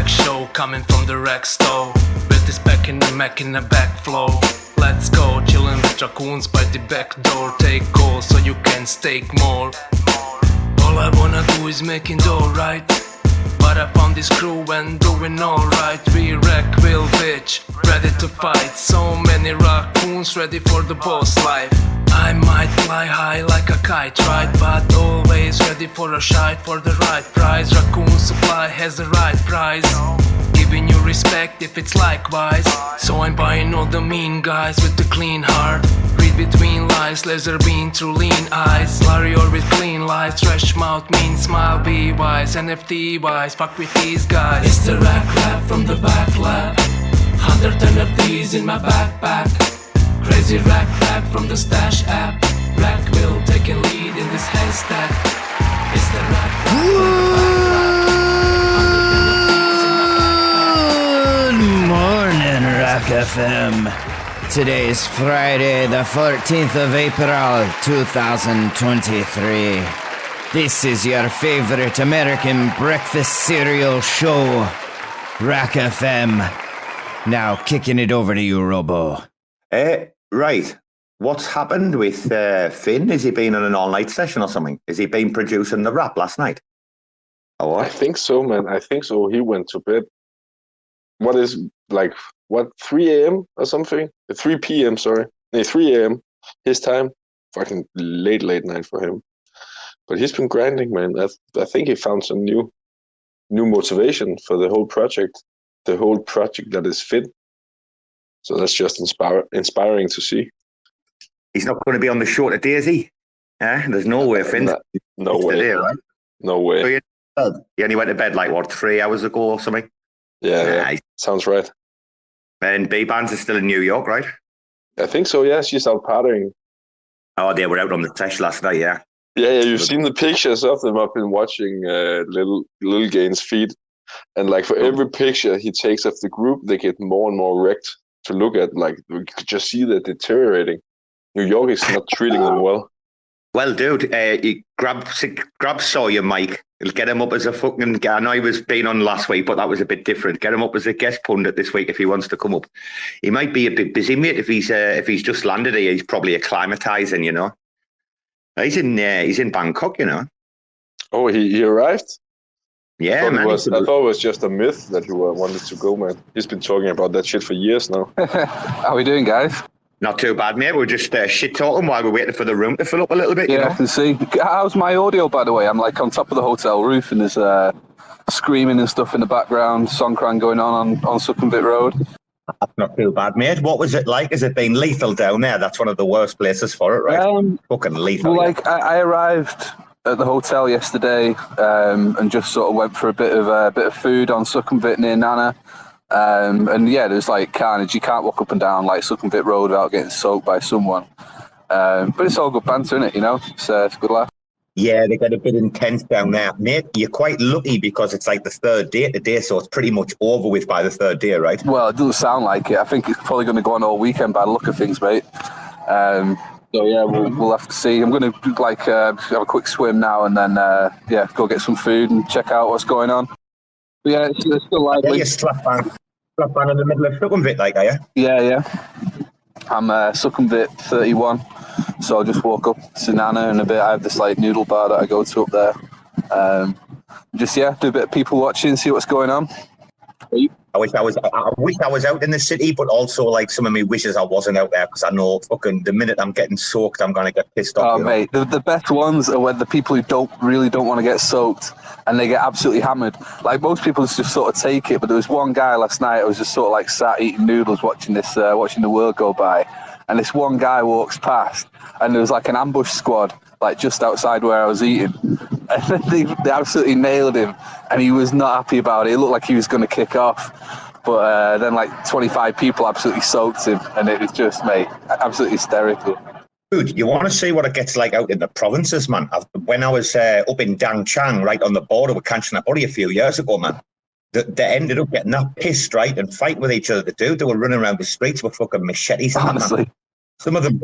show coming from the RAC store. With this back in the Mac in the back flow. Let's go, chillin' with raccoons by the back door. Take calls so you can stake more. All I wanna do is making dough, right? But I found this crew and doing alright. We RAC will bitch, ready to fight. So many raccoons ready for the boss life. I might fly high like a kite, right? But always ready for a shite for the right price. Raccoon supply has the right price. Giving you respect if it's likewise. So I'm buying all the mean guys with the clean heart. Read between lies, laser beam through lean eyes. Larry or with clean lies, trash mouth, mean smile, be wise. NFT wise, fuck with these guys. It's the RAC lab from the back lab. 110 of these in my backpack. Crazy RAC lab from the stash app. RAC will take a lead in this haystack. It's the RAC lab from the back lab. Good morning, RAC FM. Today is Friday, the 14th of April, 2023. This is your favorite American breakfast cereal show, RAC FM. Now, kicking it over to you, Robo. Right. What's happened with Finn? Has he been on an all-night session or something? Has he been producing the rap last night? Or what? I think so, man. I think so. He went to bed. What is, 3 a.m. or something? 3 p.m., sorry. No, 3 a.m. his time. Fucking late night for him. But he's been grinding, man. I think he found some new motivation for the whole project. The whole project that is Finn. So that's just inspiring to see. He's not going to be on the show today, is he? There's no way, Finn. No way. Today, right? No way. So he only went to bed 3 hours ago or something? Yeah. Sounds right. And B-Bands is still in New York, right? I think so, yeah. She's out partying. Oh, they were out on the sesh last night, yeah. Yeah, you've seen the pictures of them. I've been watching Lil Gain's feed. And for every picture he takes of the group, they get more and more wrecked to look at. We could just see that deteriorating. New York is not treating them well. Well, dude, you grab Sawyer, Mike. Get him up as a fucking... I know he was being on last week, but that was a bit different. Get him up as a guest pundit this week if he wants to come up. He might be a bit busy, mate. If he's just landed here, he's probably acclimatizing, you know. He's in Bangkok, you know. Oh, he arrived? Yeah, man. I thought it was just a myth that he wanted to go, man. He's been talking about that shit for years now. How are we doing, guys? Not too bad, mate. We're just shit talking while we're waiting for the room to fill up a little bit. Yeah, you know? I can see. How's my audio, by the way? I'm on top of the hotel roof and there's screaming and stuff in the background, songkran going on Sukhumvit Road. That's not too bad, mate. What was it like? Has it been lethal down there? That's one of the worst places for it, right? Fucking lethal. Well, I arrived at the hotel yesterday and just sort of went for a bit of food on Sukhumvit near Nana. And yeah, there's carnage. You can't walk up and down Sukhumvit Road without getting soaked by someone. But it's all good banter, isn't it? You know, it's a good laugh. Yeah, they get a bit intense down there, mate. You're quite lucky because it's the third day today, so it's pretty much over with by the third day, right? Well, it doesn't sound like it. I think it's probably going to go on all weekend by the look of things, mate. So yeah, we'll have to see. I'm going to have a quick swim now and then go get some food and check out what's going on. But yeah, it's still lively. Yeah, you're slap bang in the middle of Sukhumvit, are you? Yeah. I'm Sukhumvit 31, so I just woke up to Nana in a bit. I have this noodle bar that I go to up there. Do a bit of people watching, see what's going on. I wish I was out in the city, but also some of me wishes I wasn't out there because I know fucking the minute I'm getting soaked, I'm gonna get pissed off. Oh mate, the best ones are when the people who don't want to get soaked and they get absolutely hammered. Most people just sort of take it, but there was one guy last night. I was just sort of sat eating noodles, watching the world go by, and this one guy walks past, and there was an ambush squad just outside where I was eating. And then they absolutely nailed him, and he was not happy about it. It looked like he was going to kick off, but then 25 people absolutely soaked him, and it was just, mate, absolutely hysterical. Dude, you want to see what it gets like out in the provinces, man? When I was up in Dangchang, right on the border with Kanchanaburi a few years ago, man, they ended up getting that pissed, right, and fighting with each other. They were running around the streets with fucking machetes. Honestly. Some of them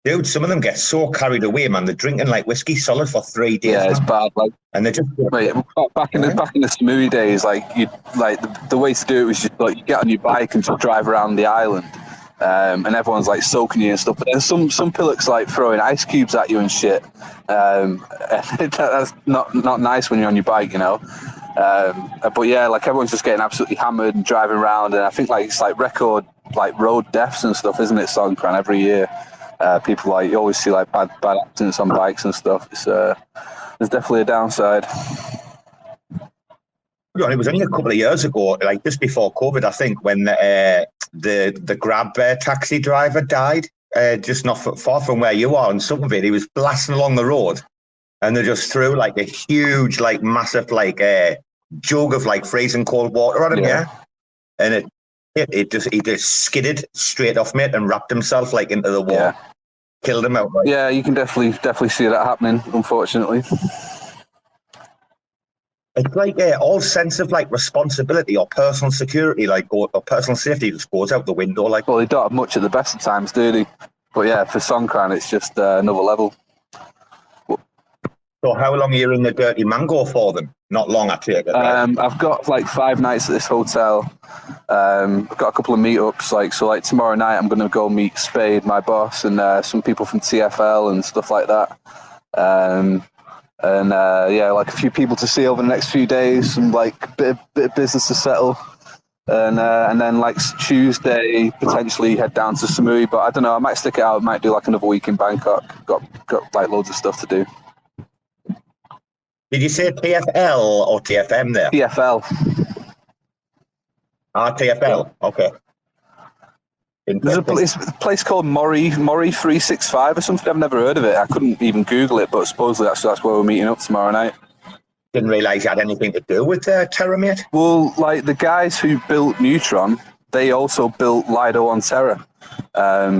Dude, some of them get so carried away, man. They're drinking like whiskey solid for 3 days. Yeah, it's bad. Like, and they're just back in the smoothie days, like you like the way to do it was just like you get on your bike and just drive around the island, and everyone's like soaking you and stuff. But then some pillocks like throwing ice cubes at you and shit. That's not nice when you're on your bike, you know. But yeah, like everyone's just getting absolutely hammered and driving around, and I think like it's like record like road deaths and stuff, isn't it? Songkran every year. People like you always see like bad accidents on bikes and stuff. It's there's definitely a downside. It was only a couple of years ago, like just before COVID, I think, when the Grab taxi driver died, just not far from where you are in Suttonville. He was blasting along the road, and they just threw like a huge, like massive, like jug of like freezing cold water on him, and he just skidded straight off, mate, and wrapped himself like into the wall. Yeah. Killed him out. Like. Yeah, you can definitely see that happening, unfortunately. It's like all sense of like responsibility or personal security, like or personal safety, just goes out the window. Like, well, they don't have much at the best of times, do they? But yeah, for Songkran, it's just another level. So, how long are you in the Dirty Mango for them? Not long, I take it. Right? I've got like 5 nights at this hotel. I've got a couple of meetups. Like tomorrow night, I'm going to go meet Spade, my boss, and some people from TFL and stuff like that. Yeah, like a few people to see over the next few days, some like bit of business to settle, and then like Tuesday potentially head down to Samui. But I don't know, I might stick it out. I might do like another week in Bangkok. Got like loads of stuff to do. Did you say TFL or TFM there? TFL. TFL. Okay. There's a place called Mori 365 or something. I've never heard of it. I couldn't even Google it, but supposedly that's where we're meeting up tomorrow night. Didn't realise you had anything to do with Terra, mate. Well, like the guys who built Neutron, they also built Lido on Terra.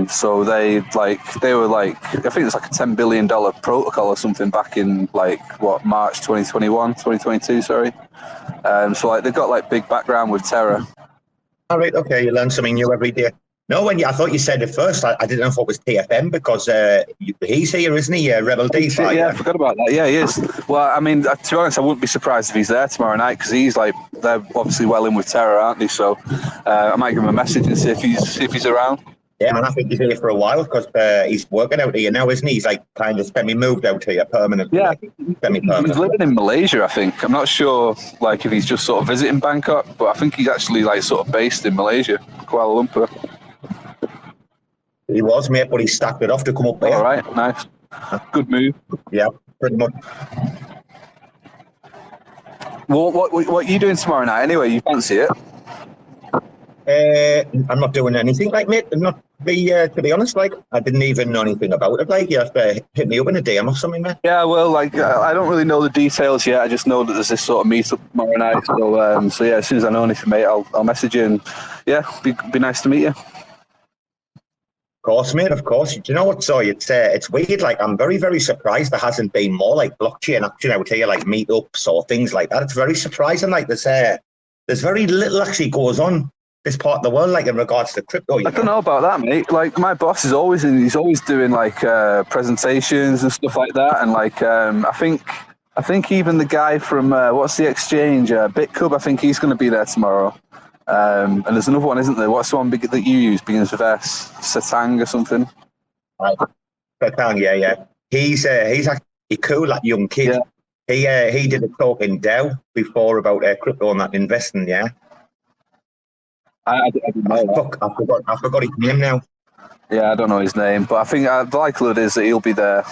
So they were like, I think it's like a $10 billion protocol or something back in like March 2022, sorry. So like they've got like big background with Terra. All right, okay, you learn something new every day. No, I thought you said it first. I didn't know if it was TFM because he's here, isn't he? Rebel D. Yeah, I forgot about that. Yeah, he is. Well, I mean, to be honest, I wouldn't be surprised if he's there tomorrow night because he's like, they're obviously well in with Terra, aren't they? So I might give him a message and see if he's around. Yeah, man, I think he's here for a while because he's working out here now, isn't he? He's like kind of semi-moved out here permanently. Yeah, semi-permanent. He's living in Malaysia, I think. I'm not sure like if he's just sort of visiting Bangkok, but I think he's actually like sort of based in Malaysia, Kuala Lumpur. He was, mate, but he stacked it off to come up there. All right, nice. Good move. Yeah, pretty much. Well, what are you doing tomorrow night anyway? You fancy it? I'm not doing anything, like, mate. To be honest, like, I didn't even know anything about it. Like, you have to hit me up in a DM or something, mate. Yeah, well, like, I don't really know the details yet. I just know that there's this sort of meet-up tomorrow night. So yeah, as soon as I know anything, mate, I'll message you and, yeah, be nice to meet you. Of course, mate, of course. Do you know what, so it's weird. Like, I'm very, very surprised there hasn't been more, like, blockchain action out here, like meetups or things like that. It's very surprising. Like, there's very little actually goes on this part of the world, like in regards to crypto. I don't know about that, mate. Like my boss is always doing like presentations and stuff like that, and like I think even the guy from what's the exchange, BitCub, I think he's going to be there tomorrow. And there's another one, isn't there? What's the one that you use? Begins with S, Satang or something. Right, Satang, yeah. He's actually cool, that young kid. Yeah. He did a talk in Dell before about crypto and that investing. Yeah. I didn't know. I forgot his name now. Yeah, I don't know his name, but I think the likelihood is that he'll be there.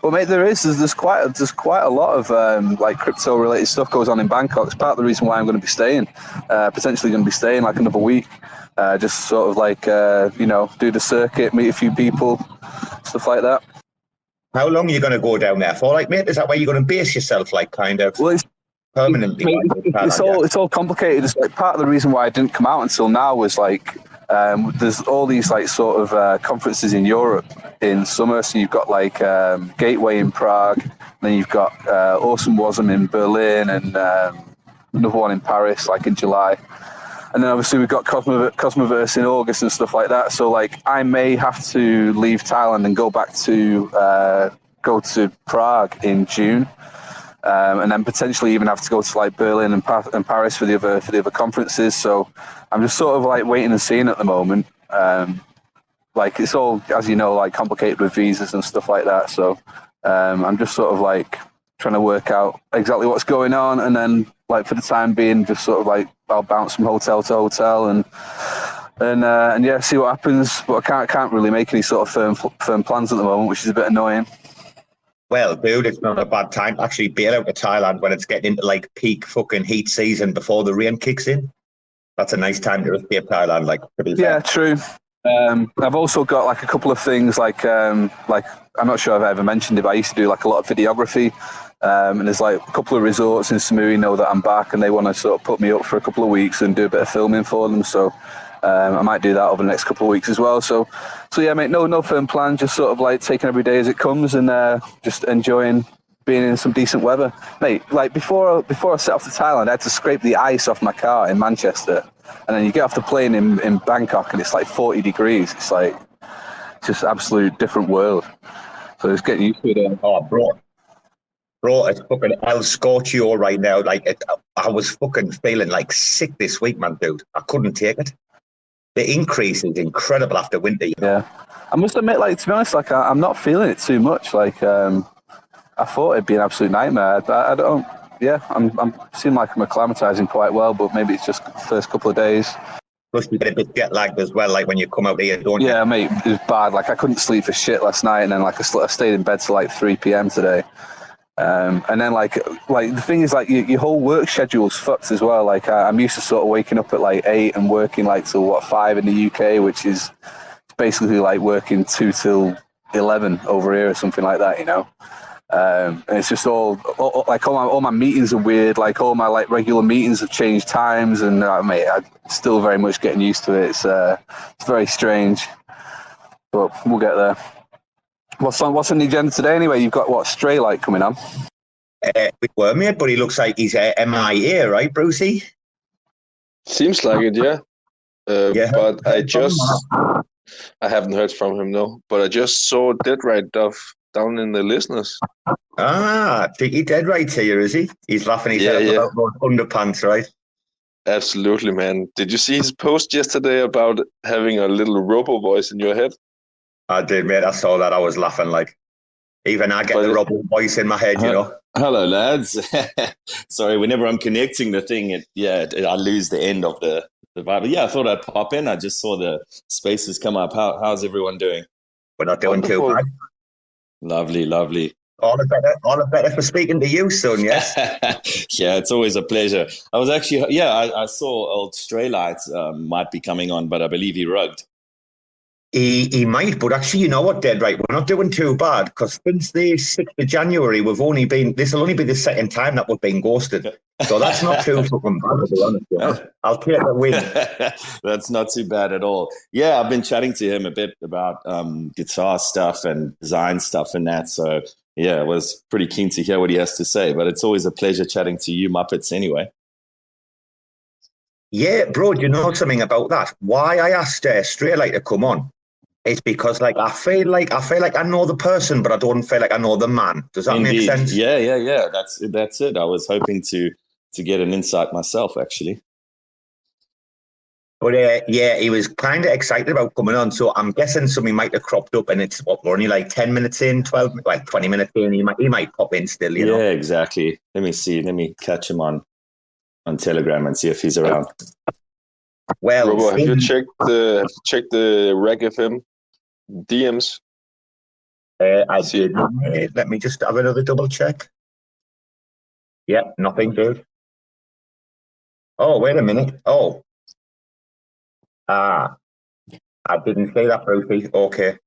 But mate, there's quite a lot of like crypto related stuff goes on in Bangkok. It's part of the reason why I'm going to be staying, potentially going to be staying like another week, just sort of like do the circuit, meet a few people, stuff like that. How long are you going to go down there for? Like, mate, is that where you're going to base yourself, like, kind of? Well, permanently. It's all complicated. It's like part of the reason why I didn't come out until now was like there's all these like sort of conferences in Europe in summer. So you've got like Gateway in Prague, then you've got Awesome Wasm in Berlin, and another one in Paris, like in July. And then obviously we've got Cosmoverse in August and stuff like that. So like I may have to leave Thailand and go back to Prague in June, and then potentially even have to go to like Berlin and Paris for the other conferences. So I'm just sort of like waiting and seeing at the moment. Like it's all, as you know, like complicated with visas and stuff like that. So I'm just sort of like trying to work out exactly what's going on, and then like for the time being, just sort of like I'll bounce from hotel to hotel and yeah, see what happens. But I can't really make any sort of firm plans at the moment, which is a bit annoying. Well, dude, it's not a bad time to actually bail out of Thailand when it's getting into like peak fucking heat season before the rain kicks in. That's a nice time to escape Thailand, like, to be fair. Yeah, true. I've also got like a couple of things like I'm not sure if I ever mentioned it, but I used to do like a lot of videography. And there's like a couple of resorts in Samui know that I'm back, and they want to sort of put me up for a couple of weeks and do a bit of filming for them. So I might do that over the next couple of weeks as well. So yeah, mate, no firm plan, just sort of like taking every day as it comes and just enjoying being in some decent weather. Mate, like before I set off to Thailand, I had to scrape the ice off my car in Manchester. And then you get off the plane in Bangkok and it's like 40 degrees. It's like, it's just absolute different world. So it's getting used to it. Oh, bro, it's fucking El Scorchio right now. Like, I was fucking feeling like sick this week, man, dude. I couldn't take it. The increase is incredible after winter. You know? Yeah. I must admit, like, to be honest, like, I'm not feeling it too much. Like, I thought it'd be an absolute nightmare. I don't, yeah, I'm seem like I'm acclimatizing quite well, but maybe it's just the first couple of days. Plus, you get a bit jet lagged as well, like when you come out here, don't you? Yeah, mate, it was bad. Like, I couldn't sleep for shit last night, and then, like, I stayed in bed till, like, 3 p.m. today. And then, like the thing is, like, your whole work schedule's fucked as well. Like, I'm used to sort of waking up at, like, 8 and working, like, till, 5 in the UK, which is basically, like, working 2 till 11 over here or something like that, you know? And it's just all my meetings are weird. Like, all my, like, regular meetings have changed times, and mate, I'm still very much getting used to it. It's very strange, but we'll get there. What's on the agenda today anyway? You've got Stray Light coming on. We were, mate, but he looks like he's MIA, right, Brucey? Seems like it, yeah. Yeah. But I haven't heard from him, no. But I just saw Dead Right Duff down in the listeners. He Dead Right here, is he? He's laughing his head about those underpants, right? Absolutely, man. Did you see his post yesterday about having a little Robo voice in your head? I did, mate. I saw that. I was laughing like, even I get the Robo voice in my head, you know. Hello, lads. Sorry, whenever I'm connecting the thing, I lose the end of the vibe. But yeah, I thought I'd pop in. I just saw the spaces come up. How's everyone doing? We're not doing too bad. Lovely. All the better for speaking to you, son, yes? Yeah, it's always a pleasure. I was actually, I saw old Stray Lights might be coming on, but I believe he rugged. He might, but actually, you know what, Dead Right, we're not doing too bad, because since the 6th of January, this will only be the second time that we've been ghosted. So that's not too fucking bad, to be honest. You know? I'll take the win. That's not too bad at all. Yeah, I've been chatting to him a bit about guitar stuff and design stuff and that. So yeah, I was pretty keen to hear what he has to say, but it's always a pleasure chatting to you Muppets anyway. Yeah, bro, do you know something about that? Why I asked Stray Light to come on? It's because, like, I feel like I know the person, but I don't feel like I know the man. Does that make sense? Yeah. That's it. I was hoping to get an insight myself, actually. But he was kind of excited about coming on. So I'm guessing something might have cropped up, and it's we're only like 10 minutes in, 20 minutes in. He might pop in still, you know. Yeah, exactly. Let me see. Let me catch him on Telegram and see if he's around. Well, Robo, have you checked the RAC FM DMs? I did. Let me just have another double check. Yeah, nothing, dude. Oh, wait a minute. Oh. I didn't say that, Brucey. Okay.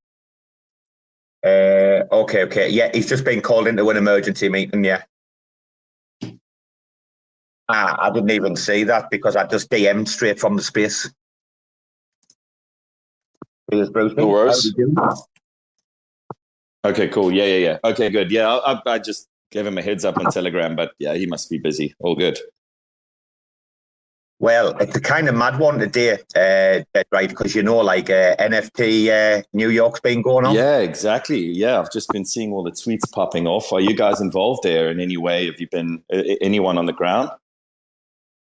Okay. Yeah, he's just been called into an emergency meeting, yeah. I didn't even see that because I just DM'd straight from the space. Here's Brucey. No worries. Okay, cool. Yeah. Okay, good. Yeah, I just gave him a heads up on Telegram, but yeah, he must be busy. All good. Well, it's a kind of mad one today, right? Because like NFT New York's been going on. Yeah, exactly. Yeah, I've just been seeing all the tweets popping off. Are you guys involved there in any way? Have you been anyone on the ground?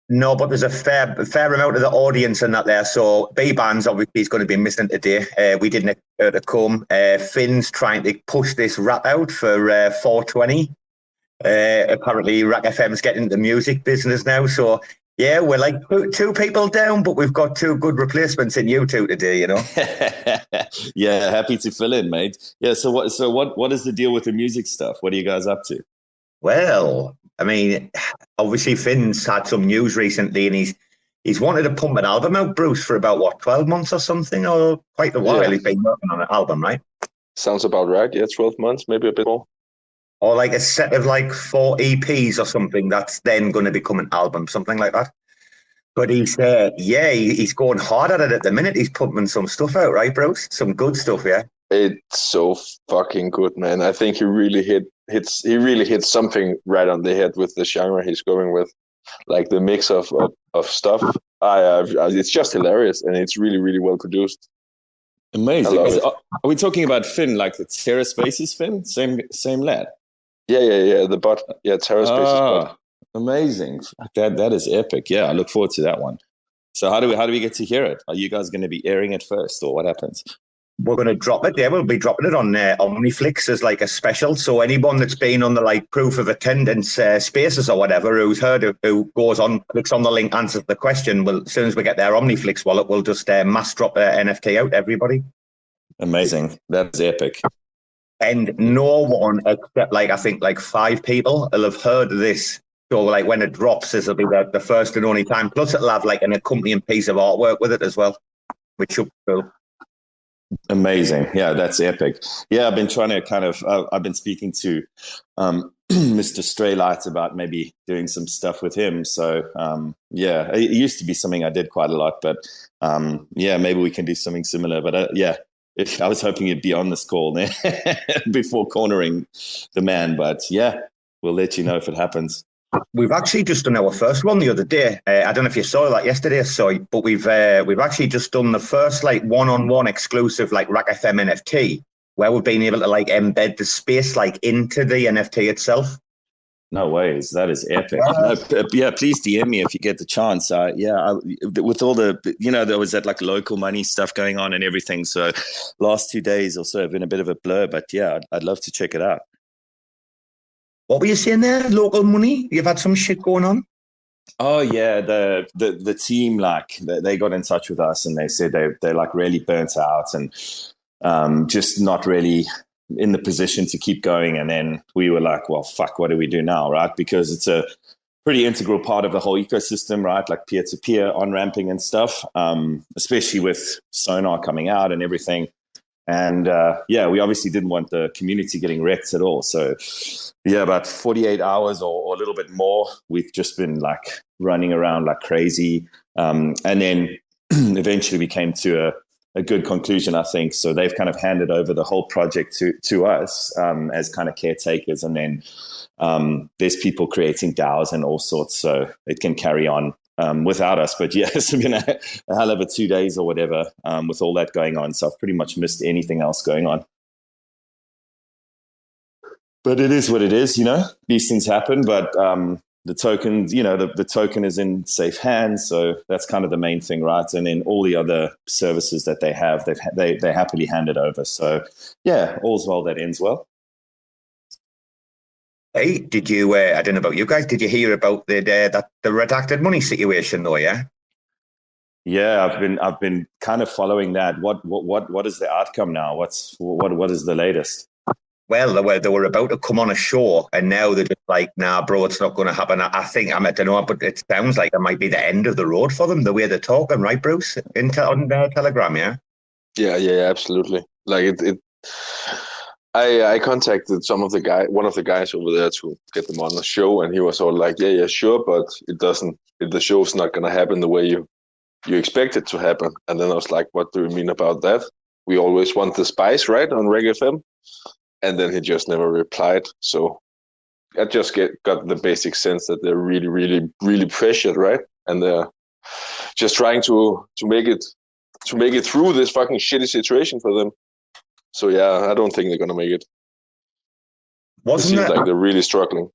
No, but there's a fair amount of the audience in that there. So B-Bands obviously is going to be missing today. We didn't expect her to come. Finn's trying to push this rap out for 420. Apparently, RAC FM's getting into the music business now. So yeah, we're like two people down, but we've got two good replacements in you two today, Yeah, happy to fill in, mate. Yeah, so what is the deal with the music stuff? What are you guys up to? Well, I mean, obviously Finn's had some news recently, and he's wanted to pump an album out, Bruce, for about 12 months or something, or quite a while. Yeah. He's been working on an album, right? Sounds about right. Yeah, 12 months, maybe a bit more. Or like a set of 4 EPs or something that's then going to become an album, something like that. But he's going hard at it at the minute. He's pumping some stuff out, right, Bruce? Some good stuff, yeah. It's so fucking good, man. I think he really hit something right on the head with the genre he's going with, like the mix of stuff. It's just hilarious, and it's really, really well produced. Amazing. Are we talking about Finn, like the Terra Spaces Finn? Same lad. Yeah. The bot. Yeah, Terra Spaces bot. Amazing. That is epic. Yeah, I look forward to that one. So how do we get to hear it? Are you guys going to be airing it first, or what happens? We're going to drop it. Yeah, we'll be dropping it on Omniflix as a special. So anyone that's been on the proof of attendance spaces or whatever, who's heard who goes on, clicks on the link, answers the question, as soon as we get their Omniflix wallet, we'll just mass drop an NFT out to everybody. Amazing. That's epic. And no one except I think 5 people will have heard of this. So when it drops, this will be the first and only time. Plus it'll have an accompanying piece of artwork with it as well, which will be cool. Amazing. Yeah, that's epic. Yeah, I've been trying to I've been speaking to Mr. Straylight about maybe doing some stuff with him. So yeah, it used to be something I did quite a lot, but yeah, maybe we can do something similar. But yeah, I was hoping you'd be on this call there before cornering the man. But yeah, we'll let you know if it happens. We've actually just done our first one the other day. I don't know if you saw that yesterday, but we've actually just done the first one-on-one exclusive RAC FM NFT, where we've been able to embed the space into the NFT itself. No ways, that is epic. Yeah, please DM me if you get the chance. With all the there was that local money stuff going on and everything. So last 2 days or so have been a bit of a blur, but yeah, I'd love to check it out. What were you saying there? Local money? You've had some shit going on? Oh yeah, the team they got in touch with us and they said they're really burnt out and just not really in the position to keep going. And then we were like, well, fuck, what do we do now, right? Because it's a pretty integral part of the whole ecosystem, right? Like peer-to-peer on-ramping and stuff, especially with Sonar coming out and everything. And yeah, we obviously didn't want the community getting wrecked at all. So yeah, about 48 hours or a little bit more, we've just been running around like crazy. And then eventually we came to a good conclusion, I think. So they've kind of handed over the whole project to us as kind of caretakers. And then there's people creating DAOs and all sorts, so it can carry on without us. But yeah, it's been a hell of a 2 days or whatever with all that going on. So I've pretty much missed anything else going on. But it is what it is, these things happen. But the tokens, the token is in safe hands. So that's kind of the main thing, right? And then all the other services that they have, they happily hand it over. So yeah, all's well that ends well. Hey, did you? I don't know about you guys. Did you hear about the redacted money situation, though? Yeah. Yeah, I've been kind of following that. What is the outcome now? What is the latest? Well, they were about to come on a show, and now they're just like, nah, bro, it's not going to happen. I think, I don't know, but it sounds like it might be the end of the road for them, the way they're talking, right, Bruce? On Telegram, yeah? Yeah, absolutely. I contacted one of the guys over there to get them on the show, and he was all like, yeah, sure, but the show's not going to happen the way you expect it to happen. And then I was like, what do you mean about that? We always want the spice, right, on RAC FM? And then he just never replied. So I just got the basic sense that they're really, really, really pressured, right? And they're just trying to make it through this fucking shitty situation for them. So yeah, I don't think they're gonna make it. It seems like they're really struggling.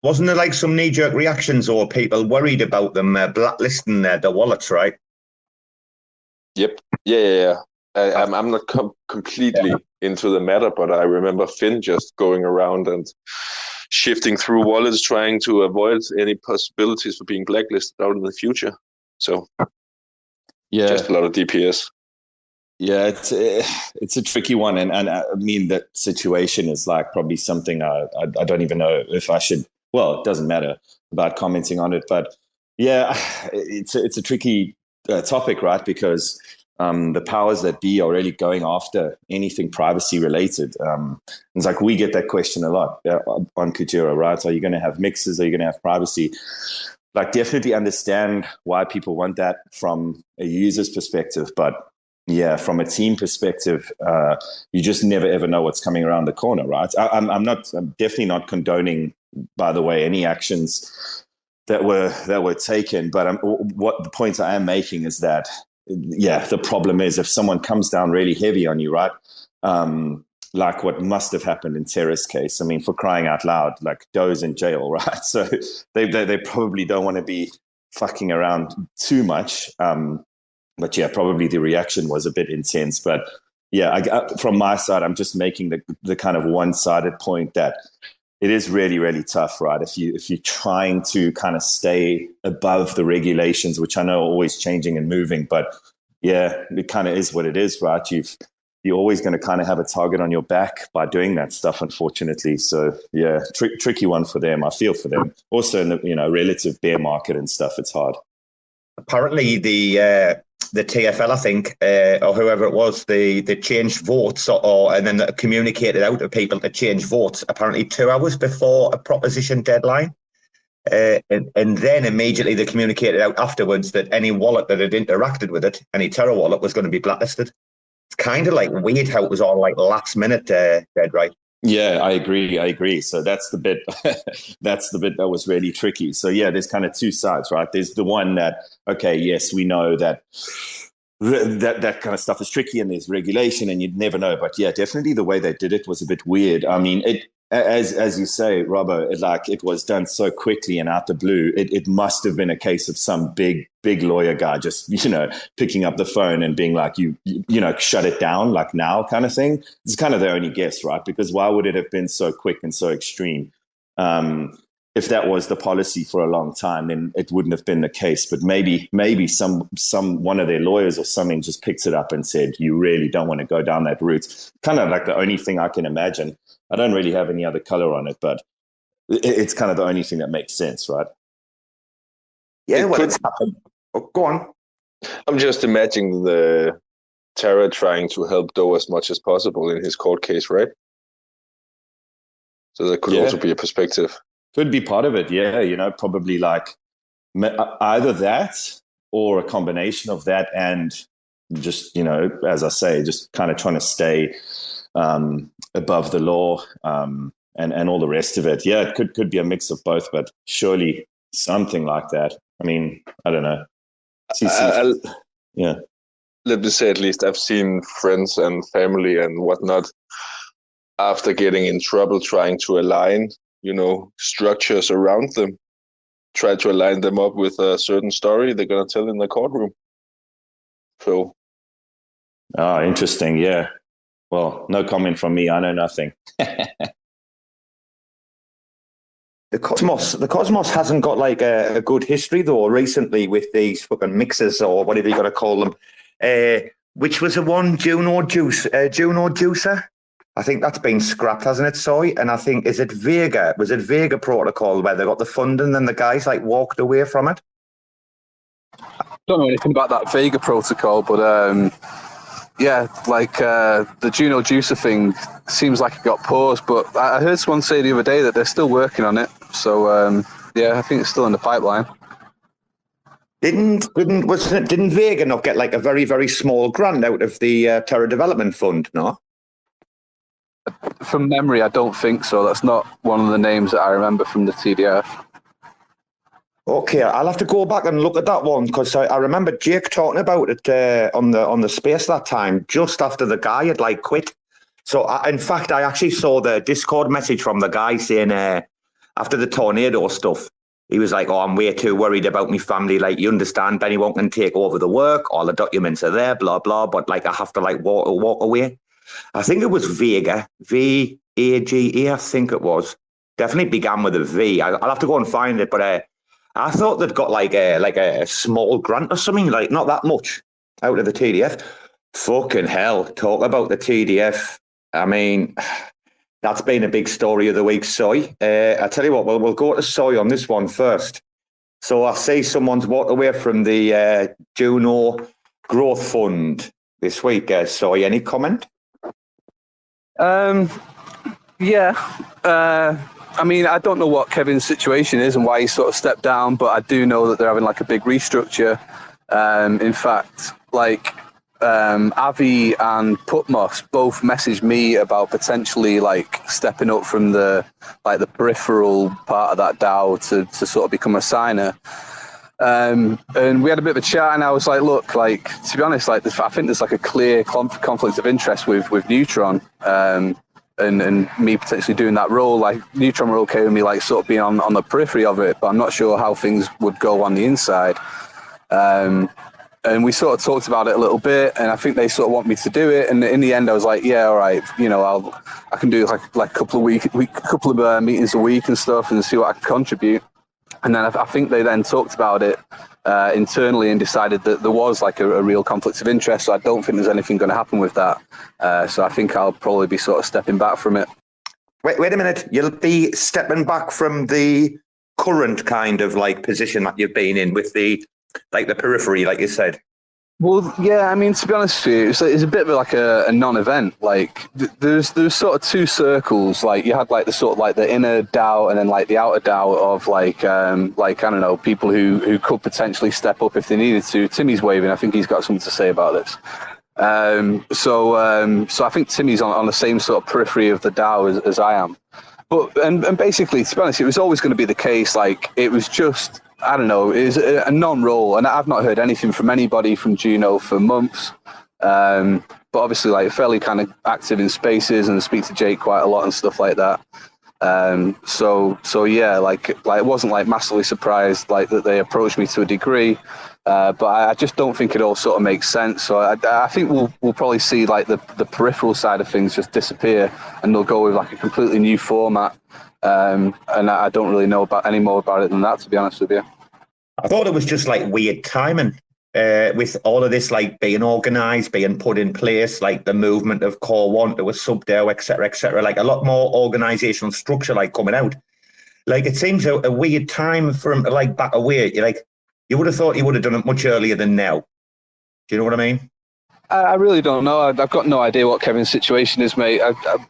Wasn't there like some knee-jerk reactions or people worried about them blacklisting their wallets, right? Yep. Yeah. I'm not completely into the matter, but I remember Finn just going around and shifting through wallets, trying to avoid any possibilities for being blacklisted out in the future. So, yeah, just a lot of DPS. Yeah, it's a tricky one, and I mean that situation is like probably something I don't even know if I should. Well, it doesn't matter about commenting on it, but yeah, it's a tricky topic, right? Because the powers that be are really going after anything privacy related. It's like we get that question a lot on Kujira, right? Are you going to have mixes? Are you going to have privacy? Like, definitely understand why people want that from a user's perspective, but yeah, from a team perspective, you just never ever know what's coming around the corner, right? I'm definitely not condoning, by the way, any actions that were taken. But what the point I am making is that, yeah, the problem is if someone comes down really heavy on you, right? Like what must have happened in Terra's case. I mean, for crying out loud, like Doe's in jail, right? So they probably don't want to be fucking around too much. But yeah, probably the reaction was a bit intense. But yeah, from my side, I'm just making the kind of one-sided point that it is really, really tough, right? If you're trying to kind of stay above the regulations, which I know are always changing and moving, but yeah, it kind of is what it is, right? You're always going to kind of have a target on your back by doing that stuff, unfortunately. So yeah, tricky one for them. I feel for them. Also in the relative bear market and stuff, it's hard. Apparently the TFL, I think, or whoever it was, they changed votes and then communicated out to people to change votes apparently 2 hours before a proposition deadline. And then immediately they communicated out afterwards that any wallet that had interacted with it, any Terra wallet, was going to be blacklisted. It's kind of like weird how it was all like last minute, dead right. Yeah, I agree. So that's the bit that was really tricky. So yeah, there's kind of two sides, right? There's the one that, okay, yes, we know that kind of stuff is tricky and there's regulation and you'd never know. But yeah, definitely the way they did it was a bit weird. I mean, as you say, Robo, it was done so quickly and out the blue. It must have been a case of some big lawyer guy just, picking up the phone and being like, you shut it down like now kind of thing. It's kind of their only guess, right? Because why would it have been so quick and so extreme? If that was the policy for a long time, then it wouldn't have been the case. But maybe some one of their lawyers or something just picked it up and said, you really don't want to go down that route. Kind of like the only thing I can imagine. I don't really have any other color on it, but it's kind of the only thing that makes sense, right? Yeah, it's happened. Oh, go on. I'm just imagining the Terra trying to help Doe as much as possible in his court case, right? So that could also be a perspective. Could be part of it, yeah. Probably like either that or a combination of that and just, as I say, just kind of trying to stay above the law and all the rest of it. Yeah, it could be a mix of both, but surely something like that. I mean, I don't know. Yeah. Let me say, at least I've seen friends and family and whatnot after getting in trouble trying to align, structures around them, try to align them up with a certain story they're going to tell in the courtroom. So. Oh, interesting. Yeah. Well, no comment from me. I know nothing. The Cosmos hasn't got like a good history though recently with these fucking mixers or whatever you got to call them. Which was the one Juno Juicer? I think that's been scrapped, hasn't it? Sorry, and I think was it Vega Protocol where they got the funding and then the guys like walked away from it? I don't know anything about that Vega Protocol, but yeah, like the Juno Juicer thing seems like it got paused, but I heard someone say the other day that they're still working on it. So yeah, I think it's still in the pipeline. Didn't Vega not get like a very, very small grant out of the Terra Development Fund? No. From memory, I don't think so. That's not one of the names that I remember from the TDF. Okay, I'll have to go back and look at that one because I remember Jake talking about it on the space that time, just after the guy had like quit. So, in fact, I actually saw the Discord message from the guy saying after the tornado stuff, he was like, "Oh, I'm way too worried about my family. Like, you understand, anyone can take over the work. All the documents are there, blah blah. But like, I have to like walk away." I think it was Vega, VAGA. I think it was. Definitely began with a V. I'll have to go and find it, but. I thought they'd got like a small grant or something, like not that much out of the TDF. Fucking hell, talk about the TDF. I mean, that's been a big story of the week, Soy. I tell you what, we'll go to Soy on this one first. So I see someone's walked away from the Juno Growth Fund this week. Soy, any comment? Yeah. I mean, I don't know what Kevin's situation is and why he sort of stepped down, but I do know that they're having like a big restructure. In fact, like Avi and Putmos both messaged me about potentially like stepping up from the peripheral part of that DAO to sort of become a signer. And we had a bit of a chat, and I was like, look, like, to be honest, like, I think there's like a clear conflict of interest with Neutron. And me potentially doing that role, like Neutron were okay with me like sort of being on the periphery of it, but I'm not sure how things would go on the inside. And we sort of talked about it a little bit, and I think they sort of want me to do it. And in the end, I was like, yeah, all right, you know, I can do like a couple of meetings a week and stuff, and see what I can contribute. And then I think they then talked about it internally and decided that there was like a real conflict of interest. So I don't think there's anything going to happen with that. So I think I'll probably be sort of stepping back from it. Wait a minute. You'll be stepping back from the current kind of like position that you've been in with the periphery, like you said. Well, yeah, I mean, to be honest with you, it's a bit of like a non-event. Like, there's sort of two circles. Like, you had like the sort of like the inner DAO and then like the outer DAO of like I don't know, people who could potentially step up if they needed to. Timmy's waving. I think he's got something to say about this. So I think Timmy's on the same sort of periphery of the DAO as I am. But and basically, to be honest, it was always going to be the case. Like, it was just, I don't know, it was a non-role, and I've not heard anything from anybody from Juno for months. But obviously, like, fairly kind of active in spaces and speak to Jake quite a lot and stuff like that. So yeah, like it wasn't like massively surprised like that they approached me to a degree. But I just don't think it all sort of makes sense. So I think we'll probably see like the peripheral side of things just disappear, and they'll go with like a completely new format. And I don't really know any more about it than that, to be honest with you. I thought it was just like weird timing with all of this like being organised, being put in place, like the movement of Core 1 to a sub-DAO, etc., like a lot more organisational structure like coming out. Like, it seems a weird time for him to like back away. You would have thought he would have done it much earlier than now. Do you know what I mean? I really don't know. I've got no idea what Kevin's situation is, mate.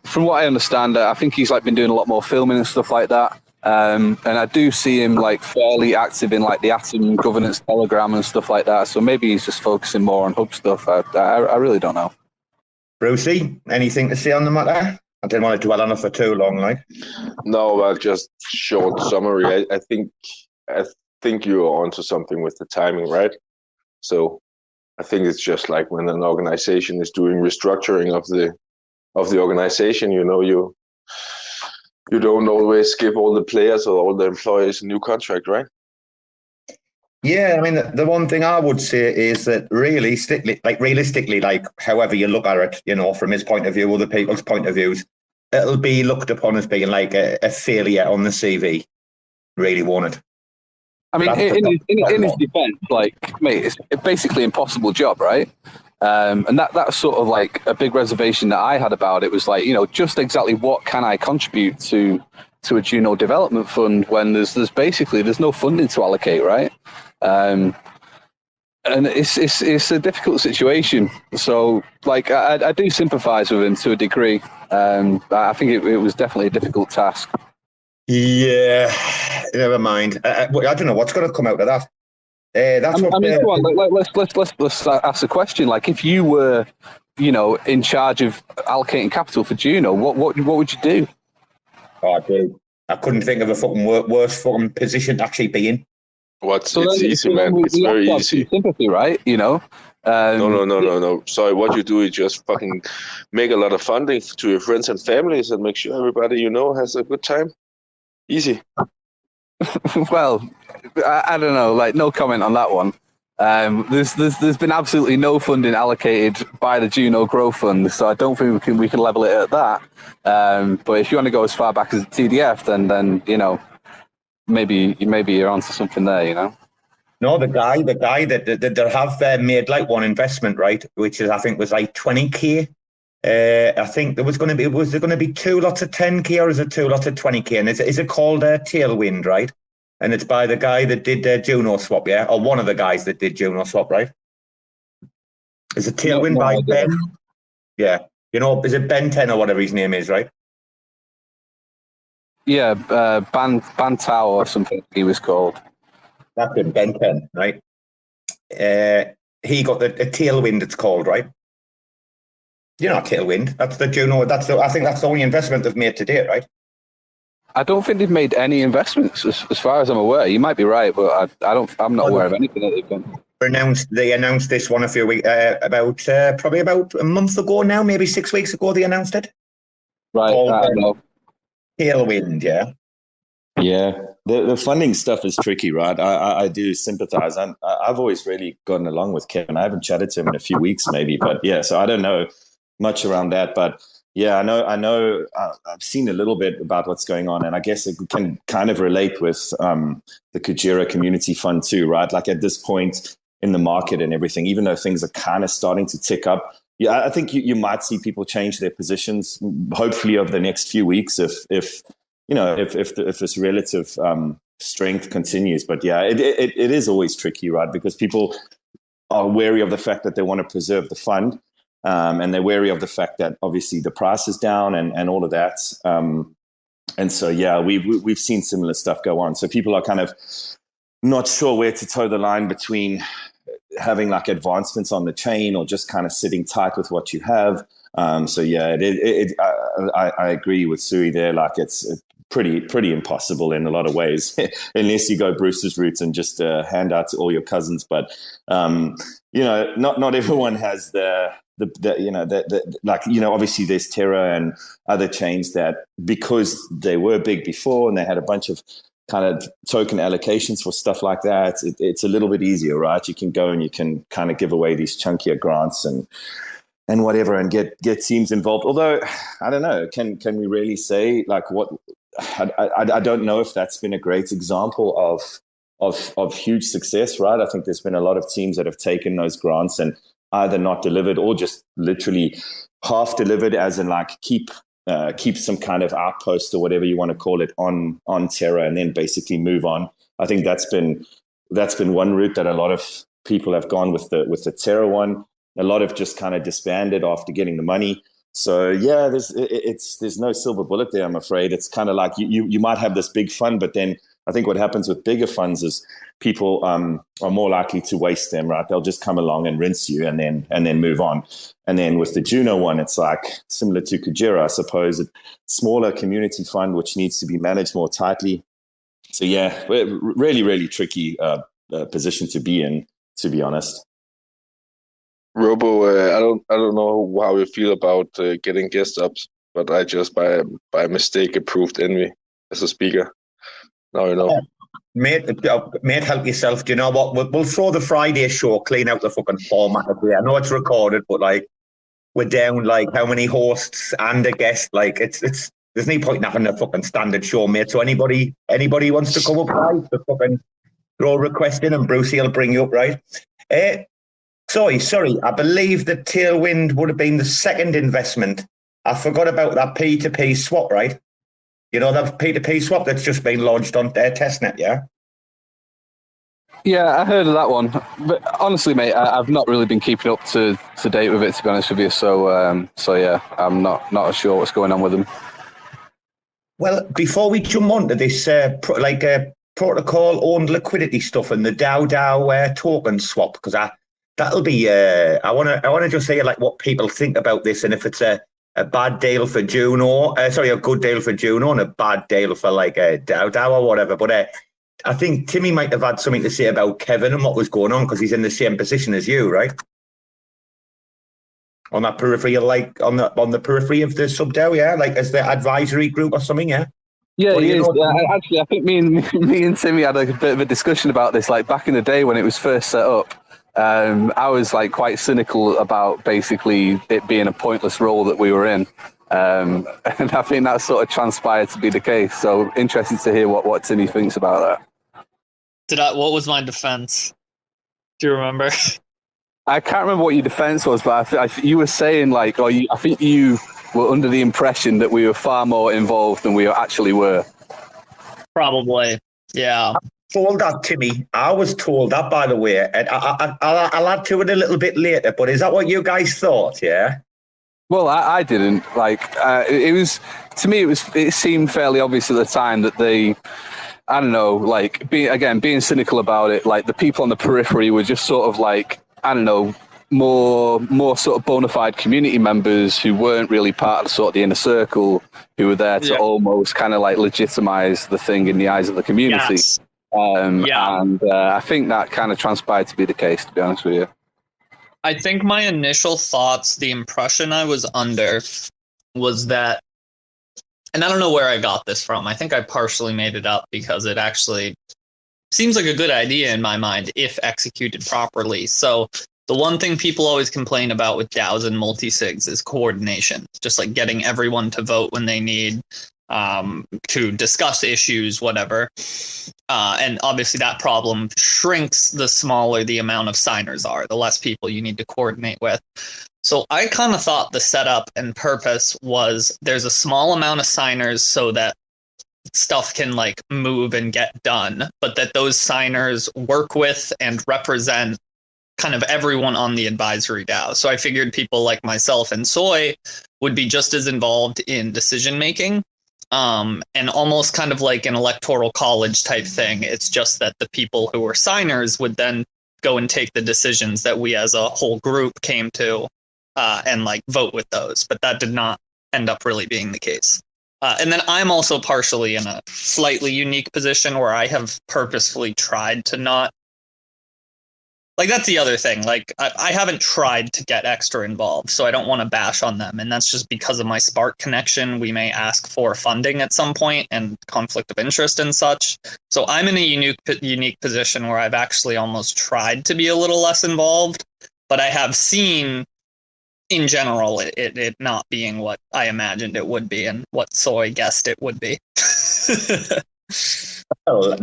From what I understand, I think he's like been doing a lot more filming and stuff like that. And I do see him like fairly active in like the Atom governance Telegram and stuff like that. So maybe he's just focusing more on hub stuff. I really don't know. Brucey, anything to say on the matter? I didn't want to dwell on it for too long, like. No, just short summary. I think you're onto something with the timing, right? So I think it's just like when an organization is doing restructuring of the organization, you know, you don't always give all the players or all the employees a new contract, right? Yeah, I mean, the one thing I would say is that realistically, like however you look at it, you know, from his point of view, other people's point of views, it'll be looked upon as being like a failure on the CV. Really won't it? I mean, in his defense, like, mate, it's a basically impossible job, right? And that's sort of like a big reservation that I had about it was like, you know, just exactly what can I contribute to a Juno development fund when there's no funding to allocate, right? And it's a difficult situation. So, like, I do sympathise with him to a degree. I think it was definitely a difficult task. Yeah, never mind. I don't know what's going to come out of that. Come on, let's ask a question. Like, if you were, you know, in charge of allocating capital for Juno, what would you do? Oh, dude, I couldn't think of a fucking worse fucking position to actually be in. It's easy, man. It's very easy. Sympathy, right? You know. No. Sorry, what you do is just fucking make a lot of funding to your friends and families and make sure everybody you know has a good time. Easy. Well, I don't know. Like, no comment on that one. There's been absolutely no funding allocated by the Juno Growth Fund, so I don't think we can level it at that. But if you want to go as far back as the TDF, then you know, maybe you're onto something there. You know. No, the guy that have made like one investment, right, which is I think was like 20k. I think there was going to be 2 lots of 10k, or is it 2 lots of 20k? And is it called Tailwind, right? And it's by the guy that did Juno Swap, yeah, or one of the guys that did Juno Swap, right? Is it Tailwind by Ben? Yeah, you know, is it Ben 10 or whatever his name is, right? Yeah, Ban Tao or something he was called. That's it, Ben 10, right? He got a Tailwind, it's called, right? You know, Tailwind. That's the Juno. I think that's the only investment they've made to date, right? I don't think they've made any investments, as far as I'm aware. You might be right, but I'm not aware of anything that they've done. They announced this one a few weeks probably about a month ago now, maybe 6 weeks ago. They announced it. Right. Tailwind, yeah. Yeah, the funding stuff is tricky, right? I do sympathize. I've always really gotten along with Kevin. I haven't chatted to him in a few weeks, maybe, but yeah. So I don't know much around that, but yeah, I know. I've seen a little bit about what's going on, and I guess it can kind of relate with the Kujira Community Fund too, right? Like at this point in the market and everything, even though things are kind of starting to tick up, yeah, I think you might see people change their positions, hopefully over the next few weeks, if this relative strength continues. But yeah, it is always tricky, right? Because people are wary of the fact that they want to preserve the fund. And they're wary of the fact that obviously the price is down and all of that. And so, yeah, we've seen similar stuff go on. So people are kind of not sure where to toe the line between having like advancements on the chain or just kind of sitting tight with what you have. So yeah, I agree with Sui there. Like it's pretty impossible in a lot of ways, unless you go Bruce's route and just hand out to all your cousins. But not everyone has obviously there's Terra and other chains that, because they were big before and they had a bunch of kind of token allocations for stuff like that, it's a little bit easier, right? You can go and you can kind of give away these chunkier grants and whatever and get teams involved. Although I don't know, can we really say like what? I don't know if that's been a great example of huge success, right? I think there's been a lot of teams that have taken those grants and either not delivered or just literally half delivered, as in like keep some kind of outpost or whatever you want to call it on Terra and then basically move on. I think that's been one route that a lot of people have gone with the Terra one. A lot have just kind of disbanded after getting the money. So yeah, there's no silver bullet there, I'm afraid. It's kind of like you might have this big fund, but then I think what happens with bigger funds is people are more likely to waste them, right? They'll just come along and rinse you and then move on. And then with the Juno one, it's like similar to Kujira, I suppose, a smaller community fund which needs to be managed more tightly. So yeah, really, really tricky position to be in, to be honest. Robo, I don't know how you feel about getting guest ups, but I just by mistake approved Envy as a speaker. Now you know. Mate, help yourself. Do you know what? We'll throw the Friday show, clean out the fucking format of it. I know it's recorded, but like we're down like how many hosts and a guest. Like it's there's no point in having a fucking standard show, mate. So anybody wants to come up, right? To fucking throw a request in, and Brucey will bring you up, right? Sorry. I believe that Tailwind would have been the second investment. I forgot about that P2P swap, right? You know, that P2P swap that's just been launched on their testnet, yeah? Yeah, I heard of that one. But honestly, mate, I've not really been keeping up to date with it, to be honest with you. So yeah, I'm not sure what's going on with them. Well, before we jump on to this protocol-owned liquidity stuff and the DAO token swap, because that'll be I want to just say like what people think about this, and if it's a bad deal for Juno, a good deal for Juno and a bad deal for like a DAO or whatever. But I think Timmy might have had something to say about Kevin and what was going on because he's in the same position as you, right? On that periphery, like on the periphery of the subDAO, yeah, like as the advisory group or something, yeah. Yeah, What do he you is. know? Actually, I think me and Timmy had a bit of a discussion about this. Like back in the day when it was first set up, I was like quite cynical about basically it being a pointless role that we were in, and I think that sort of transpired to be the case. So interesting to hear what Timmy thinks about that. What was my defense? Do you remember? I can't remember what your defense was, but you were saying like, I think you were under the impression that we were far more involved than we actually were. Probably, yeah. Told that, Timmy. I was told that, by the way. And I'll add to it a little bit later. But is that what you guys thought? Yeah. Well, I didn't. Like, it was to me. It seemed fairly obvious at the time that they. I don't know. Like, being cynical about it. Like the people on the periphery were just sort of like, I don't know, more sort of bona fide community members who weren't really part of sort of the inner circle, who were there to almost kind of like legitimize the thing in the eyes of the community. Yes. And I think that kind of transpired to be the case, to be honest with you. I think my initial thoughts, the impression I was under was that, and I don't know where I got this from. I think I partially made it up because it actually seems like a good idea in my mind if executed properly. So the one thing people always complain about with DAOs and multisigs is coordination, just like getting everyone to vote when they need, to discuss issues, whatever. And obviously that problem shrinks the smaller the amount of signers are, the less people you need to coordinate with. So I kind of thought the setup and purpose was there's a small amount of signers so that stuff can like move and get done, but that those signers work with and represent kind of everyone on the advisory DAO. So I figured people like myself and Soy would be just as involved in decision making, and almost kind of like an electoral college type thing. It's just that the people who were signers would then go and take the decisions that we as a whole group came to, and like vote with those. But that did not end up really being the case. And then I'm also partially in a slightly unique position where I have purposefully tried to not. Like, that's the other thing. Like, I haven't tried to get extra involved, so I don't want to bash on them. And that's just because of my Spark connection. We may ask for funding at some point and conflict of interest and such. So I'm in a unique position where I've actually almost tried to be a little less involved, but I have seen, in general, it not being what I imagined it would be and what Soy guessed it would be. Well,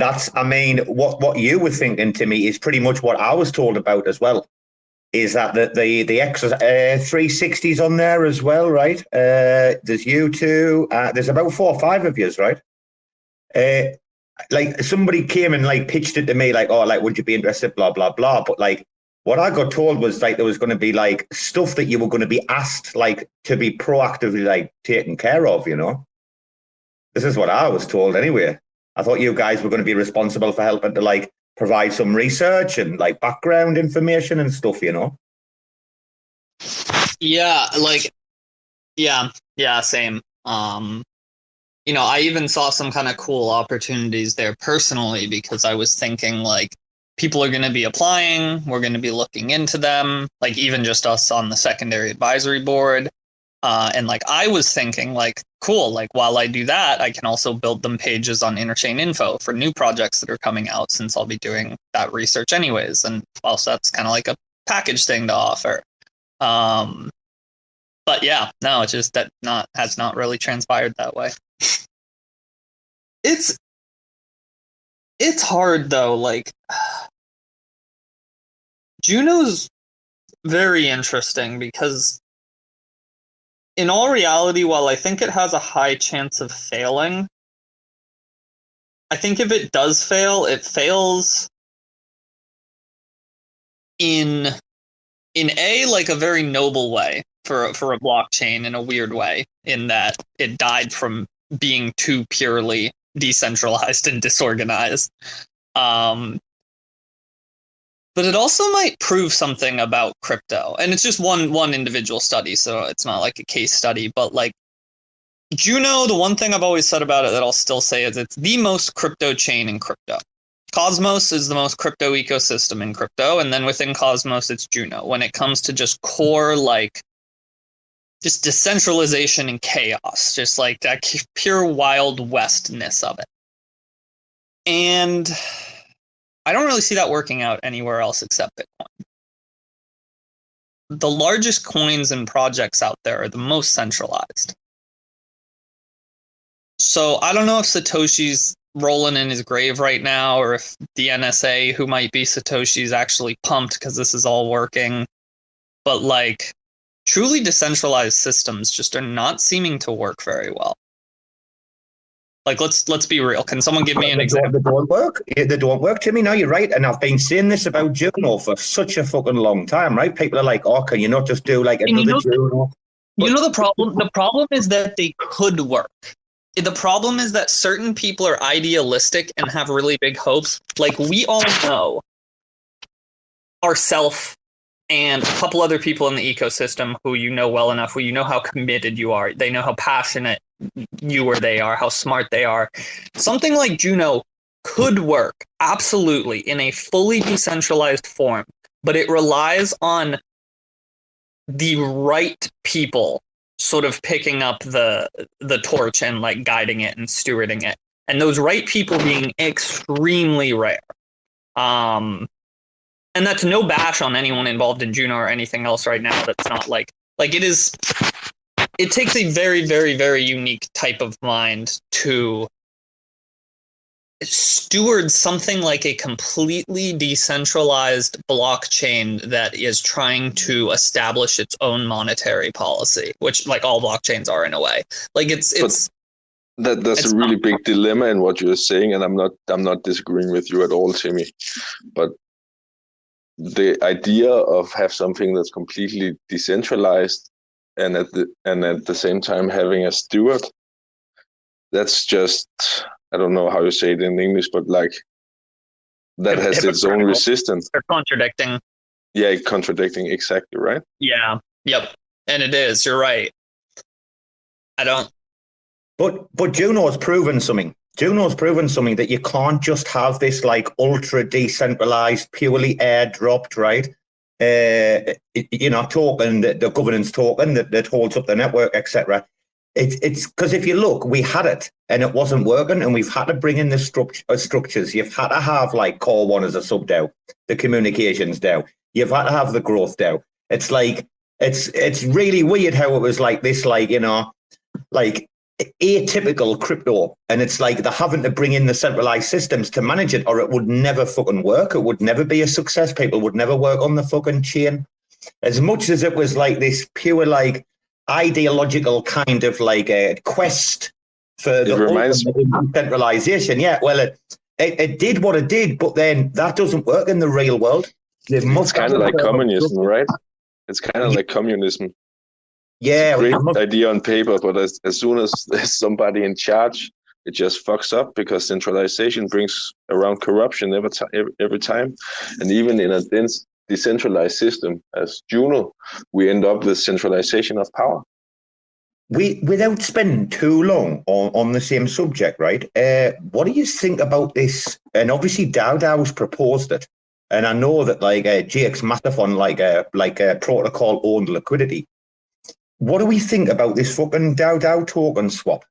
what you were thinking, Timmy, is pretty much what I was told about as well. Is that the extra 360s on there as well, right? There's you two. There's about 4 or 5 of yous, right? Like somebody came and like pitched it to me, like, oh, like, would you be interested? Blah blah blah. But like, what I got told was like there was going to be like stuff that you were going to be asked like to be proactively like taken care of. You know, this is what I was told anyway. I thought you guys were going to be responsible for helping to like provide some research and like background information and stuff, you know? Yeah, like, yeah, same. You know, I even saw some kind of cool opportunities there personally because I was thinking like people are going to be applying, we're going to be looking into them, like even just us on the secondary advisory board. And like I was thinking like, cool, like while I do that, I can also build them pages on Interchain Info for new projects that are coming out since I'll be doing that research anyways. And also that's kind of like a package thing to offer. But yeah, no, it's just that has not really transpired that way. It's hard though, like Juno's very interesting because in all reality, while I think it has a high chance of failing, I think if it does fail, it fails in a like a very noble way for a blockchain in a weird way, in that it died from being too purely decentralized and disorganized. But it also might prove something about crypto. And it's just one individual study, so it's not like a case study. But like Juno, the one thing I've always said about it that I'll still say is it's the most crypto chain in crypto. Cosmos is the most crypto ecosystem in crypto, and then within Cosmos, it's Juno. When it comes to just core, like, just decentralization and chaos, just like that pure Wild Westness of it. And I don't really see that working out anywhere else except Bitcoin. The largest coins and projects out there are the most centralized. So I don't know if Satoshi's rolling in his grave right now, or if the NSA, who might be Satoshi's, actually pumped because this is all working. But like, truly decentralized systems just are not seeming to work very well. Like, let's be real. Can someone give me an example? They don't work. They don't work, Timmy. No, you're right. And I've been saying this about Juno for such a fucking long time, right? People are like, "Oh, can you not just do like another Juno?" You know the problem? The problem is that they could work. The problem is that certain people are idealistic and have really big hopes. Like, we all know ourself and a couple other people in the ecosystem who you know well enough, who you know how committed you are. They know how passionate you or they are, how smart they are. Something like Juno could work, absolutely, in a fully decentralized form, but it relies on the right people sort of picking up the torch and like guiding it and stewarding it, and those right people being extremely rare. And that's no bash on anyone involved in Juno or anything else right now. That's not like it is. It takes a very, very, very unique type of mind to steward something like a completely decentralized blockchain that is trying to establish its own monetary policy, which like all blockchains are in a way. Like that's a really big dilemma in what you're saying, and I'm not disagreeing with you at all, Timmy. But the idea of have something that's completely decentralized and at the same time having a steward, that's just, I don't know how you say it in English, but like that has its own resistance. They're contradicting. Yeah, contradicting, exactly, right? Yeah. Yep. And it is. You're right. I don't. But Juno's proven something. Juno's proven something that you can't just have this like ultra decentralized, purely airdropped, right? Token, the governance token that holds up the network, etc. It's because if you look, we had it and it wasn't working, and we've had to bring in the structures. You've had to have like Core One as a sub DAO, the communications DAO. You've had to have the growth DAO. It's like it's really weird how it was like this, like like atypical crypto, and it's like they're having to bring in the centralized systems to manage it, or it would never fucking work. It would never be a success. People would never work on the fucking chain. As much as it was like this pure like ideological kind of like a quest for the centralization. Yeah, well, it did what it did, but then that doesn't work in the real world. It's kind of like communism, right? It's kind of like communism. Yeah, it's a great idea on paper, but as soon as there's somebody in charge, it just fucks up, because centralization brings around corruption every time. And even in a dense decentralized system as Juno, we end up with centralization of power. Without spending too long on the same subject, right? What do you think about this? And obviously DAO's proposed it, and I know that like JX Mathafon like a protocol owned liquidity. What do we think about this fucking DAO token swap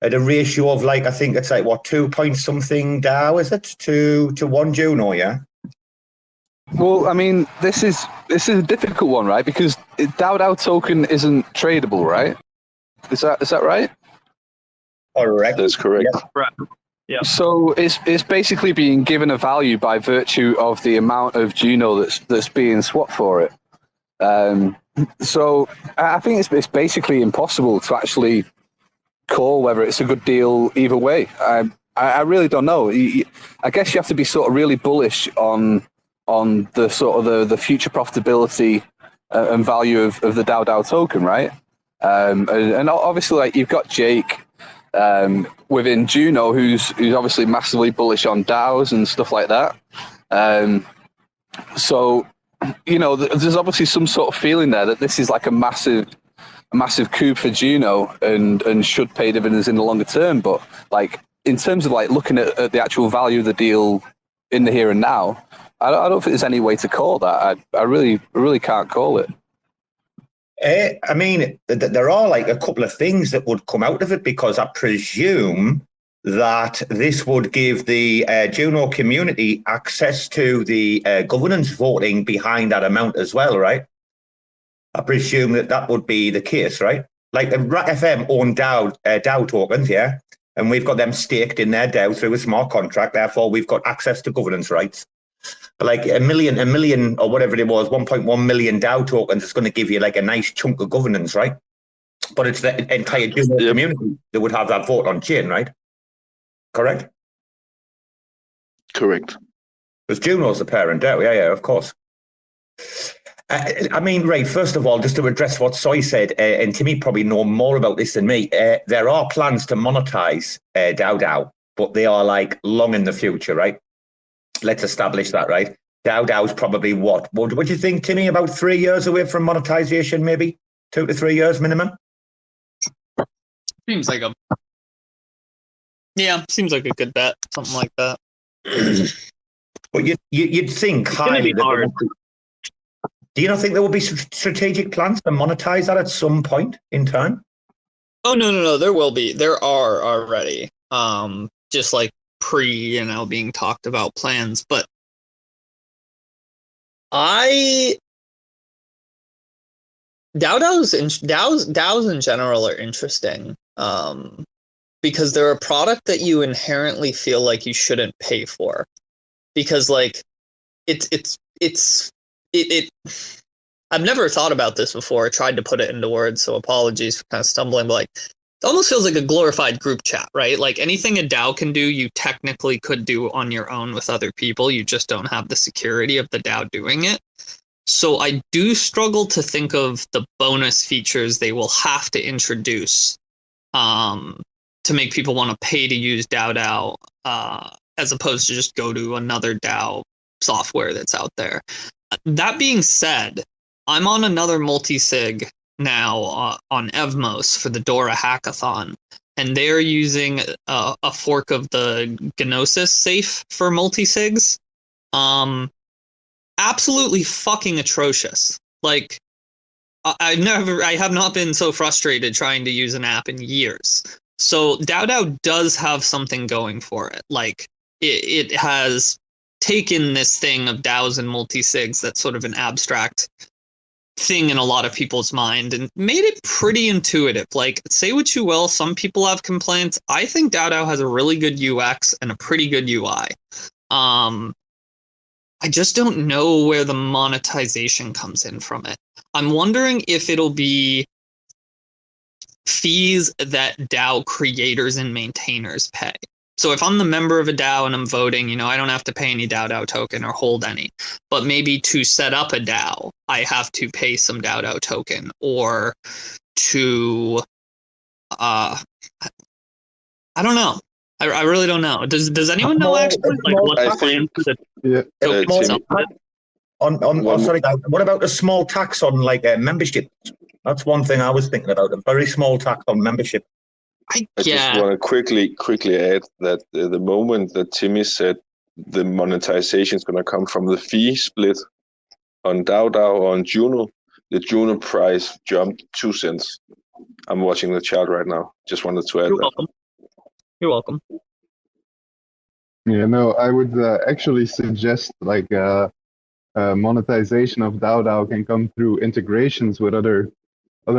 at a ratio of like, I think it's like what, 2 point something DAO, is it, to 1 Juno? Yeah. Well, I mean, this is a difficult one, right? Because DAO token isn't tradable, right? Is that right? Correct. That's correct. Yeah. Right. Yeah. So it's basically being given a value by virtue of the amount of Juno that's being swapped for it. So I think it's basically impossible to actually call whether it's a good deal either way. I really don't know. I guess you have to be sort of really bullish on the sort of the future profitability and value of the DAO token, right? And obviously, like, you've got Jake within Juno, who's obviously massively bullish on DAOs and stuff like that. So, there's obviously some sort of feeling there that this is like a massive coup for Juno and should pay dividends in the longer term. But like, in terms of like looking at the actual value of the deal in the here and now. I don't think there's any way to call that. I really can't call it. I mean, there are like a couple of things that would come out of it, because I presume that this would give the Juno community access to the governance voting behind that amount as well, right? I presume that would be the case, right? Like the RAC FM own DAO tokens, yeah? And we've got them staked in their DAO through a smart contract. Therefore, we've got access to governance rights. But like a million or whatever it was, 1.1 million DAO tokens is going to give you like a nice chunk of governance, right? But it's the entire Juno community that would have that vote on chain, right? Correct? Correct. Because Juno's the parent DAO, yeah, of course. I mean, right, first of all, just to address what Soy said, and Timmy probably know more about this than me, there are plans to monetize DAO, but they are like long in the future, right? Let's establish that, right? DAO's probably what do you think, Timmy, about 3 years away from monetization, maybe? 2 to 3 years minimum? Seems like a good bet, something like that. But you'd think highly that do you not think there will be strategic plans to monetize that at some point in time? Oh, no, there will be. There are already. Just like being talked about plans. But DAOs in general are interesting. Because they're a product that you inherently feel like you shouldn't pay for. Because like I've never thought about this before. I tried to put it into words, so apologies for kind of stumbling, but like it almost feels like a glorified group chat, right? Like anything a DAO can do, you technically could do on your own with other people. You just don't have the security of the DAO doing it. So I do struggle to think of the bonus features they will have to introduce to make people want to pay to use DAO as opposed to just go to another DAO software that's out there. That being said, I'm on another multi-sig now on Evmos for the Dora hackathon, and they're using a fork of the Gnosis safe for multi-sigs. Absolutely fucking atrocious. Like, I have not been so frustrated trying to use an app in years. So DAO does have something going for it. Like, it has taken this thing of DAOs and multi-sigs that's sort of an abstract thing in a lot of people's mind and made it pretty intuitive. Like, say what you will, some people have complaints. I think DAO has a really good UX and a pretty good UI. I just don't know where the monetization comes in from it. I'm wondering if it'll be fees that DAO creators and maintainers pay. So if I'm the member of a DAO and I'm voting, I don't have to pay any DAO token or hold any. But maybe to set up a DAO, I have to pay some DAO token, or to, I don't know. I really don't know. Does anyone know actually what the plan for the sorry guys, what about a small tax on membership? That's one thing I was thinking about. A very small tax on membership. I just want to quickly add that the moment that Timmy said the monetization is going to come from the fee split on DAO or on Juno, the Juno price jumped 2 cents. I'm watching the chart right now. Just wanted to add that. You're welcome. Yeah, no, I would actually suggest monetization of DAO can come through integrations with other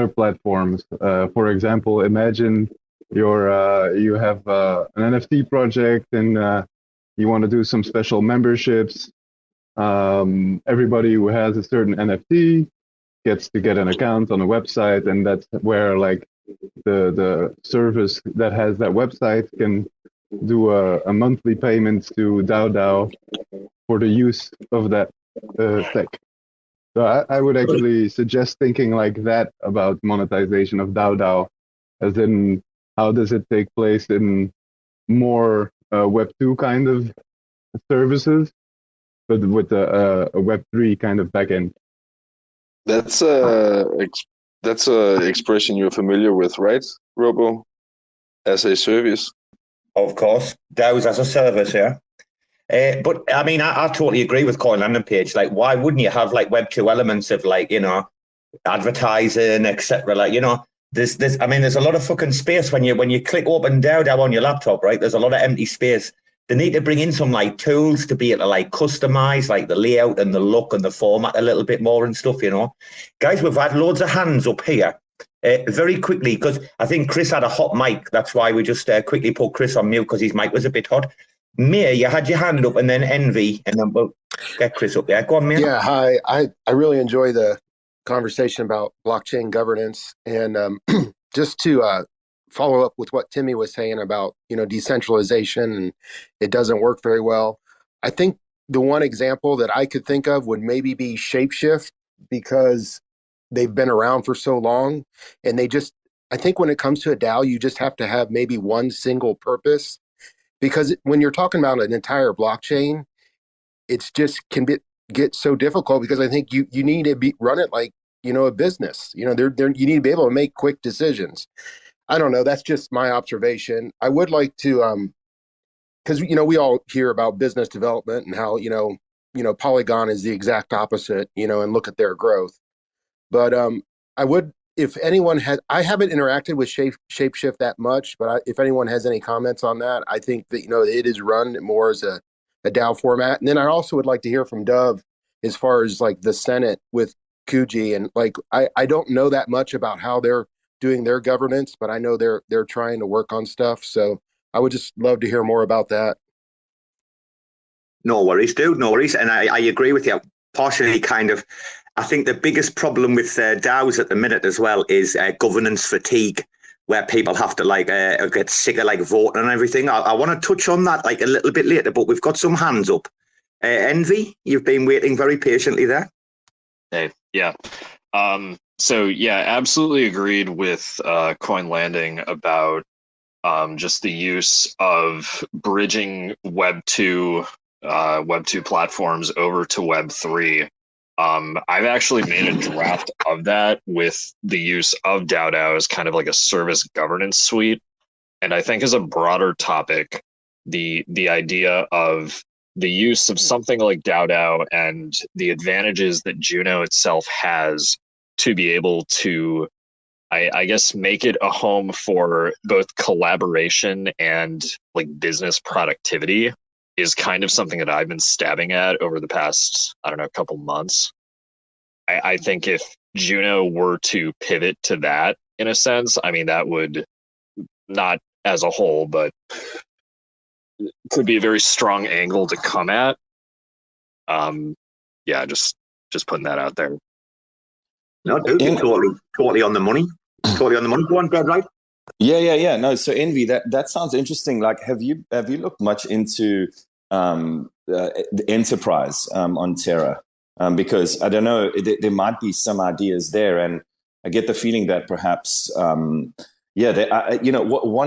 platforms. For example, imagine you have an NFT project and you want to do some special memberships. Everybody who has a certain NFT gets to get an account on a website, and that's where the service that has that website can do a monthly payment to DAO for the use of that tech. So I would actually suggest thinking like that about monetization of DAO, as in how does it take place in more Web 2 kind of services, but with a Web 3 kind of backend. That's a expression you're familiar with, right, Robo? As a service. Of course, DAOs as a service, yeah. But I mean, I totally agree with Coinlanding.page. Like, why wouldn't you have like Web 2 elements of like, advertising, etc. Like, there's a lot of fucking space when you click open DAO on your laptop, right? There's a lot of empty space. They need to bring in some like tools to be able to like customize like the layout and the look and the format a little bit more and stuff, Guys, we've had loads of hands up here. Very quickly, because I think KRIS had a hot mic. That's why we just quickly put KRIS on mute because his mic was a bit hot. Mia, you had your hand up, and then Envy, and then we'll get KRIS up there. Go on, Mia. Yeah, hi. I really enjoy the conversation about blockchain governance, and just to follow up with what Timmy was saying about decentralization, and it doesn't work very well. I think the one example that I could think of would maybe be Shapeshift, because they've been around for so long, and I think when it comes to a DAO, you just have to have maybe one single purpose, because when you're talking about an entire blockchain, it's just get so difficult, because I think you need to run it like a business. You need to be able to make quick decisions. I don't know. That's just my observation. I would like to, because we all hear about business development and how Polygon is the exact opposite. And look at their growth. But I would, if anyone has, I haven't interacted with Shapeshift that much, but if anyone has any comments on that, I think that it is run more as a DAO format. And then I also would like to hear from Dove as far as like the Senate with Kuji, and like I don't know that much about how they're doing their governance, but I know they're trying to work on stuff. So I would just love to hear more about that. No worries, dude. No worries. And I agree with you. Partially, kind of. I think the biggest problem with DAOs at the minute as well is governance fatigue, where people have to get sick of voting and everything. I want to touch on that a little bit later, but we've got some hands up. Envy, you've been waiting very patiently there. Hey, yeah. Absolutely agreed with Coinlanding about just the use of bridging Web 2 platforms over to Web 3. I've actually made a draft of that with the use of DAO as kind of like a service governance suite. And I think as a broader topic, the idea of the use of something like DAO and the advantages that Juno itself has to be able to, I guess, make it a home for both collaboration and like business productivity is kind of something that I've been stabbing at over the past, couple months. I think if Juno were to pivot to that in a sense, that would, not as a whole, but could be a very strong angle to come at. Just putting that out there. No, dude, you're totally on the money. Totally on the money. Go on, Brad, right? Yeah. No, so Envy, that sounds interesting. Like, have you looked much into the enterprise on Terra? Because I don't know, there might be some ideas there, and I get the feeling that perhaps, one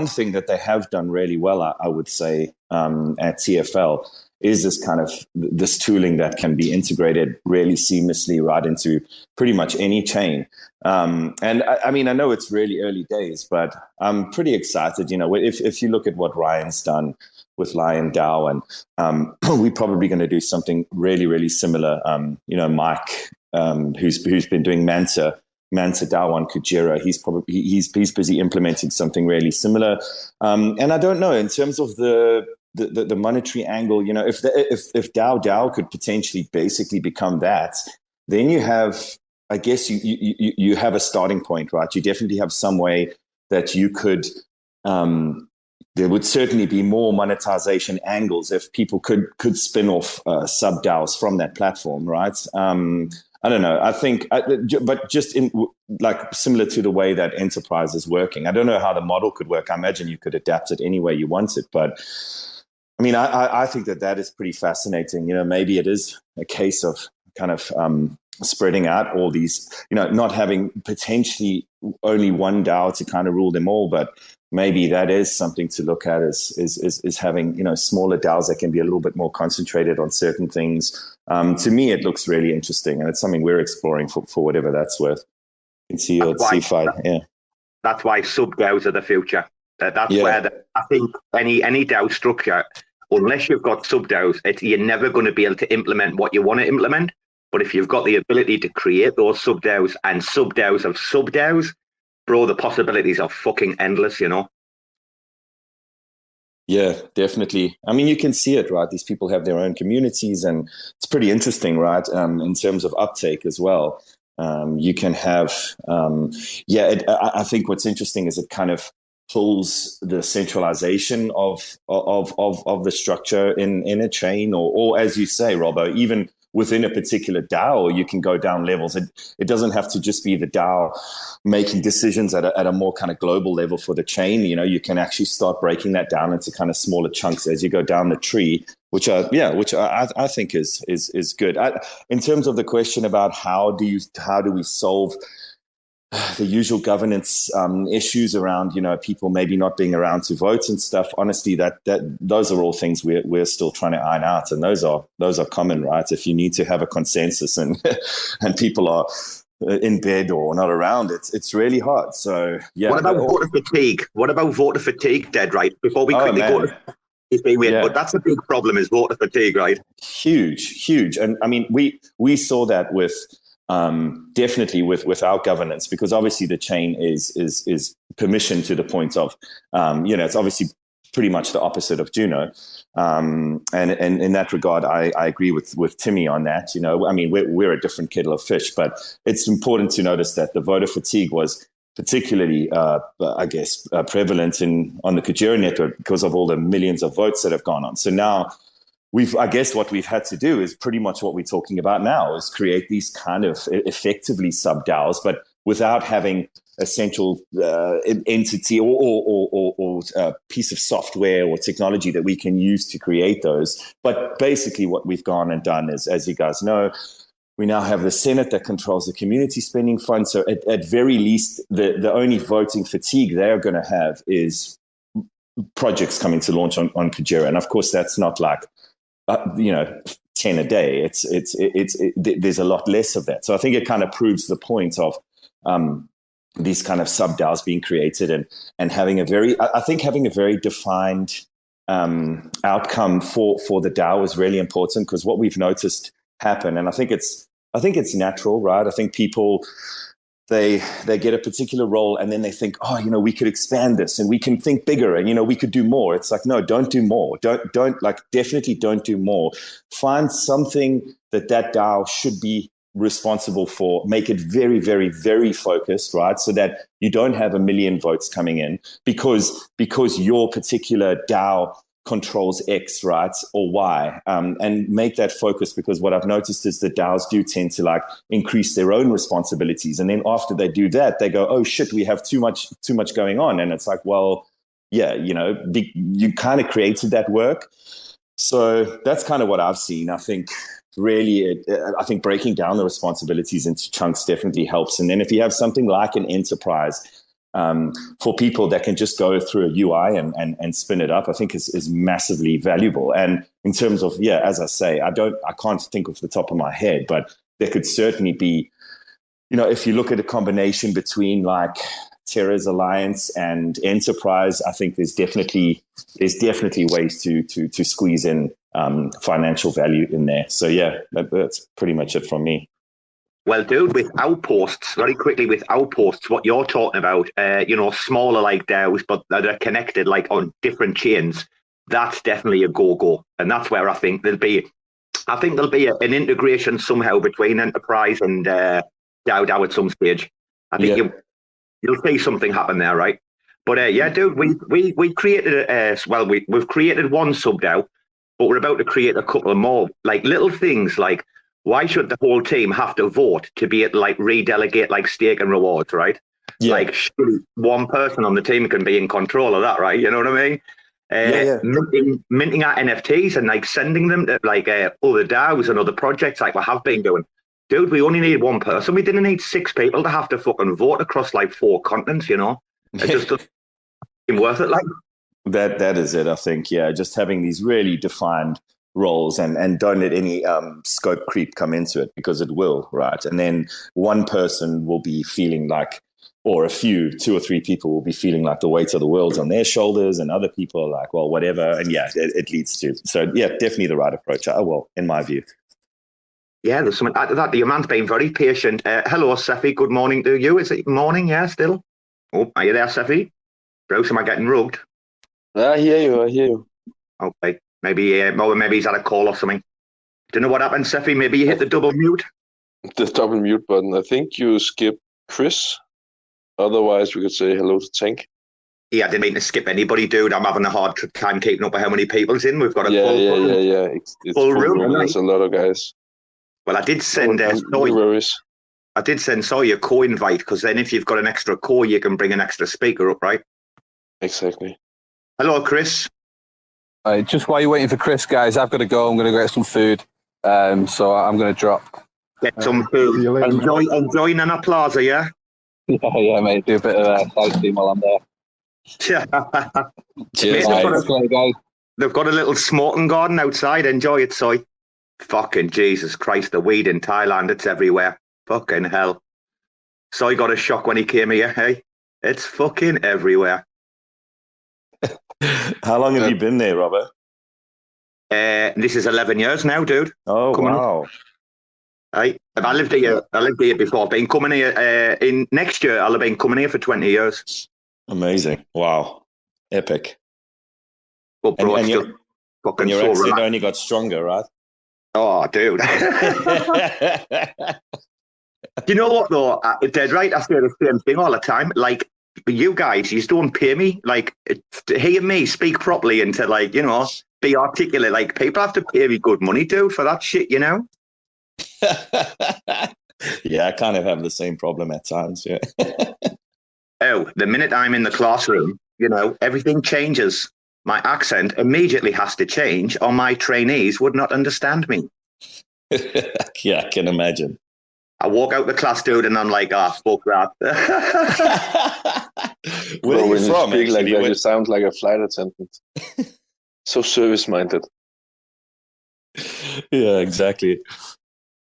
thing that they have done really well, I would say, at TFL is this kind of this tooling that can be integrated really seamlessly right into pretty much any chain. And I know it's really early days, but I'm pretty excited. If you look at what Ryan's done with Lion DAO, and we're probably going to do something really, really similar. Mike, who's been doing Manta DAO on Kujira, he's busy implementing something really similar. And I don't know, in terms of the monetary angle, if DAO could potentially basically become that, then you have, I guess you have a starting point, right? You definitely have some way that you could. There would certainly be more monetization angles if people could spin off sub DAOs from that platform, right? I don't know. I think, but just in similar to the way that enterprise is working, I don't know how the model could work. I imagine you could adapt it any way you want it, but I think that is pretty fascinating. Maybe it is a case of kind of spreading out all these, not having potentially only one DAO to kind of rule them all, but maybe that is something to look at is having, smaller DAOs that can be a little bit more concentrated on certain things. To me, it looks really interesting, and it's something we're exploring for whatever that's worth. You can see your Cephii, yeah. That's why sub DAOs are the future. That's where I think any DAO structure unless you've got sub-DAOs, you're never going to be able to implement what you want to implement. But if you've got the ability to create those sub-DAOs and sub-DAOs of sub-DAOs, bro, the possibilities are fucking endless, you know? Yeah, definitely. I mean, you can see it, right? These people have their own communities, and it's pretty interesting, right? In terms of uptake as well. You can have, I think what's interesting is it kind of pulls the centralization of the structure in a chain, or as you say, Robo, even within a particular DAO, you can go down levels. It doesn't have to just be the DAO making decisions at a more kind of global level for the chain. You know, you can actually start breaking that down into kind of smaller chunks as you go down the tree, which I think is good. In terms of the question about how do we solve the usual governance issues around, you know, people maybe not being around to vote and stuff. Honestly, that those are all things we're still trying to iron out, and those are common, right? If you need to have a consensus and and people are in bed or not around, it's really hard. So yeah. What about voter fatigue? What about voter fatigue, Dead? Right, before we quickly go to it's been weird, but that's a big problem, is voter fatigue, right? Huge, and I mean we saw that with. Definitely with our governance, because obviously the chain is permission to the point of, you know, it's obviously pretty much the opposite of Juno. And in that regard, I agree with Timmy on that. You know, I mean, we're a different kettle of fish, but it's important to notice that the voter fatigue was particularly, prevalent on the Kujira network because of all the millions of votes that have gone on. So now, I guess what we've had to do is pretty much what we're talking about now, is create these kind of effectively sub-DAOs, but without having a central entity or piece of software or technology that we can use to create those. But basically what we've gone and done is, as you guys know, we now have the Senate that controls the community spending fund. So at very least, the only voting fatigue they're going to have is projects coming to launch on Kujira. And of course, that's not like, 10 a day. There's a lot less of that. So I think it kind of proves the point of these kind of sub-DAOs being created and having a very defined outcome for the DAO is really important, because what we've noticed happen, and I think it's natural, right? I think people they get a particular role and then they think, oh, you know, we could expand this and we can think bigger and, you know, we could do more. It's like, no, don't do more. Definitely don't do more. Find something that DAO should be responsible for. Make it very, very, very focused, right? So that you don't have 1 million votes coming in because your particular DAO controls X, right, or Y, and make that focus, because what I've noticed is that DAOs do tend to like increase their own responsibilities, and then after they do that, they go, oh shit, we have too much going on, and it's like, well, yeah, you know, you kind of created that work. So that's kind of what I've seen. I think really, I think breaking down the responsibilities into chunks definitely helps, and then if you have something like an enterprise, for people that can just go through a UI and spin it up, I think is massively valuable. And in terms of, yeah, as I say, I can't think off the top of my head, but there could certainly be, you know, if you look at a combination between like Terra's Alliance and Enterprise, I think there's definitely ways to squeeze in financial value in there. So yeah, that's pretty much it from me. Well, dude, with outposts, very quickly with outposts, what you're talking about, you know, smaller like DAOs, but that are connected like on different chains, that's definitely a go-go. And that's where I think there'll be an integration somehow between Enterprise and DAO at some stage. I think you'll see something happen there, right? But yeah, dude, we created we've created one sub-DAO, but we're about to create a couple more, like little things like, why should the whole team have to vote to be at like redelegate like stake and rewards, right? Yeah. Like surely one person on the team can be in control of that, right? You know what I mean? Minting our NFTs and like sending them to like other DAOs and other projects like we have been doing. Dude, we only need one person. We didn't need 6 people to have to fucking vote across like 4 continents, you know? It just doesn't seem worth it. Like that is it, I think. Yeah, just having these really defined roles and don't let any scope creep come into it, because it will, right? And then one person will be feeling like or a few, 2 or 3 people will be feeling like the weight of the world's on their shoulders, and other people are like, well, whatever. And yeah, it leads to. So yeah, definitely the right approach. Well, in my view. Yeah, there's something that your man's been very patient. Hello, Cephii. Good morning to you. Is it morning? Yeah, still. Oh, are you there, Cephii? Bruce, am I getting rugged? I hear you. Okay, maybe he's had a call or something. Don't know what happened, Cephii. Maybe you hit the double mute. The double mute button. I think you skipped KRIS. Otherwise, we could say hello to Tank. Yeah, I didn't mean to skip anybody, dude. I'm having a hard time keeping up with how many people's in. We've got a It's full room. There's a lot of guys. Well, I did send Soy a co-invite, because then if you've got an extra core, you can bring an extra speaker up, right? Exactly. Hello, Chris. Just while you're waiting for Chris, guys, I've got to go. I'm going to get some food. So I'm going to drop. Get some food. Enjoying an applause, yeah? Yeah, mate. Do a bit of sightseeing while I'm there. Cheers, guys. They've got a little smoking garden outside. Enjoy it, Soy. Fucking Jesus Christ, the weed in Thailand, it's everywhere. Fucking hell. Soy got a shock when he came here, hey? It's fucking everywhere. How long have you been there, Robert? This is 11 years now, dude. Oh, wow. I lived here before. I've been coming here in next year. I'll have been coming here for 20 years. Amazing. Wow. Epic. But bro, and your accent only got stronger, right? Oh, dude. You know what, though? Dead right. I say the same thing all the time. Like, you guys, you don't pay me. Like, to hear me speak properly and to, like, you know, be articulate. Like, people have to pay me good money, dude, for that shit, you know? Yeah, I kind of have the same problem at times, yeah. Oh, the minute I'm in the classroom, you know, everything changes. My accent immediately has to change, or my trainees would not understand me. Yeah, I can imagine. I walk out the class, dude, and I'm like, fuck that. Where are you from? Speak like that, you sound like a flight attendant. So service-minded. Yeah, exactly.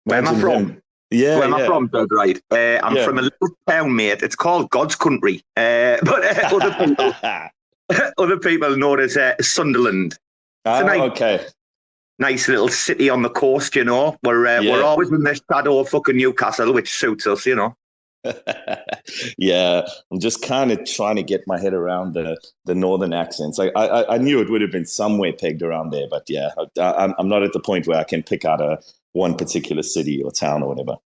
Where am I from? Yeah, where am I from, Doug? Right. I'm from a little town, mate. It's called God's Country. But other people know it as Sunderland. Okay. Nice little city on the coast, you know. We're always in the shadow of fucking Newcastle, which suits us, you know. Yeah, I'm just kind of trying to get my head around the northern accents. Like I knew it would have been somewhere pegged around there, but yeah, I'm not at the point where I can pick out one particular city or town or whatever.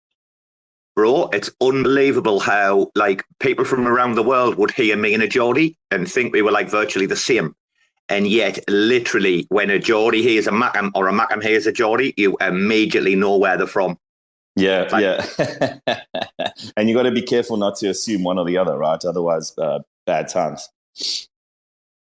Bro, it's unbelievable how like people from around the world would hear me and a Geordie and think we were like virtually the same. And yet, literally, when a Geordie hears a Macam or a Macam hears a Geordie, you immediately know where they're from. Yeah, yeah. And you got to be careful not to assume one or the other, right? Otherwise, bad times.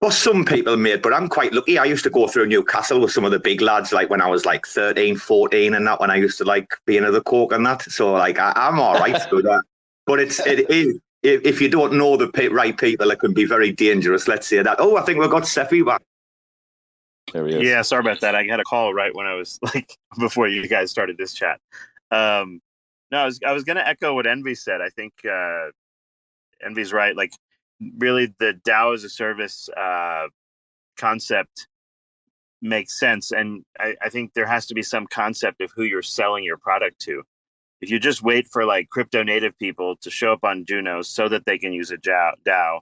Well, some people, mate, but I'm quite lucky. I used to go through Newcastle with some of the big lads, like when I was like 13, 14 and that, when I used to like be into the coke and that. So like, I'm all right through that. But it is, if you don't know the right people, it can be very dangerous. Let's say that. Oh, I think we've got Cephii back. There he is. Yeah, sorry about that. I had a call right when I was like, before you guys started this chat. No, I was going to echo what Envy said. I think Envy's right. Like, really, the DAO as a service concept makes sense, and I think there has to be some concept of who you're selling your product to. If you just wait for like crypto native people to show up on Juno so that they can use a DAO,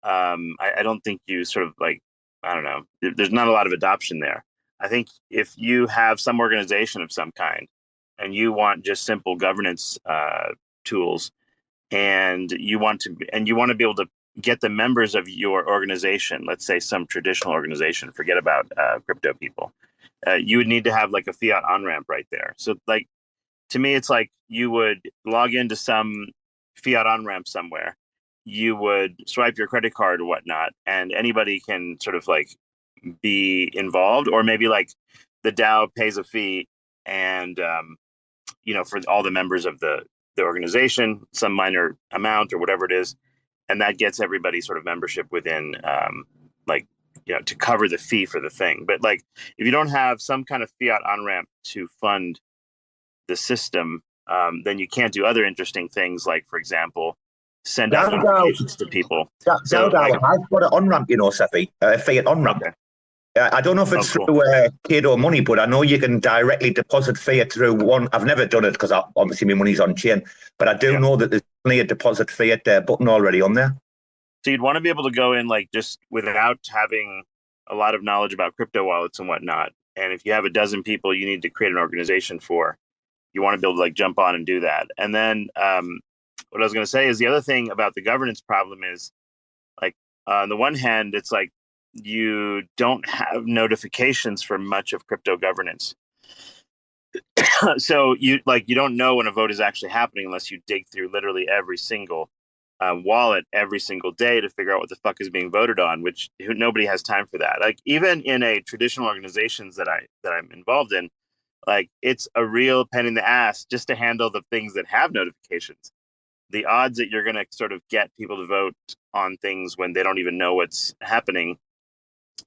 I don't think you sort of like, I don't know. There's not a lot of adoption there. I think if you have some organization of some kind and you want just simple governance tools, and you want to be able to get the members of your organization, let's say some traditional organization, forget about crypto people, you would need to have like a fiat on-ramp right there. So like, to me, it's like you would log into some fiat on-ramp somewhere, you would swipe your credit card or whatnot, and anybody can sort of like be involved, or maybe like the DAO pays a fee and, for all the members of the organization, some minor amount or whatever it is. And that gets everybody sort of membership within, to cover the fee for the thing. But like, if you don't have some kind of fiat on-ramp to fund the system, then you can't do other interesting things. Like, for example, send out Down, notifications to people. So, like, I've got an on-ramp, Cephii, fiat on-ramp. Okay. I don't know if it's through Cato Money, but I know you can directly deposit fiat through one. I've never done it because obviously my money's on chain, but I do know that there's only a deposit fiat button already on there. So you'd want to be able to go in like just without having a lot of knowledge about crypto wallets and whatnot. And if you have a dozen people you need to create an organization for, you want to be able to like jump on and do that. And then what I was going to say is the other thing about the governance problem is like on the one hand, it's like you don't have notifications for much of crypto governance. So you don't know when a vote is actually happening unless you dig through literally every single wallet every single day to figure out what the fuck is being voted on, which nobody has time for that. Like even in a traditional organizations that I'm involved in, like it's a real pain in the ass just to handle the things that have notifications. The odds that you're going to sort of get people to vote on things when they don't even know what's happening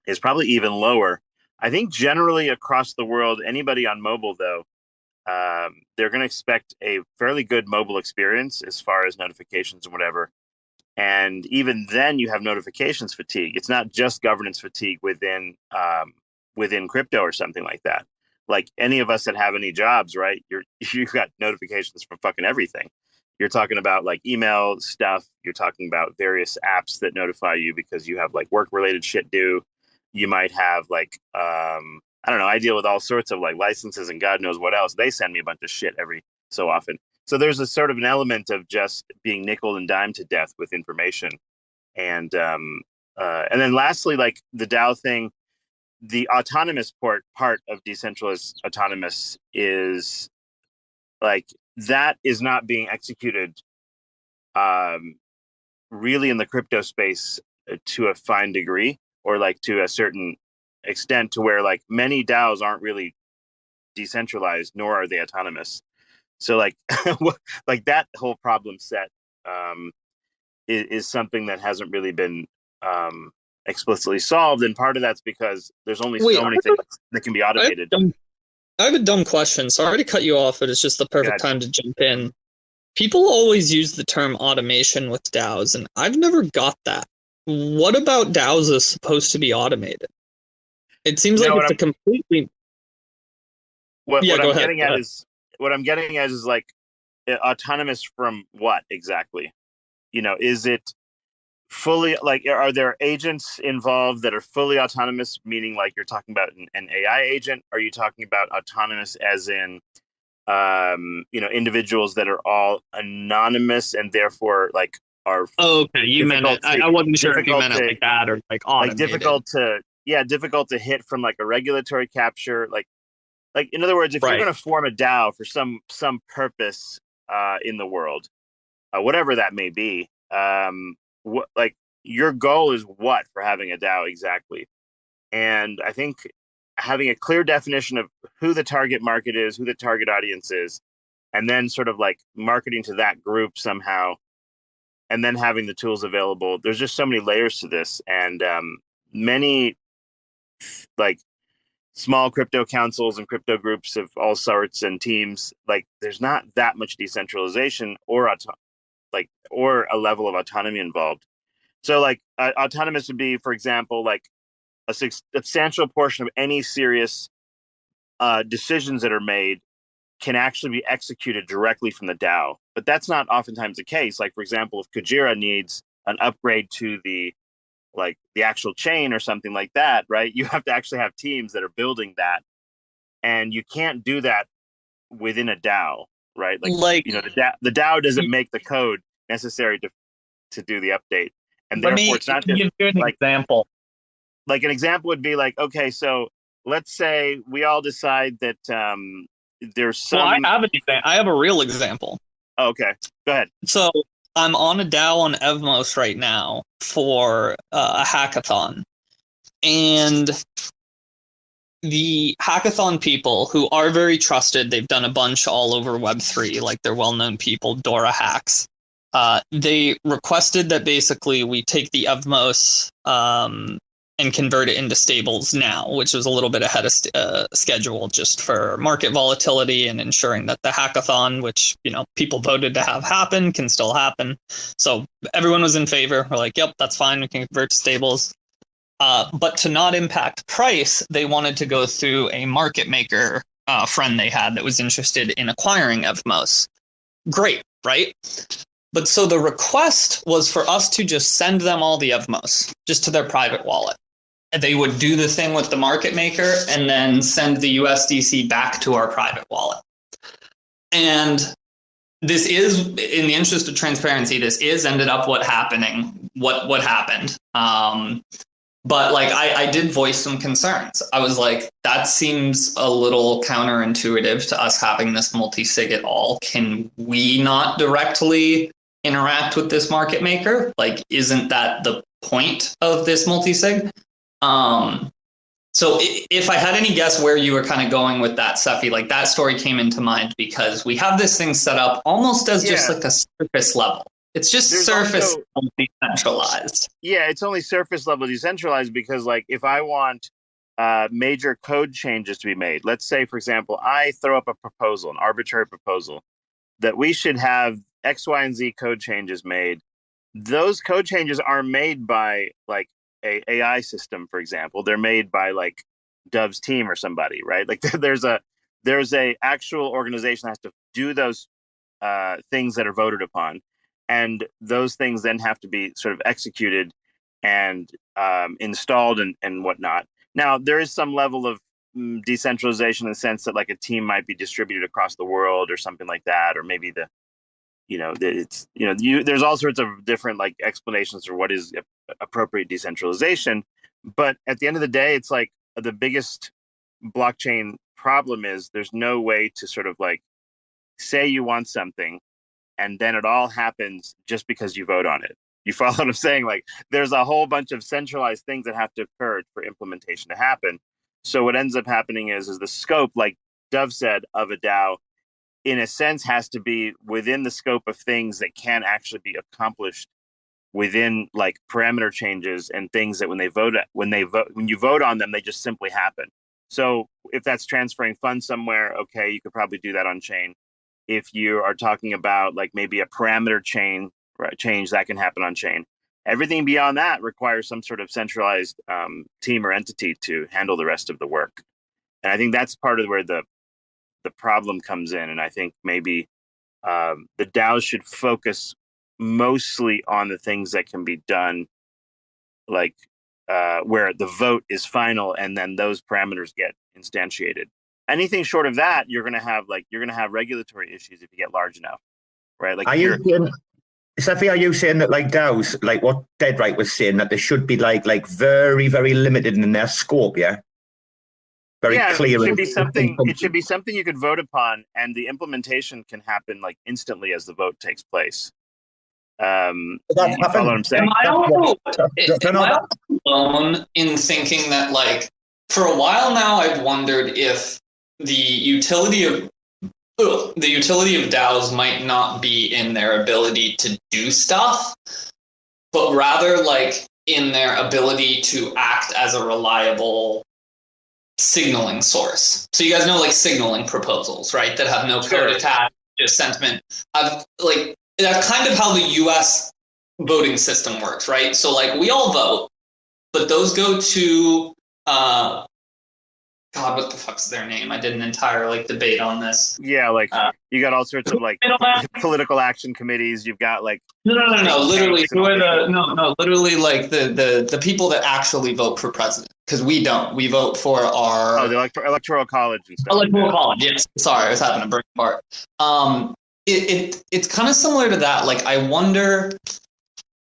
is probably even lower. I think generally across the world, anybody on mobile, though, they're going to expect a fairly good mobile experience as far as notifications and whatever. And even then you have notifications fatigue. It's not just governance fatigue within crypto or something like that. Like any of us that have any jobs, right? You've got notifications from fucking everything. You're talking about like email stuff. You're talking about various apps that notify you because you have like work related shit due. You might have like, I don't know. I deal with all sorts of like licenses and God knows what else. They send me a bunch of shit every so often. So there's a sort of an element of just being nickel and dime to death with information. And then lastly, like the DAO thing, the autonomous part of decentralized autonomous is like, that is not being executed really in the crypto space to a fine degree, or like to a certain extent to where like many DAOs aren't really decentralized, nor are they autonomous. So like like that whole problem set is something that hasn't really been explicitly solved, and part of that's because there's only so many things that can be automated. I have a dumb question. Sorry to cut you off, but it's just the perfect time to jump in. People always use the term automation with DAOs, and I've never got that. What about DAOs is supposed to be automated? It seems like it's a completely... What I'm getting at is like autonomous from what exactly? Is it fully like, are there agents involved that are fully autonomous, meaning like you're talking about an AI agent? Are you talking about autonomous as in individuals that are all anonymous and therefore like are you meant it. I wasn't sure if you meant it like that or like automated. Like difficult to hit from like a regulatory capture, like in other words, if you're going to form a DAO for some purpose in the world, whatever that may be, like your goal is what for having a DAO exactly? And I think having a clear definition of who the target market is, who the target audience is, and then sort of like marketing to that group somehow, and then having the tools available. There's just so many layers to this, and many like small crypto councils and crypto groups of all sorts and teams, like there's not that much decentralization or a level of autonomy involved. So like autonomous would be, for example, like a substantial portion of any serious decisions that are made can actually be executed directly from the DAO. But that's not oftentimes the case. Like, for example, if Kujira needs an upgrade to the actual chain or something like that, right? You have to actually have teams that are building that. And you can't do that within a DAO, right? The DAO doesn't make the code necessary to do the update. And therefore it's not just give you an example. Like an example would be like, okay, so let's say we all decide that there's some... Well, I have a real example. Oh, okay, go ahead. So I'm on a DAO on Evmos right now for a hackathon. And the hackathon people, who are very trusted, they've done a bunch all over Web3, like they're well-known people, Dora Hacks. They requested that basically we take the Evmos and convert it into stables now, which was a little bit ahead of schedule just for market volatility and ensuring that the hackathon, which, you know, people voted to have happen, can still happen. So everyone was in favor. We're like, yep, that's fine. We can convert to stables. But to not impact price, they wanted to go through a market maker friend they had that was interested in acquiring Evmos. Great, right? But so the request was for us to just send them all the Evmos just to their private wallet. And they would do the thing with the market maker and then send the USDC back to our private wallet. And this is, in the interest of transparency, this is ended up what happened. But like I did voice some concerns. I was like, that seems a little counterintuitive to us having this multi-sig at all. Can we not directly interact with this market maker? Like, isn't that the point of this multi-sig? So if I had any guess where you were kind of going with that, Cephii, like that story came into mind because we have this thing set up almost as just like a surface level. It's just surface decentralized. Yeah, it's only surface level decentralized because, like, if I want major code changes to be made, let's say, for example, I throw up a proposal, an arbitrary proposal, that we should have X, Y, and Z code changes made. Those code changes are made by, like, a AI system, for example. They're made by, like, Dove's team or somebody, right? Like, there's a actual organization that has to do those things that are voted upon. And those things then have to be sort of executed and installed and whatnot. Now, there is some level of decentralization in the sense that, like, a team might be distributed across the world or something like that, or maybe there's all sorts of different, like, explanations for what is appropriate decentralization. But at the end of the day, it's like the biggest blockchain problem is there's no way to sort of, like, say you want something and then it all happens just because you vote on it. You follow what I'm saying? Like, there's a whole bunch of centralized things that have to occur for implementation to happen. So what ends up happening is the scope, like Dove said, of a DAO, in a sense, has to be within the scope of things that can actually be accomplished within, like, parameter changes and things that when you vote on them, they just simply happen. So if that's transferring funds somewhere, okay, you could probably do that on chain. If you are talking about, like, maybe a parameter change, that can happen on chain. Everything beyond that requires some sort of centralized team or entity to handle the rest of the work. And I think that's part of where the problem comes in. And I think maybe the DAOs should focus mostly on the things that can be done, like where the vote is final and then those parameters get instantiated. Anything short of that, you're going to have regulatory issues if you get large enough, right? Like, Cephii, are you saying that, like, DAOs, like what Deadright was saying, that they should be like very, very limited in their scope? Yeah, very clear. It should be something. It should be something you could vote upon, and the implementation can happen, like, instantly as the vote takes place. You follow what I'm saying? Am I also alone in thinking that, like, for a while now, I've wondered if the utility of DAOs might not be in their ability to do stuff, but rather, like, in their ability to act as a reliable signaling source. So you guys know, like, signaling proposals, right? That have no code attached, just sentiment. That's kind of how the US voting system works, right? So, like, we all vote, but those go to God, what the fuck's their name? I did an entire, like, debate on this. Yeah, like, you got all sorts of, like, political action committees. You've got, like, no. Literally, literally, like, the people that actually vote for president, because we don't. We vote for our the electoral college and stuff. Electoral college. Yes. Sorry, I was having a brain fart. It's kind of similar to that. Like, I wonder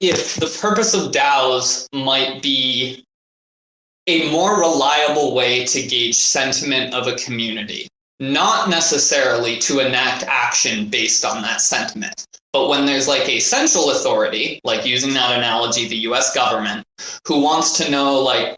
if the purpose of DAOs might be a more reliable way to gauge sentiment of a community, not necessarily to enact action based on that sentiment. But when there's, like, a central authority, like, using that analogy, the US government, who wants to know, like,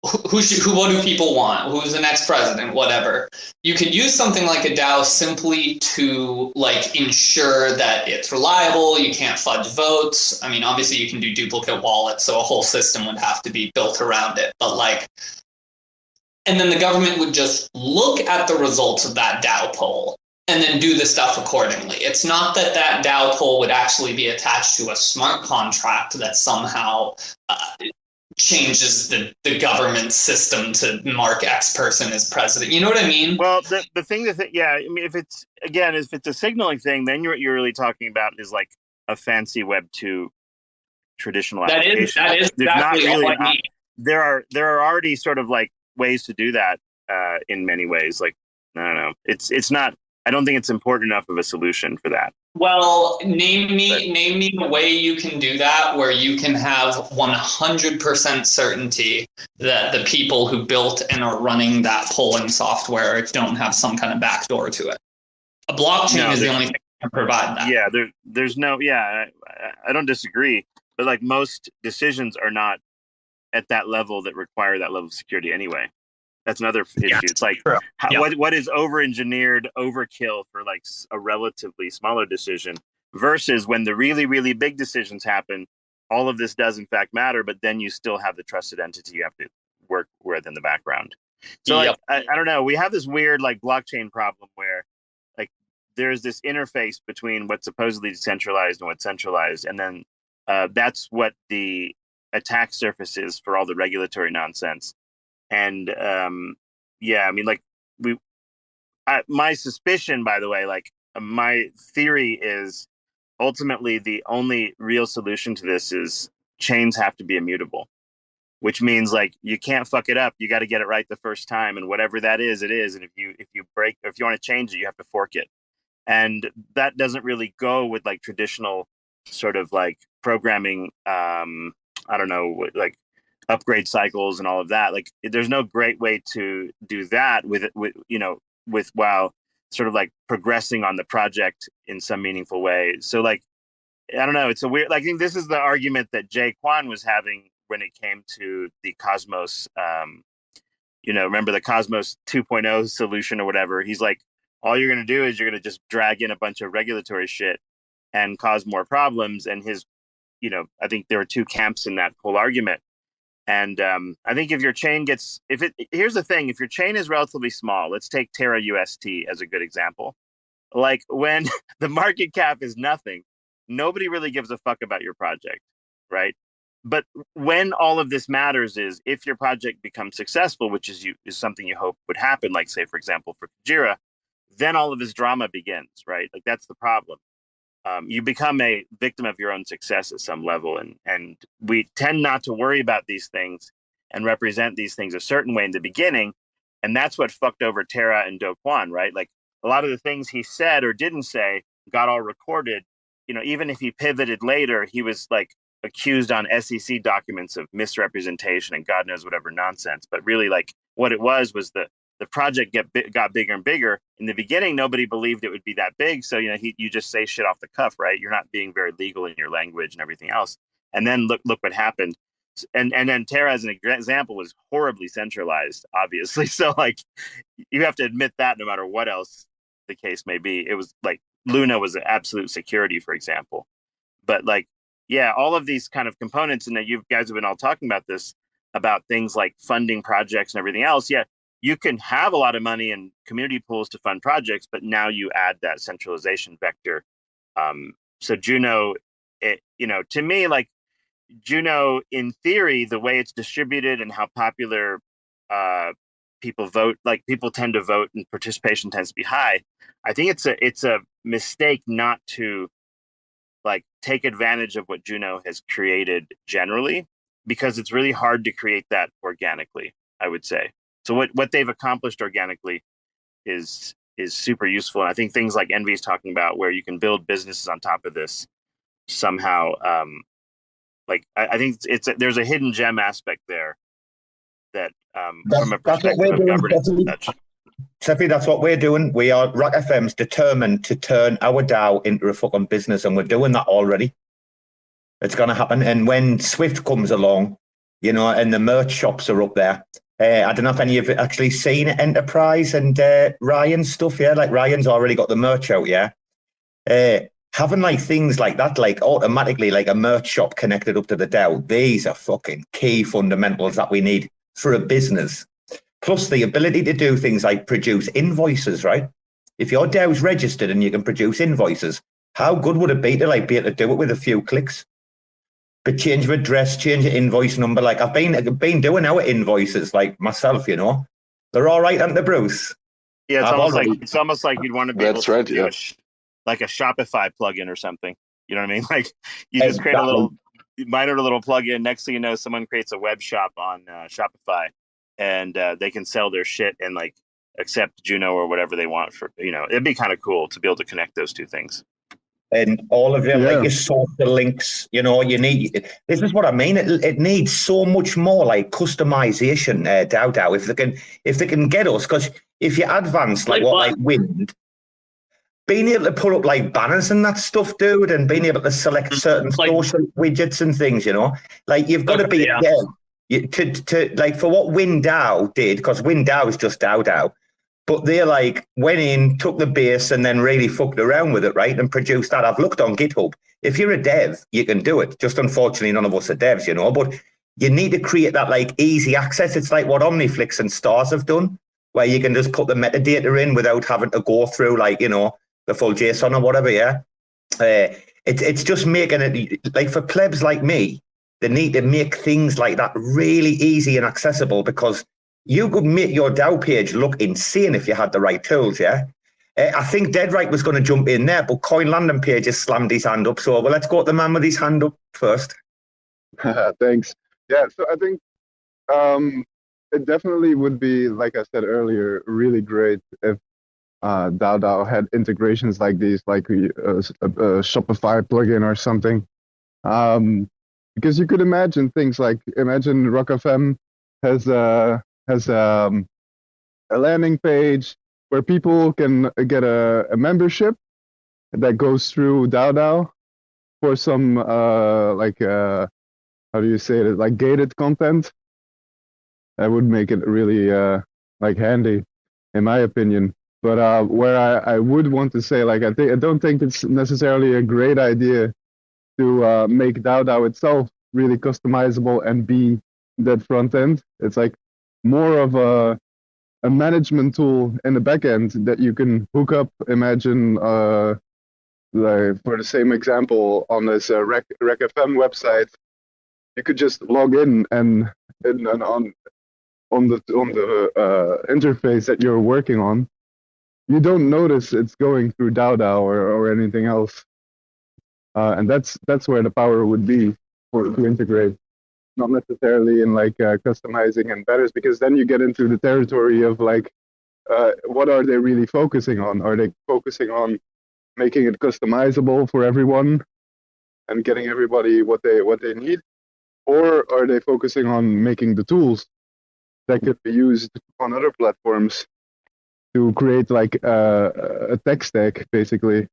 what do people want? Who's the next president? Whatever. You could use something like a DAO simply to like ensure that it's reliable. You can't fudge votes. I mean, obviously you can do duplicate wallets, so a whole system would have to be built around it. But like, and then the government would just look at the results of that DAO poll and then do the stuff accordingly. It's not that that DAO poll would actually be attached to a smart contract that somehow changes the government system to mark X person as president. You know what I mean? Well, the thing that, yeah, I mean, if it's a signaling thing, then you're really talking about is like a fancy Web 2 traditional application. That is exactly all I need. There are already sort of like ways to do that in many ways. Like, I don't know. It's not, I don't think it's important enough of a solution for that. Well, name me a way you can do that where you can have 100% certainty that the people who built and are running that polling software don't have some kind of backdoor to it. A blockchain is the only thing that can provide that. Yeah, there's no, yeah, I don't disagree. But like most decisions are not at that level that require that level of security anyway. That's another issue. Yeah, it's like what is over-engineered overkill for like a relatively smaller decision versus when the really, really big decisions happen, all of this does in fact matter, but then you still have the trusted entity you have to work with in the background. So like, I don't know, we have this weird like blockchain problem where like there's this interface between what's supposedly decentralized and what's centralized, and then that's what the attack surface is for all the regulatory nonsense. And yeah, I mean, like my suspicion, by the way, like my theory is ultimately the only real solution to this is chains have to be immutable, which means like you can't fuck it up. You got to get it right the first time, and whatever that is, it is. And if you want to change it, you have to fork it. And that doesn't really go with like traditional sort of like programming. I don't know, like upgrade cycles and all of that. Like there's no great way to do that with while sort of like progressing on the project in some meaningful way. So like, I don't know, it's a weird, like, I think this is the argument that Jay Kwan was having when it came to the Cosmos, remember the Cosmos 2.0 solution or whatever. He's like, all you're going to do is you're going to just drag in a bunch of regulatory shit and cause more problems. And his, I think there were two camps in that whole argument. And I think if your chain here's the thing, if your chain is relatively small, let's take Terra UST as a good example. Like when the market cap is nothing, nobody really gives a fuck about your project, right? But when all of this matters is if your project becomes successful, which is something you hope would happen, like say, for example, for Kujira, then all of this drama begins, right? Like that's the problem. You become a victim of your own success at some level. And we tend not to worry about these things and represent these things a certain way in the beginning. And that's what fucked over Terra and Do Kwon, right? Like a lot of the things he said or didn't say got all recorded. Even if he pivoted later, he was like accused on SEC documents of misrepresentation and God knows whatever nonsense. But really like what it was the project got bigger and bigger. In the beginning, nobody believed it would be that big. So, you just say shit off the cuff, right? You're not being very legal in your language and everything else. And then look what happened. And then Terra, as an example, was horribly centralized, obviously. So, like, you have to admit that no matter what else the case may be. It was like Luna was an absolute security, for example. But like, yeah, all of these kind of components, and that you guys have been all talking about this, about things like funding projects and everything else. Yeah. You can have a lot of money in community pools to fund projects, but now you add that centralization vector. So Juno, to me, like Juno, in theory, the way it's distributed and how popular people vote, like people tend to vote and participation tends to be high. I think it's a mistake not to like take advantage of what Juno has created generally, because it's really hard to create that organically, I would say. So what they've accomplished organically is super useful. And I think things like Envy is talking about, where you can build businesses on top of this somehow. I think there's a hidden gem aspect there that from a perspective of governance and such. Cephii, that's what we're doing. We are RAC FM's determined to turn our DAO into a fucking business, and we're doing that already. It's going to happen. And when Swift comes along, you know, and the merch shops are up there. I don't know if any of you have actually seen Enterprise and Ryan's stuff, yeah? Like Ryan's already got the merch out, yeah? Having like things like that, like automatically like a merch shop connected up to the DAO, these are fucking key fundamentals that we need for a business. Plus the ability to do things like produce invoices, right? If your DAO's registered and you can produce invoices, how good would it be to like be able to do it with a few clicks? But change of address, change of invoice number. Like I've been doing our invoices like myself, you know. They're all right, aren't they, Bruce? Yeah, it's almost like you'd want to be able to do like a Shopify plugin or something. You know what I mean? Like you just create a little minor little plugin. Next thing you know, someone creates a web shop on Shopify, and they can sell their shit and like accept Juno or whatever they want for, you know. It'd be kind of cool to be able to connect those two things. And all of them, like your social links, you know, this is what I mean. It needs so much more like customization, DAO. If they can get us, because if you advance like Wind, being able to put up like banners and that stuff, dude, and being able to select certain social widgets and things, you know, like you've got to be to like for what Wind DAO did, because Wind DAO is just DAO. But they like went in, took the base, and then really fucked around with it, right? And produced that. I've looked on GitHub. If you're a dev, you can do it. Just unfortunately, none of us are devs, you know. But you need to create that like easy access. It's like what OmniFlix and Stars have done, where you can just put the metadata in without having to go through like, you know, the full JSON or whatever. Yeah, it's just making it like for plebs like me. They need to make things like that really easy and accessible, because you could make your DAO page look insane if you had the right tools, yeah? I think Deadright was going to jump in there, but Coinlanding.page just slammed his hand up. So, well, let's go to the man with his hand up first. Thanks. Yeah, so I think it definitely would be, like I said earlier, really great if DAO had integrations like these, like a Shopify plugin or something. Because you could imagine things like, imagine RAC FM has a landing page where people can get a membership that goes through DAO for some how do you say it, like gated content. That would make it really like handy, in my opinion. But where I would want to say, like, I don't think it's necessarily a great idea to make DAO itself really customizable and be that front end. It's like more of a management tool in the back end that you can hook up. Imagine, like for the same example, on this RAC FM website, you could just log in and on the interface that you're working on, you don't notice it's going through DAO or anything else. And that's where the power would be to integrate. Not necessarily in like customizing and banners, because then you get into the territory of like, what are they really focusing on? Are they focusing on making it customizable for everyone and getting everybody what they need, or are they focusing on making the tools that could be used on other platforms to create like a tech stack, basically?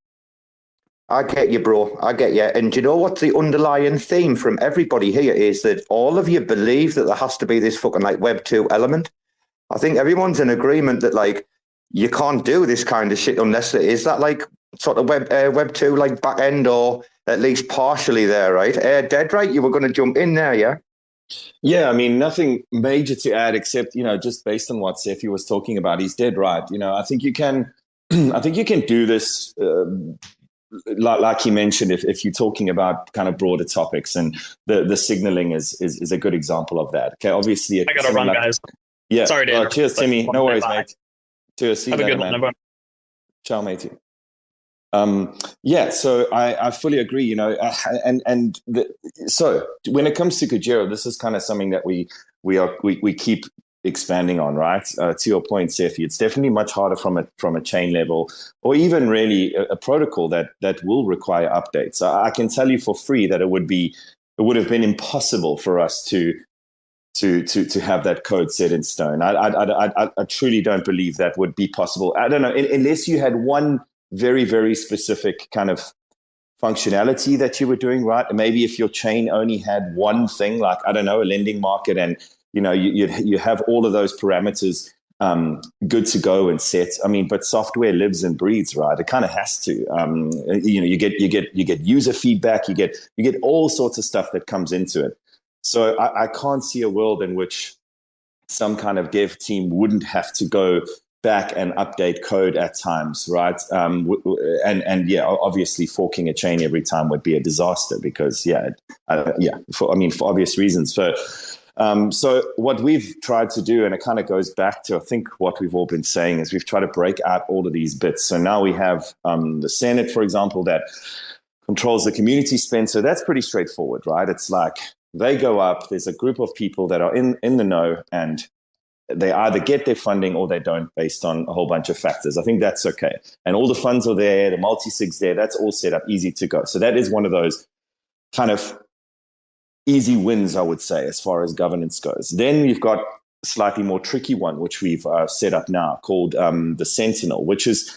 I get you, bro. I get you. And do you know what the underlying theme from everybody here is? That all of you believe that there has to be this fucking like Web 2 element. I think everyone's in agreement that like you can't do this kind of shit unless there is that like sort of Web 2 like back end, or at least partially there, right? Dead right? You were going to jump in there, yeah? Yeah, I mean, nothing major to add except, you know, just based on what Cephii was talking about, he's dead right. You know, I think you can do this. Like he mentioned, if you're talking about kind of broader topics, and the signaling is a good example of that. Okay, obviously, I gotta run, guys. Yeah. Sorry to cheers, Timmy. No worries, mate. Cheers. See you later, Have a good one, everyone. Ciao, matey. Yeah, so I fully agree. You know, so when it comes to Kujira, this is kind of something that we keep expanding on, right? To your point, Cephii, it's definitely much harder from a chain level, or even really a protocol that will require updates. I can tell you for free that it would have been impossible for us to have that code set in stone. I truly don't believe that would be possible. I don't know, unless you had one very, very specific kind of functionality that you were doing, right? Maybe if your chain only had one thing, like, I don't know, a lending market, and you have all of those parameters good to go and set. I mean, but software lives and breathes, right? It kind of has to. You get user feedback, you get all sorts of stuff that comes into it. So I can't see a world in which some kind of dev team wouldn't have to go back and update code at times, right? And obviously forking a chain every time would be a disaster because for obvious reasons. So what we've tried to do, and it kind of goes back to, I think, what we've all been saying, is we've tried to break out all of these bits. So now we have the Senate, for example, that controls the community spend. So that's pretty straightforward, right? It's like they go up, there's a group of people that are in the know, and they either get their funding or they don't based on a whole bunch of factors. I think that's okay. And all the funds are there, the multi-sigs there, that's all set up, easy to go. So that is one of those kind of easy wins, I would say, as far as governance goes. Then we've got a slightly more tricky one, which we've set up now, called the Sentinel, which is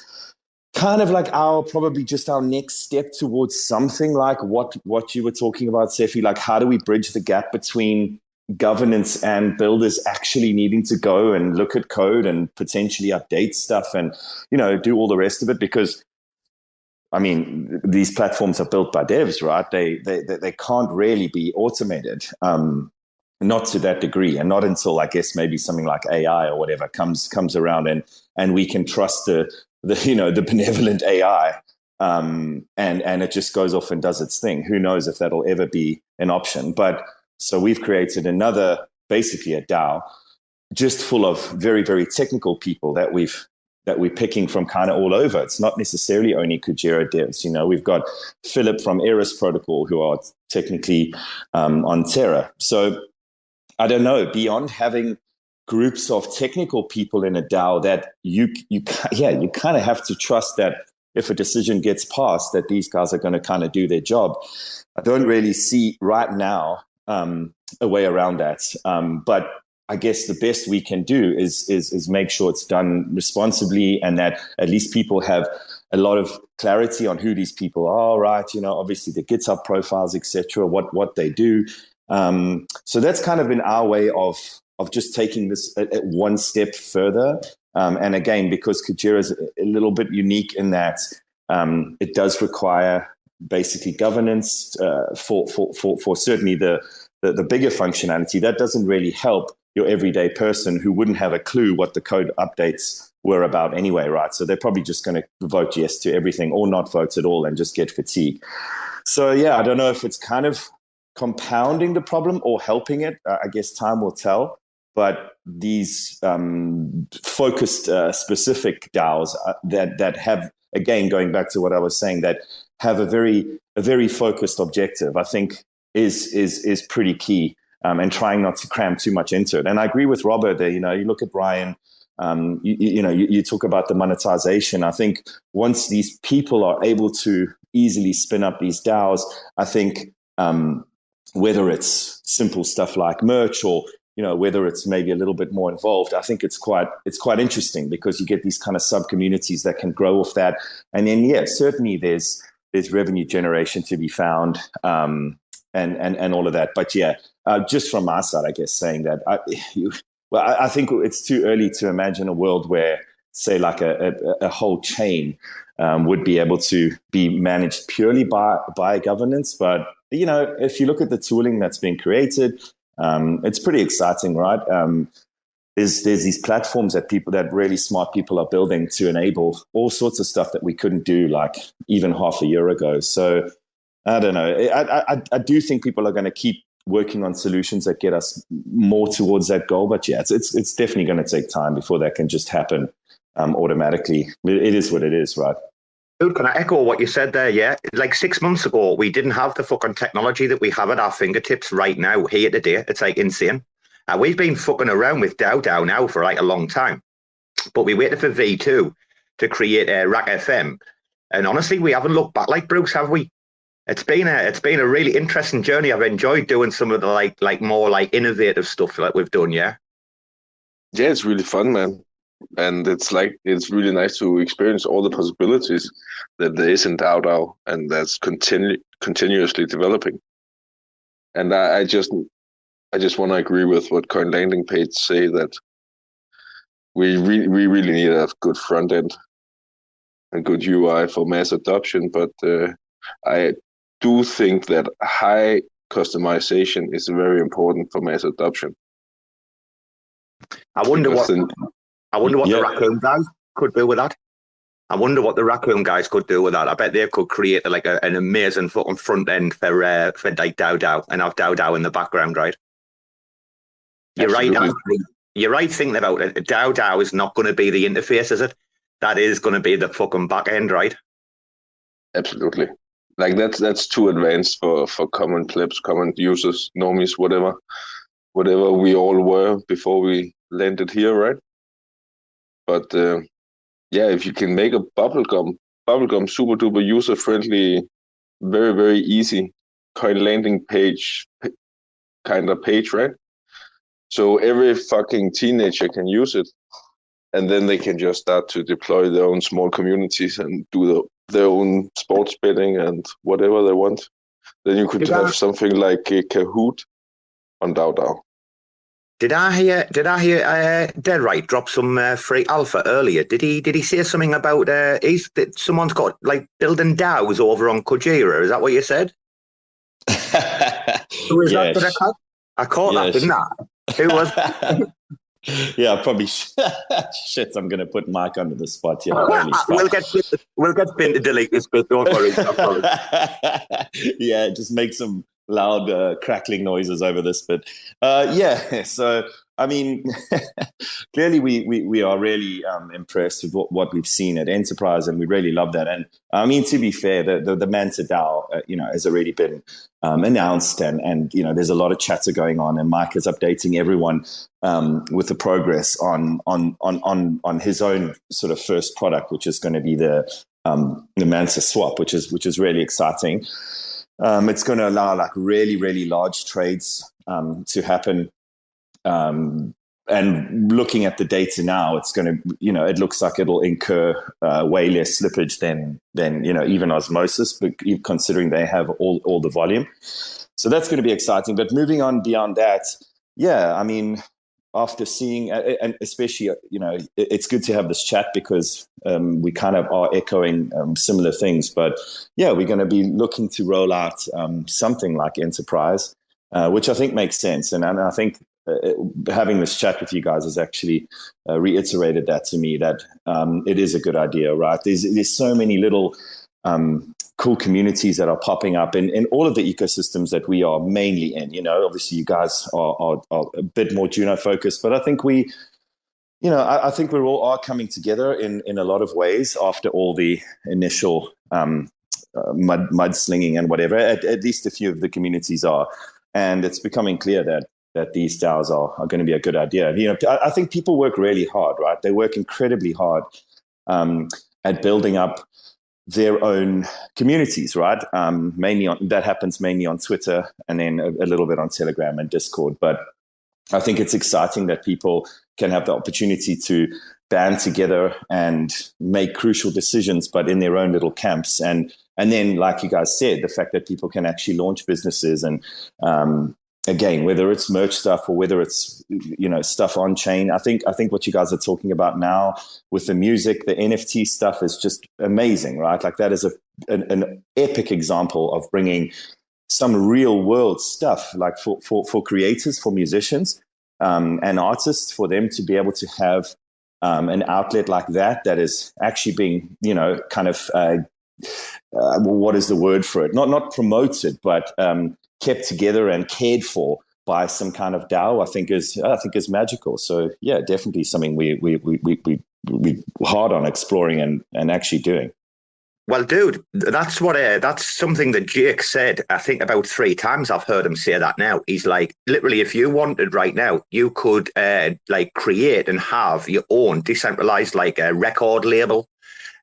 kind of like probably just our next step towards something like what you were talking about, Cephii. Like, how do we bridge the gap between governance and builders actually needing to go and look at code and potentially update stuff and, do all the rest of it? Because, I mean, these platforms are built by devs, right? They can't really be automated, not to that degree, and not until, I guess, maybe something like AI or whatever comes around and we can trust the benevolent AI, and it just goes off and does its thing. Who knows if that'll ever be an option? But so we've created basically a DAO, just full of very, very technical people that we're picking from kind of all over. It's not necessarily only Kujira devs. We've got Philip from KRIS Protocol, who are technically on Terra. So I don't know, beyond having groups of technical people in a DAO, that you kind of have to trust that if a decision gets passed, that these guys are going to kind of do their job. I don't really see right now a way around that. But I guess the best we can do is make sure it's done responsibly, and that at least people have a lot of clarity on who these people are, right? Obviously the GitHub profiles, etc., what they do. So that's kind of been our way of just taking this one step further. And again, because Kujira is a little bit unique in that it does require basically governance for certainly the bigger functionality. That doesn't really help your everyday person who wouldn't have a clue what the code updates were about anyway, right? So they're probably just going to vote yes to everything or not vote at all and just get fatigue. So I don't know if it's kind of compounding the problem or helping it. I guess time will tell. But these focused specific DAOs that have, again, going back to what I was saying, that have a very focused objective, I think is pretty key. And trying not to cram too much into it. And I agree with Robert there. You look at Ryan, you talk about the monetization. I think once these people are able to easily spin up these DAOs, I think whether it's simple stuff like merch or whether it's maybe a little bit more involved, I think it's quite interesting, because you get these kind of sub communities that can grow off that. And then certainly there's revenue generation to be found. And all of that. But just from my side, I guess, saying that I think it's too early to imagine a world where, say, like a whole chain would be able to be managed purely by governance. But if you look at the tooling that's been created, it's pretty exciting, right? There's these platforms that really smart people are building to enable all sorts of stuff that we couldn't do like even half a year ago. So I don't know. I do think people are going to keep working on solutions that get us more towards that goal. But it's definitely going to take time before that can just happen automatically. It is what it is, right? Dude, can I echo what you said there? Yeah, like 6 months ago, we didn't have the fucking technology that we have at our fingertips right now, here today. It's like insane. We've been fucking around with DAO now for like a long time, but we waited for V2 to create a RAC FM, and honestly, we haven't looked back like Bruce, have we? It's been a really interesting journey. I've enjoyed doing some of the like more like innovative stuff like we've done. Yeah, it's really fun, man. and it's really nice to experience all the possibilities that there is in DAO, and that's continuously developing. And I just want to agree with what Coinlanding.page say, that we really need a good front end and good UI for mass adoption. But I do think that high customization is very important for mass adoption. I wonder what the Raccoon guys could do with that. I bet they could create an amazing fucking front end for like DAO and have DAO in the background, right? You're Absolutely. right. You're right thinking about it. DAO is not going to be the interface, is it? That is going to be the fucking back end, right? Absolutely. Like that's too advanced for common plebs, common users, normies, whatever we all were before we landed here, right? But if you can make a bubblegum super duper user friendly, very very easy Coinlanding.page kind of page, right? So every fucking teenager can use it, and then they can just start to deploy their own small communities and do their own sports betting and whatever they want. Then you could have something like a Kahoot on DAO. Did I hear Dead Right drop some free alpha earlier? Did he say something about someone's got like building DAOs over on Kujira? Is that what you said? Who is that? I caught that, didn't I? Who was? Yeah, probably. Shit, I'm going to put Mike under the spot here. We'll get Finn to delete this bit. Don't worry. Yeah, just make some loud crackling noises over this bit. So I mean, clearly we are really impressed with what we've seen at Enterprise, and we really love that. And I mean, to be fair, the Manta DAO, has already been announced, and there's a lot of chatter going on, and Mike is updating everyone with the progress on his own sort of first product, which is going to be the Manta Swap, which is really exciting. It's going to allow like really, really large trades to happen. And looking at the data now, it's going to, it looks like it'll incur way less slippage than even Osmosis, but considering they have all the volume. So that's going to be exciting. But moving on beyond that, I mean, after seeing, and especially, it's good to have this chat because we kind of are echoing similar things. But we're going to be looking to roll out something like Enterprise, which I think makes sense. And I think having this chat with you guys has actually reiterated that to me, that it is a good idea, right? There's so many little cool communities that are popping up in all of the ecosystems that we are mainly in. Obviously you guys are a bit more Juno focused, but I think I think we're all coming together in a lot of ways after all the initial mudslinging and whatever. At least a few of the communities are, and it's becoming clear that these DAOs are going to be a good idea. I think people work really hard, right? They work incredibly hard at building up their own communities, right? That happens mainly on Twitter, and then a little bit on Telegram and Discord. But I think it's exciting that people can have the opportunity to band together and make crucial decisions, but in their own little camps. And then, like you guys said, the fact that people can actually launch businesses and again, whether it's merch stuff or whether it's stuff on chain, I think what you guys are talking about now with the music, the NFT stuff is just amazing, right? Like that is an epic example of bringing some real world stuff, like for creators, for musicians, and artists, for them to be able to have an outlet like that is actually being kind of what is the word for it? Not promoted, but kept together and cared for by some kind of DAO, I think is magical. So definitely something we hard on exploring and actually doing. Well, dude, that's something that Jake said, I think about 3 times I've heard him say that now. He's like, literally, if you wanted right now, you could create and have your own decentralized a record label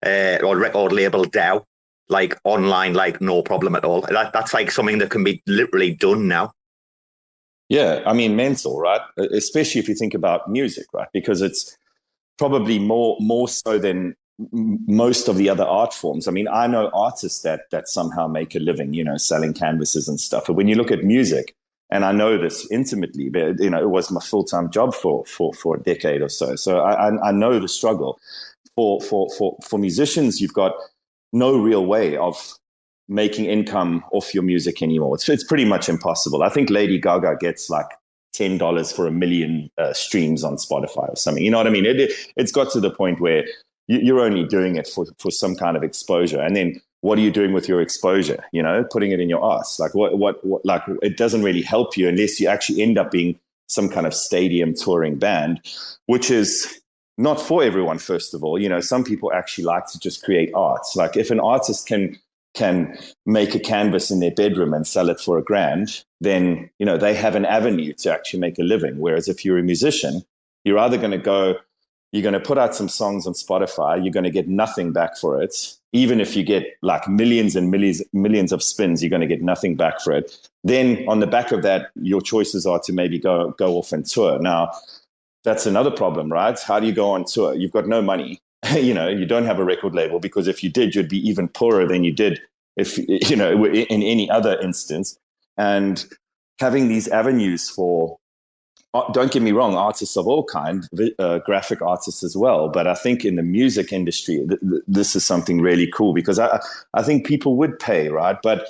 or record label DAO, like online, like no problem at all. That's like something that can be literally done now. Yeah, I mean, mental, right? Especially if you think about music, right? Because it's probably more so than most of the other art forms. I mean, I know artists that somehow make a living, selling canvases and stuff. But when you look at music, and I know this intimately, but it was my full-time job for a decade or so. So I know the struggle. For musicians, you've got no real way of making income off your music anymore. It's pretty much impossible. I think Lady Gaga gets like $10 for 1 million streams on Spotify or something. You know what I mean? It's got to the point where you're only doing it for some kind of exposure. And then what are you doing with your exposure? Putting it in your ass. Like what like it doesn't really help you unless you actually end up being some kind of stadium touring band, which is not for everyone, first of all. Some people actually like to just create art. Like if an artist can make a canvas in their bedroom and sell it for $1,000, then, they have an avenue to actually make a living. Whereas if you're a musician, you're either going to put out some songs on Spotify, you're going to get nothing back for it. Even if you get like millions and millions of spins, you're going to get nothing back for it. Then on the back of that, your choices are to maybe go off and tour. Now, that's another problem, right? How do you go on tour? You've got no money. You don't have a record label, because if you did, you'd be even poorer than you did if, in any other instance. And having these avenues for, don't get me wrong, artists of all kinds, graphic artists as well. But I think in the music industry, this is something really cool, because I think people would pay, right? But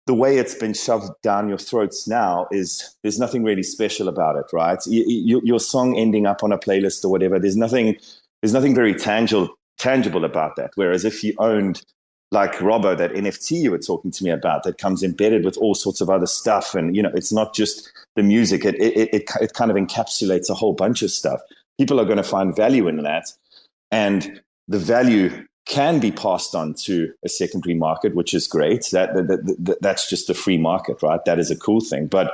the way it's been shoved down your throats now is there's nothing really special about it, right? Your song ending up on a playlist or whatever, there's nothing very tangible about that. Whereas if you owned, like Robo, that NFT you were talking to me about, that comes embedded with all sorts of other stuff, and it's not just the music. It kind of encapsulates a whole bunch of stuff. People are going to find value in that, and the value can be passed on to a secondary market, which is great. That's just a free market, right? That is a cool thing. But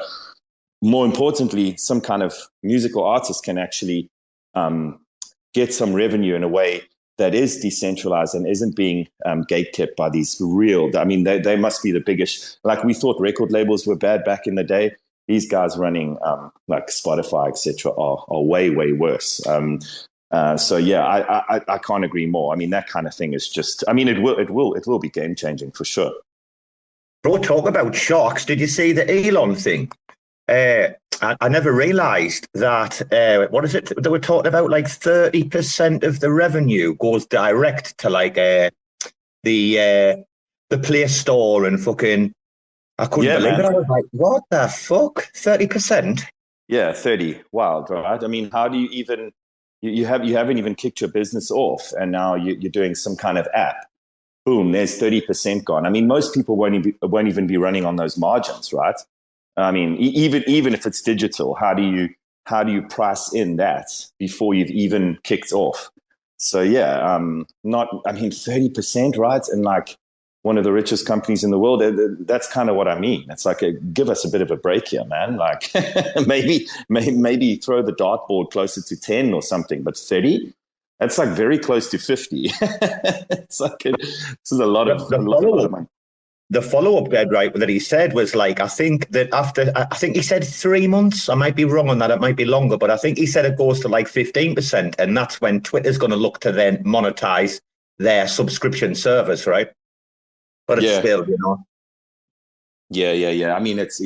more importantly, some kind of musical artist can actually get some revenue in a way that is decentralized and isn't being gatekept by these real, they must be the biggest. Like, we thought record labels were bad back in the day. These guys running like Spotify, etc., are way, way worse. So yeah, I can't agree more. That kind of thing is just, it will be game changing for sure. Bro, talk about sharks. Did you see the Elon thing? I never realised that, what is it? They were talking about like 30% of the revenue goes direct to like the Play Store and fucking, I couldn't believe it. I was like, what the fuck? 30%? Yeah, 30. Wild, right? How do you even, you haven't even kicked your business off, and now you're doing some kind of app. Boom, there's 30% gone. Most people won't even be running on those margins, right? Even if it's digital, how do you price in that before you've even kicked off? So yeah, 30%, right? And like one of the richest companies in the world, that's kind of what I mean. It's like, give us a bit of a break here, man. Like maybe throw the dartboard closer to 10 or something, but 30, that's like very close to 50. It's like, this is a lot of money. The follow-up bed, right, that he said was like, I think he said 3 months. I might be wrong on that. It might be longer, but I think he said it goes to like 15%. And that's when Twitter's going to look to then monetize their subscription service, right? But it's still, Yeah. It's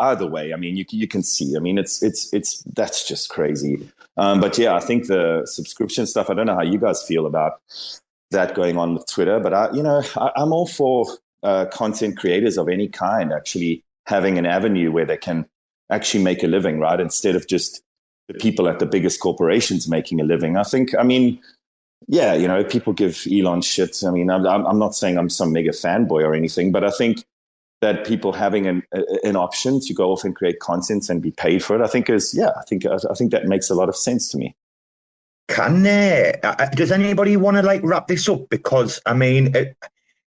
either way. You can see. It's that's just crazy. But yeah, I think the subscription stuff, I don't know how you guys feel about that going on with Twitter, but I'm all for content creators of any kind actually having an avenue where they can actually make a living, right? Instead of just the people at the biggest corporations making a living. I think, people give Elon shit. I'm not saying I'm some mega fanboy or anything, but I think that people having an option to go off and create content and be paid for it, I think that makes a lot of sense to me. Does anybody want to like wrap this up? Because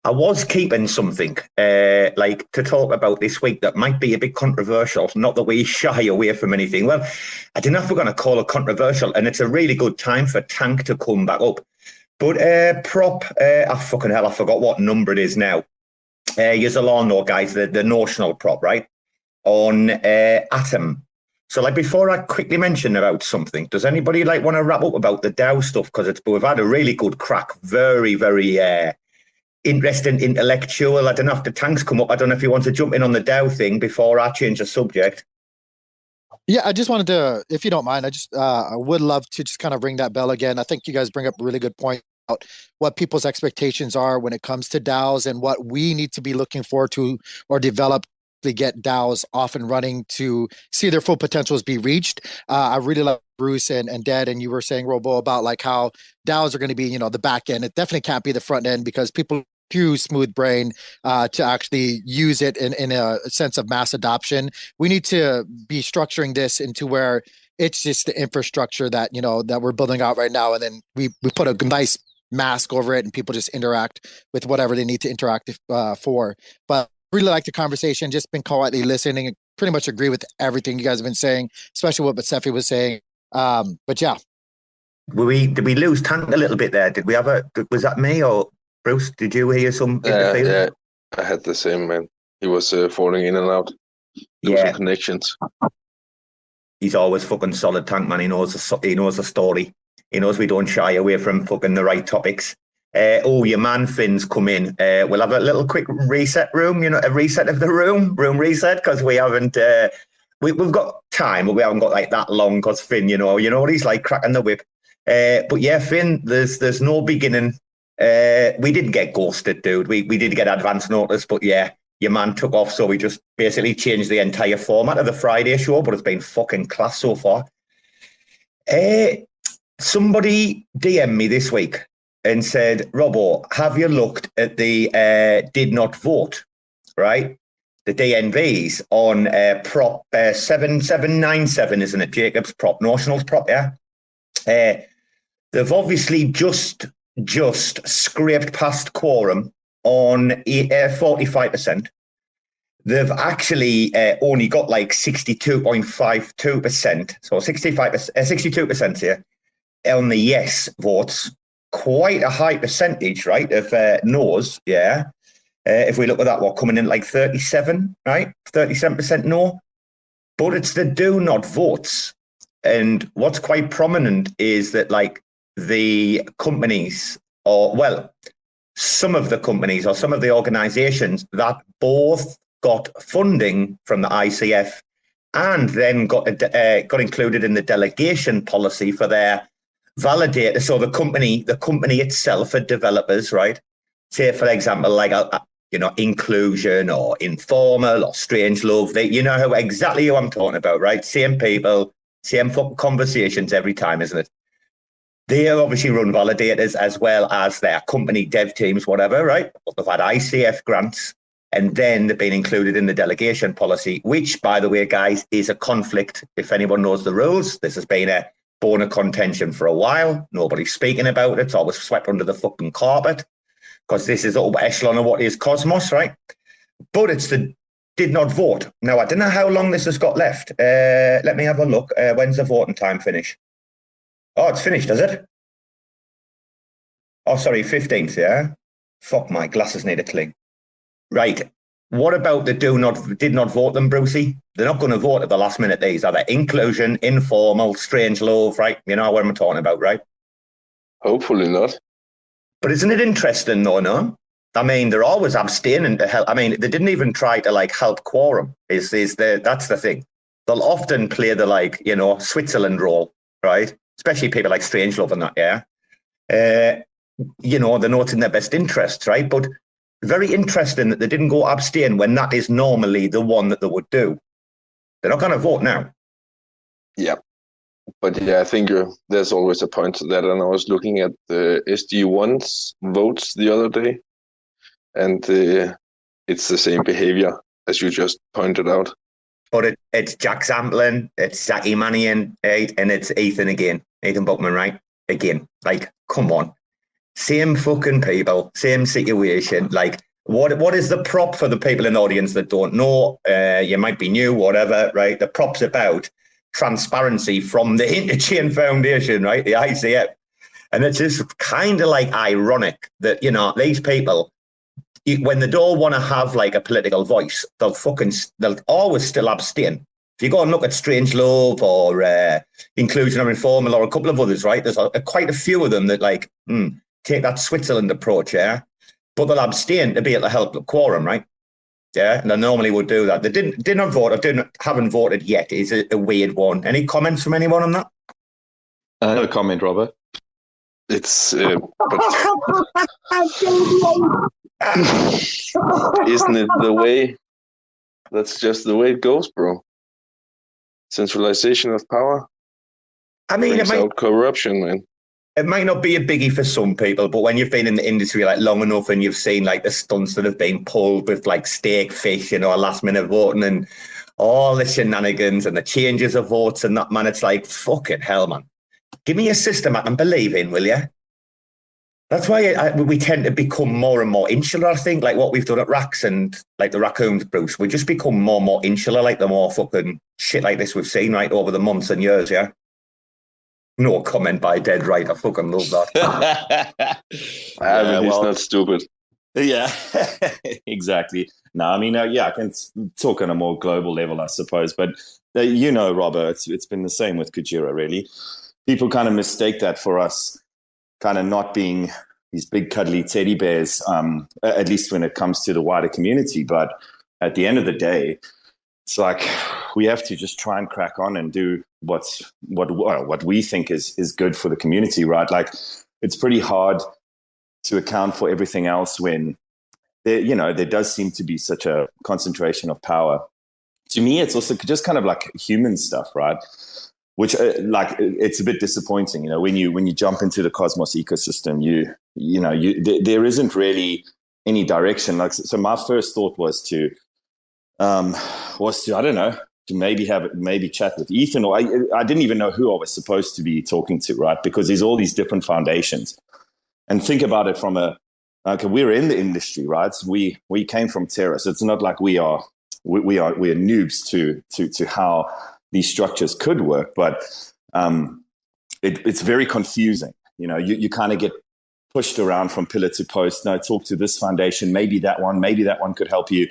I was keeping something like to talk about this week that might be a bit controversial. Not that we shy away from anything. Well, I don't know if we're going to call it controversial, and it's a really good time for Tank to come back up. But I forgot what number it is now. You're all know, guys, the notional prop, right? On Atom. So, like, before I quickly mention about something, does anybody like want to wrap up about the DAO stuff? Because we've had a really good crack, very, very interesting, intellectual. I don't know if the tanks come up. I don't know if you want to jump in on the DAO thing before I change the subject. Yeah, I just wanted to, if you don't mind, I would love to just kind of ring that bell again. I think you guys bring up a really good point about what people's expectations are when it comes to DAOs and what we need to be looking forward to or develop to get DAOs off and running to see their full potentials be reached. I really love Bruce and Dad, and you were saying, Robo, about like how DAOs are going to be, the back end. It definitely can't be the front end because people too smooth brain to actually use it in a sense of mass adoption. We need to be structuring this into where it's just the infrastructure that that we're building out right now, and then we put a nice mask over it and people just interact with whatever they need to interact for. But really like the conversation, just been quietly listening and pretty much agree with everything you guys have been saying, especially what Cephii was saying. But yeah. Did we lose Tank a little bit there? Did we have was that me or Bruce? Did you hear some interference? Yeah, I had the same, man. He was falling in and out. Losing connections. He's always fucking solid, Tank, man. He knows the story. He knows we don't shy away from fucking the right topics. Your man Finn's come in. We'll have a little quick reset room, a reset of the room reset, because we haven't, we've got time, but we haven't got like that long, because Finn, you know what he's like, cracking the whip. But yeah, Finn, there's no beginning. We didn't get ghosted, dude. We did get advance notice, but yeah, your man took off, so we just basically changed the entire format of the Friday show, but it's been fucking class so far. Somebody DM'd me this week and said, Robo, have you looked at the did not vote, right? The DNVs on Prop 7797, isn't it? Jacob's Prop, Nationals Prop, yeah? They've obviously just scraped past quorum on 45%. They've actually only got like 62.52%, so 62% here on the yes votes. Quite a high percentage, right, of no's, yeah. If we look at that, what, coming in like 37, right? 37% no. But it's the do not votes. And what's quite prominent is that, like, the companies, some of the companies or some of the organizations that both got funding from the ICF and then got included in the delegation policy for their validator. So the company itself are developers, right? Say, for example, like inclusion or informal or strange love. You know exactly who I'm talking about, right? Same people, same fucking conversations every time, isn't it? They obviously run validators as well as their company dev teams, whatever, right? But they've had ICF grants, and then they've been included in the delegation policy, which, by the way, guys, is a conflict. If anyone knows the rules, this has been a bone of contention for a while. Nobody's speaking about it. It's always swept under the fucking carpet because this is the upper echelon of what is Cosmos, right? But it's the did not vote. Now, I don't know how long this has got left. Let me have a look. When's the voting time finish? Oh, it's finished, is it? Oh, sorry, 15th, yeah? Fuck, my glasses need a cling. Right. What about the did not vote them, Brucey? They're not going to vote at the last minute, these, are they? Inclusion, informal, strange love, right? You know what I'm talking about, right? Hopefully not. But isn't it interesting, though, no? I mean, they're always abstaining to help. I mean, they didn't even try to, like, help quorum. That's the thing. They'll often play the, Switzerland role, right? Especially people like Strangelove and that, yeah? They know it's in their best interests, right? But very interesting that they didn't go abstain when that is normally the one that they would do. They're not going to vote now. Yeah. But yeah, I think there's always a point to that. And I was looking at the SG1's votes the other day, and it's the same behavior as you just pointed out. But it's Jack Zamplin, it's Zaki Manian, and it's Ethan again. Ethan Buckman, right? Again. Like, come on. Same fucking people, same situation. Like, what is the prop for the people in the audience that don't know? You might be new, whatever, right? The prop's about transparency from the Interchain Foundation, right? The ICF. And it's just kind of like ironic that, these people, when they don't want to have like a political voice, they'll always still abstain. If you go and look at Strange Love or Inclusion or Informal or a couple of others, right, there's quite a few of them that like take that Switzerland approach, yeah, but they'll abstain to be able to help the quorum, right? Yeah, and they normally would do that. They didn't vote or haven't voted yet. Is a weird one. Any comments from anyone on that? No comment, Robert. It's isn't it the way? That's just the way it goes, bro. Centralization of power. I mean, brings out corruption, man. It might not be a biggie for some people, but when you've been in the industry like long enough and you've seen like the stunts that have been pulled with like steak fish, you know, last minute voting and all the shenanigans and the changes of votes and that, man, it's like, fucking hell, man. Give me a system I can believe in, will you? That's why we tend to become more and more insular, I think, like what we've done at RACs and like the raccoons, Bruce. We just become more and more insular, like the more fucking shit like this we've seen, right, over the months and years, yeah? No comment by Dead Right. I fucking love that. He's not stupid. Yeah, exactly. No, I mean, I can talk on a more global level, I suppose. But, you know, Robert, it's been the same with Kujira, really. People kind of mistake that for us kind of not being these big cuddly teddy bears, at least when it comes to the wider community. But at the end of the day, it's like we have to just try and crack on and do what we think is good for the community, right? Like it's pretty hard to account for everything else when there does seem to be such a concentration of power. To me, it's also just kind of like human stuff, right? Which like it's a bit disappointing, you know, when you jump into the Cosmos ecosystem, there isn't really any direction. Like, so my first thought was to I don't know, to maybe chat with Ethan, or I didn't even know who I was supposed to be talking to, right? Because there's all these different foundations, and think about it from we're in the industry, right? So we came from Terra, so it's not like we are noobs to how these structures could work, but it's very confusing. You know, you kind of get pushed around from pillar to post. No, talk to this foundation, maybe that one could help you.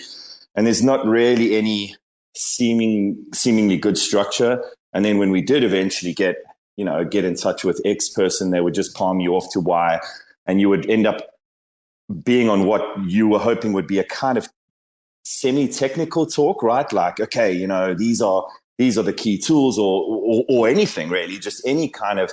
And there's not really any seemingly good structure. And then when we did eventually get in touch with X person, they would just palm you off to Y, and you would end up being on what you were hoping would be a kind of semi-technical talk, right? Like, okay, you know, these are the key tools, or anything really, just any kind of,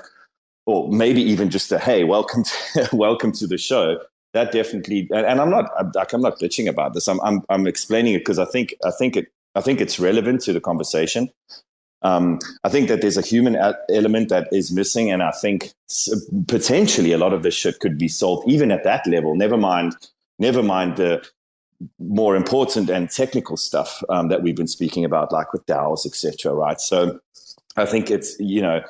or maybe even just a, hey, welcome to the show. That definitely, and I'm not bitching about this. I'm explaining it because I think it's relevant to the conversation. I think that there's a human element that is missing, and I think potentially a lot of this shit could be solved even at that level. Never mind the more important and technical stuff that we've been speaking about, like with DAOs, etc. Right? So I think it's, you know,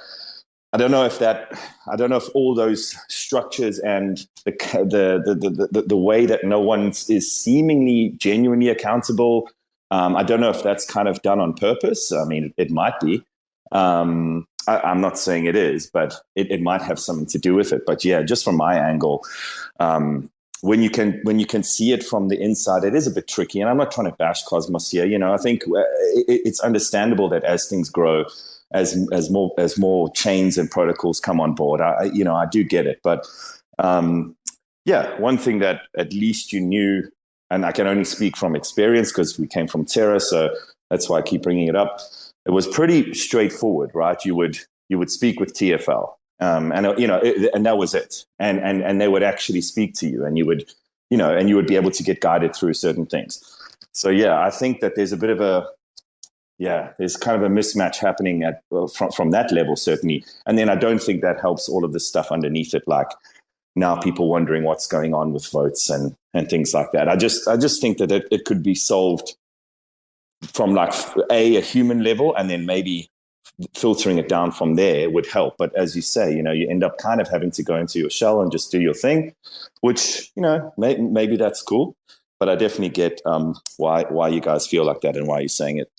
I don't know if all those structures and the way that no one is seemingly genuinely accountable. I don't know if that's kind of done on purpose. I mean, it might be. I'm not saying it is, but it might have something to do with it. But yeah, just from my angle, when you can see it from the inside, it is a bit tricky. And I'm not trying to bash Cosmos here. You know, I think it's understandable that as things grow, as more chains and protocols come on board, I do get it. But one thing that at least you knew, and I can only speak from experience because we came from Terra, so that's why I keep bringing it up. It was pretty straightforward, right? You would speak with TFL, and that was it. And they would actually speak to you, and you would be able to get guided through certain things. So yeah, I think that there's a bit of there's kind of a mismatch happening from that level, certainly. And then I don't think that helps all of the stuff underneath it, like now people wondering what's going on with votes and things like that. I just think that it could be solved from like a human level, and then maybe filtering it down from there would help. But as you say, you know, you end up kind of having to go into your shell and just do your thing, which, you know, maybe that's cool. But I definitely get why you guys feel like that and why you're saying it.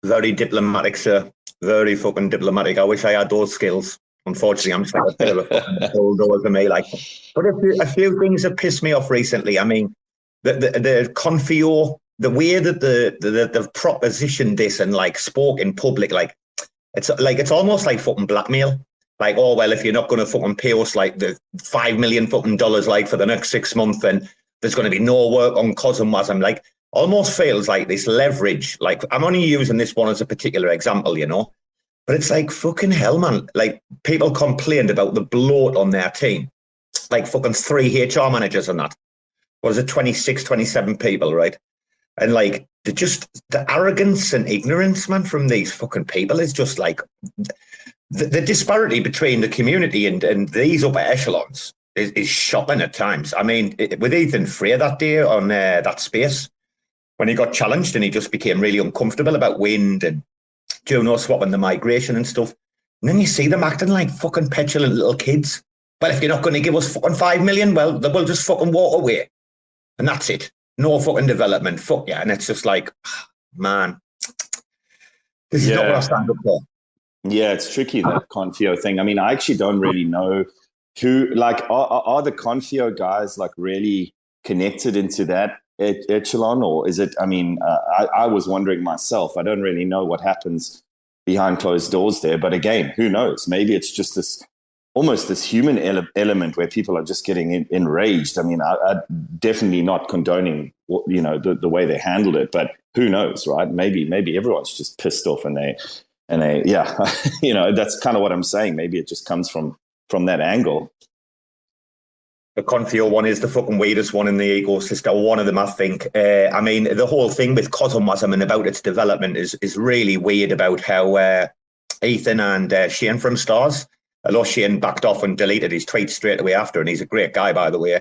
Very diplomatic, sir. Very fucking diplomatic. I wish I had those skills. Unfortunately, I'm just like a bit of a fucking bulldozer, me. Like, but a few things have pissed me off recently. I mean, the Confio the way that they've propositioned this and like spoke in public, like it's almost like fucking blackmail. Like, oh well, if you're not going to fucking pay us like the $5 million fucking dollars like for the next 6 months, then there's going to be no work on Cosmwasm. Like, almost feels like this leverage. Like, I'm only using this one as a particular example, you know, but it's like fucking hell, man. Like, people complained about the bloat on their team, like fucking 3 HR managers and that. What is it, 26, 27 people, right? And like, the arrogance and ignorance, man, from these fucking people is just like the disparity between the community and these upper echelons is shocking at times. I mean, with Ethan Frey that day on that space, when he got challenged and he just became really uncomfortable about wind and Juno swapping the migration and stuff. And then you see them acting like fucking petulant little kids. Well, if you're not going to give us fucking 5 million, well, we'll just fucking walk away. And that's it. No fucking development. Fuck yeah. And it's just like, man, this is not what I stand up for. Yeah, it's tricky, that Confio thing. I mean, I actually don't really know who, like, are the Confio guys like really connected into that echelon, or is it, I mean, I was wondering myself. I don't really know what happens behind closed doors there. But again, who knows? Maybe it's just almost this human element where people are just getting enraged. I mean, I definitely not condoning, you know, the way they handled it, but who knows, right? Maybe everyone's just pissed off and they yeah, you know, that's kind of what I'm saying. Maybe it just comes from that angle. The Confio one is the fucking weirdest one in the ecosystem. One of them, I think. I mean, the whole thing with Cosmwasm and about its development is really weird about how Ethan and Shane from Stars, although Shane backed off and deleted his tweets straight away after, and he's a great guy, by the way.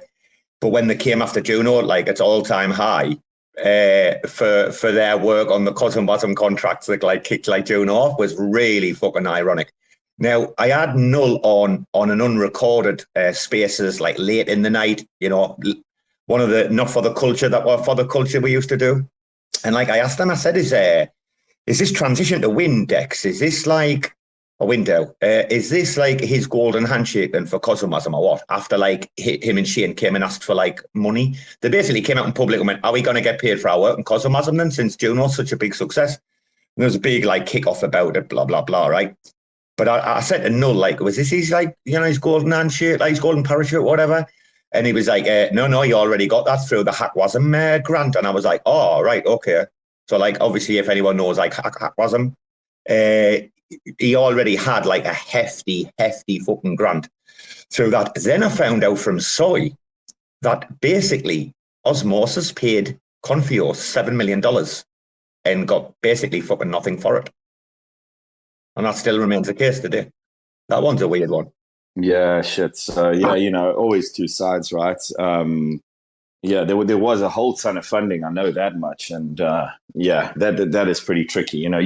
But when they came after Juno, like, it's all-time high for their work on the Cosmwasm contracts that like kicked like Juno off was really fucking ironic. Now, I had Null on an unrecorded spaces like late in the night, you know, one of the not for the culture that were for the culture we used to do. And like I asked him, I said, is this transition to Windex? Is this like a window? Is this like his golden handshake then for Cosmwasm or what? After like him and Shane came and asked for like money, they basically came out in public and went, "Are we going to get paid for our work in Cosmwasm then, since Juno's such a big success?" And there was a big like kick-off about it, blah blah blah, right? But I said to Null, like, was this his like, you know, his golden handshake, like his golden parachute, whatever? And he was like, no, you already got that through the Hackwasm grant. And I was like, oh, right, okay. So like, obviously, if anyone knows like Hackwasm, he already had like a hefty fucking grant through that. Then I found out from Soy that basically Osmosis paid Confio $7 million and got basically fucking nothing for it. And that still remains the case today. That one's a weird one. Yeah, shit. So, yeah, you know, always two sides, right? Yeah, there was a whole ton of funding. I know that much. And yeah, that is pretty tricky. You know,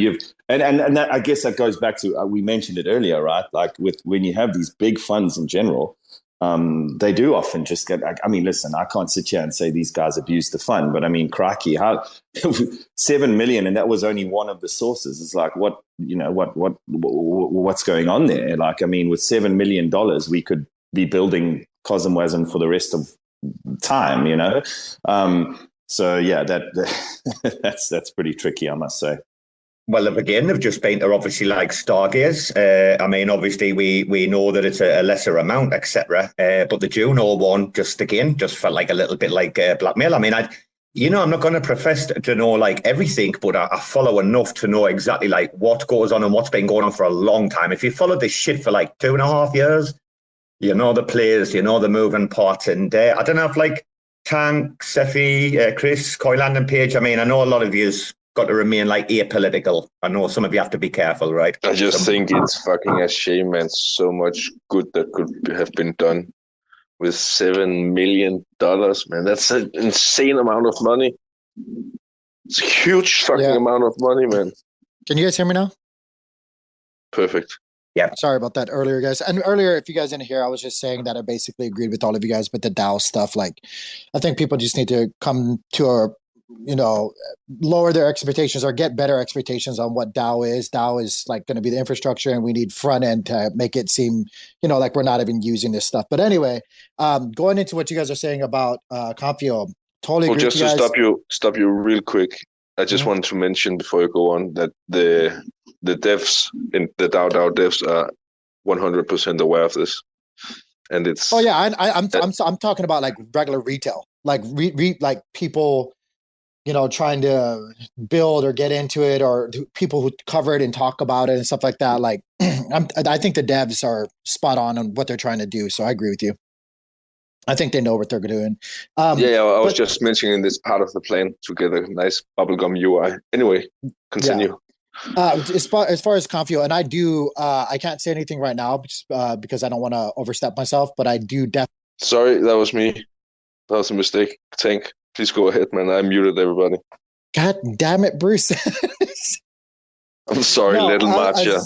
and that, I guess that goes back to, we mentioned it earlier, right? Like when you have these big funds in general, they do often just get, I mean, listen, I can't sit here and say these guys abuse the fund, but I mean, crikey, how 7 million, and that was only one of the sources. It's like, what, you know, what's going on there? Like, I mean, with $7 million, we could be building Cosmwasm for the rest of time, you know? So yeah, that's pretty tricky, I must say. Well, they've just been to obviously like Stargaze. I mean, obviously we know that it's a lesser amount, etc. But the Juno one just felt like a little bit like blackmail. I mean, I'm not going to profess to know like everything, but I follow enough to know exactly like what goes on and what's been going on for a long time. If you follow this shit for like 2.5 years, you know the players, you know the moving parts, and I don't know if like Tank, Cephii, KRIS, Coinlanding.page. I mean, I know a lot of you's got to remain like apolitical. I know some of you have to be careful, right? I just think it's fucking a shame, man. So much good that could have been done with $7 million, man. That's an insane amount of money. It's a huge fucking amount of money, man. Can you guys hear me now? Perfect. Yeah. Sorry about that earlier, guys. And earlier, if you guys didn't hear, I was just saying that I basically agreed with all of you guys with the DAO stuff. Like, I think people just need to come to a, lower their expectations or get better expectations on what DAO is. DAO is like going to be the infrastructure, and we need front end to make it seem, like we're not even using this stuff. But anyway, going into what you guys are saying about Confio, totally Well, agree just with to you guys. stop you real quick, I just wanted to mention before you go on that the devs in the DAO devs are 100% aware of this, and it's. Oh yeah, I'm talking about like regular retail, like like people, you know, trying to build or get into it, or people who cover it and talk about it and stuff like that. Like, I think the devs are spot on what they're trying to do. So I agree with you. I think they know what they're doing. I was just mentioning this part of the plan to get a nice bubblegum UI. Anyway, continue. Yeah. As far as Confio, and I can't say anything right now because I don't want to overstep myself, but I do definitely. Sorry, that was me. That was a mistake. Tank, please go ahead, man. I muted everybody. God damn it, Bruce. I'm sorry, little Matcha.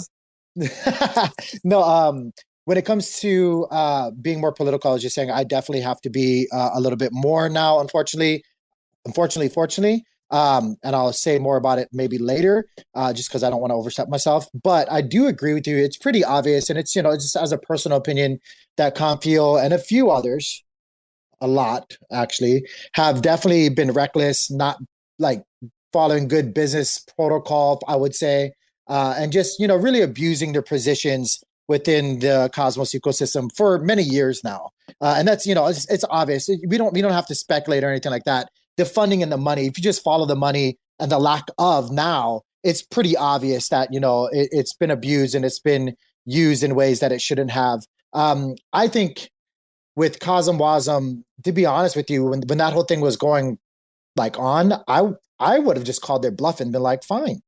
No, when it comes to being more political, I was just saying I definitely have to be a little bit more now, fortunately. And I'll say more about it maybe later, just because I don't want to overstep myself. But I do agree with you. It's pretty obvious, and it's, you know, just as a personal opinion, that Confio and a few others, a lot actually, have definitely been reckless, not like following good business protocol, I would say, and just, you know, really abusing their positions within the Cosmos ecosystem for many years now. And that's, you know, it's obvious. We don't have to speculate or anything like that. The funding and the money, if you just follow the money and the lack of now, it's pretty obvious that, you know, it's been abused and it's been used in ways that it shouldn't have. I think with CosmWasm, to be honest with you, when that whole thing was going like on, I would have just called their bluff and been like, fine,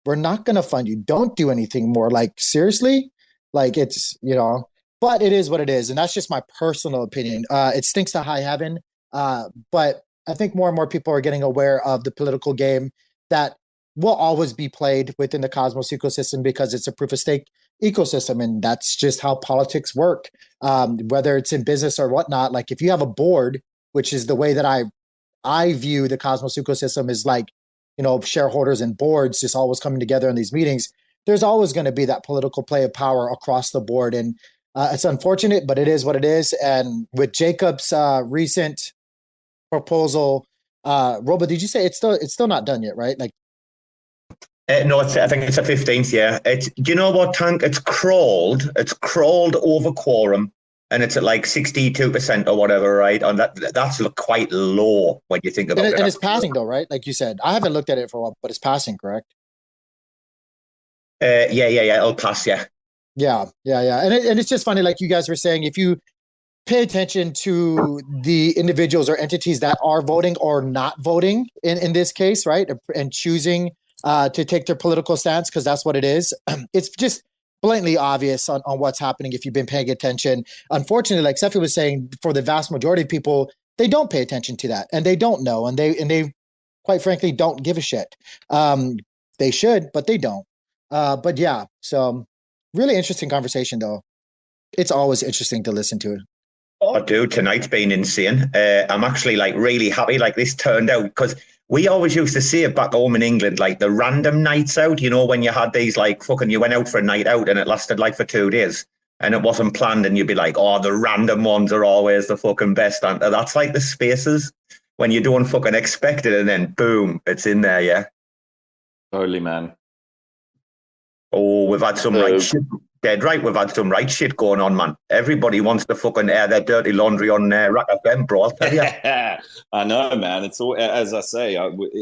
we're not going to fund you. Don't do anything more. Like, seriously? Like, it's, you know, but it is what it is. And that's just my personal opinion. It stinks to high heaven. But I think more and more people are getting aware of the political game that will always be played within the Cosmos ecosystem because it's a proof of stake ecosystem. And that's just how politics work. Whether it's in business or whatnot, like if you have a board, which is the way that I view the Cosmos ecosystem, is like, you know, shareholders and boards just always coming together in these meetings. There's always going to be that political play of power across the board. And it's unfortunate, but it is what it is. And with Jacob's recent proposal, Robo, did you say it's still not done yet, right? Like, no, I think it's the 15th. Yeah, do you know what, Tank? It's crawled over quorum, and it's at like 62% or whatever, right? And that's quite low when you think about it. And it's passing though, right? Like you said, I haven't looked at it for a while, but it's passing, correct? Yeah, it'll pass, yeah. Yeah. And it's just funny, like you guys were saying, if you pay attention to the individuals or entities that are voting or not voting in this case, right, and choosing to take their political stance, because that's what it is. It's just blatantly obvious on what's happening if you've been paying attention. Unfortunately, like Cephii was saying, for the vast majority of people, they don't pay attention to that, and they don't know, and they quite frankly don't give a shit. They should, but they don't. But yeah, so really interesting conversation though. It's always interesting to listen to it. Oh, dude, tonight's been insane. I'm actually like really happy like this turned out, because we always used to see it back home in England, like the random nights out, you know, when you had these like fucking, you went out for a night out and it lasted like for 2 days and it wasn't planned, and you'd be like, oh, the random ones are always the fucking best. And that's like the spaces when you don't fucking expect it and then boom, it's in there, yeah. Totally, man. Oh, we've had some right shit. Dead right, we've had some right shit going on, man. Everybody wants to fucking air their dirty laundry on RAC FM, bro. I'll tell you. I know, man. It's all, as I say,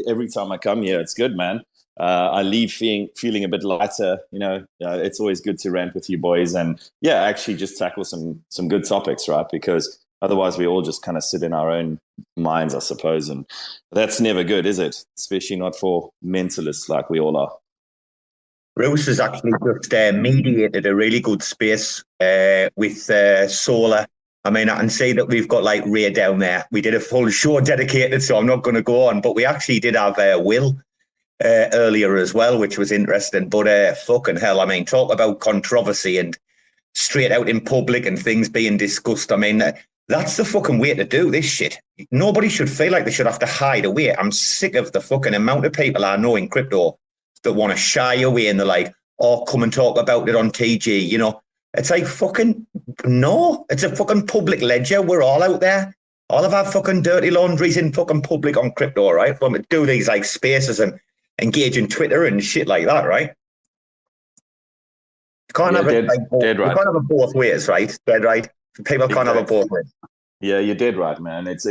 every time I come here, it's good, man. I leave feeling a bit lighter. You know, it's always good to rant with you boys, and yeah, actually just tackle some good topics, right? Because otherwise, we all just kind of sit in our own minds, I suppose, and that's never good, is it? Especially not for mentalists like we all are. Bruce has actually just mediated a really good space with solar. I mean, I can see that we've got like Ray down there. We did a full show dedicated, so I'm not going to go on. But we actually did have Will earlier as well, which was interesting. But fucking hell, I mean, talk about controversy and straight out in public and things being discussed. I mean, that's the fucking way to do this shit. Nobody should feel like they should have to hide away. I'm sick of the fucking amount of people I know in crypto that want to shy away and they're like, oh, come and talk about it on TG, you know. It's like, fucking, no, it's a fucking public ledger. We're all out there. all of our fucking dirty laundry's in fucking public on crypto, right? When we do these like spaces and engage in Twitter and shit like that, right? You can't have it like both, dead right. You can't have it both ways, right? Dead right. People can't have it both ways. Yeah, you're dead right, man. It's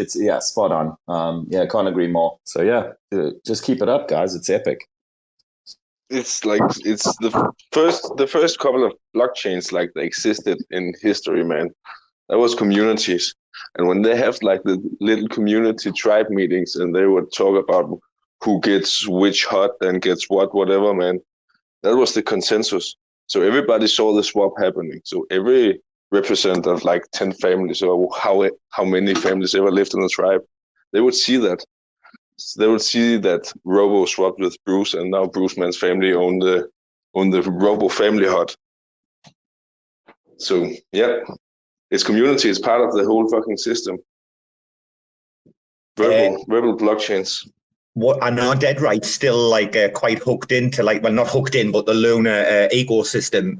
spot on. Yeah, I can't agree more. So yeah, just keep it up, guys. It's epic. It's like it's the first couple of blockchains like they existed in history, man. That was communities, and when they have like the little community tribe meetings, and they would talk about who gets which hut and gets whatever, man. That was the consensus. So everybody saw the swap happening. So every representative of like 10 families or how many families ever lived in the tribe, they would see that. They would see that Robo swapped with Bruce, and now Bruceman's family own the Robo family hut. So yeah, it's community. It's part of the whole fucking system. Verbal blockchains. What I know, dead right, still like quite hooked into like, well, not hooked in, but the Luna ecosystem.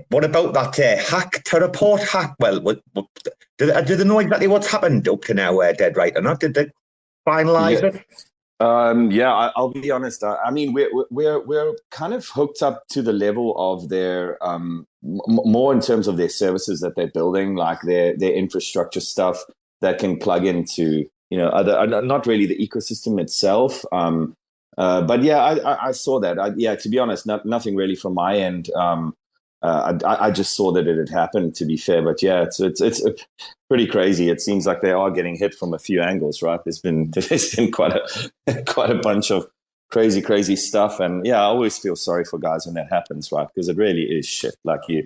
What about that hack, Terraport hack? Well, do they know exactly what's happened up to now, dead right or not? Did they finalize it? I'll be honest. I mean, we're kind of hooked up to the level of their more in terms of their services that they're building, like their infrastructure stuff that can plug into other, not really the ecosystem itself. But yeah, I saw that. To be honest, nothing really from my end. I just saw that it had happened, to be fair. But yeah, it's pretty crazy. It seems like they are getting hit from a few angles, right? There's been quite a bunch of crazy stuff, and yeah, I always feel sorry for guys when that happens, right? Because it really is shit. Like you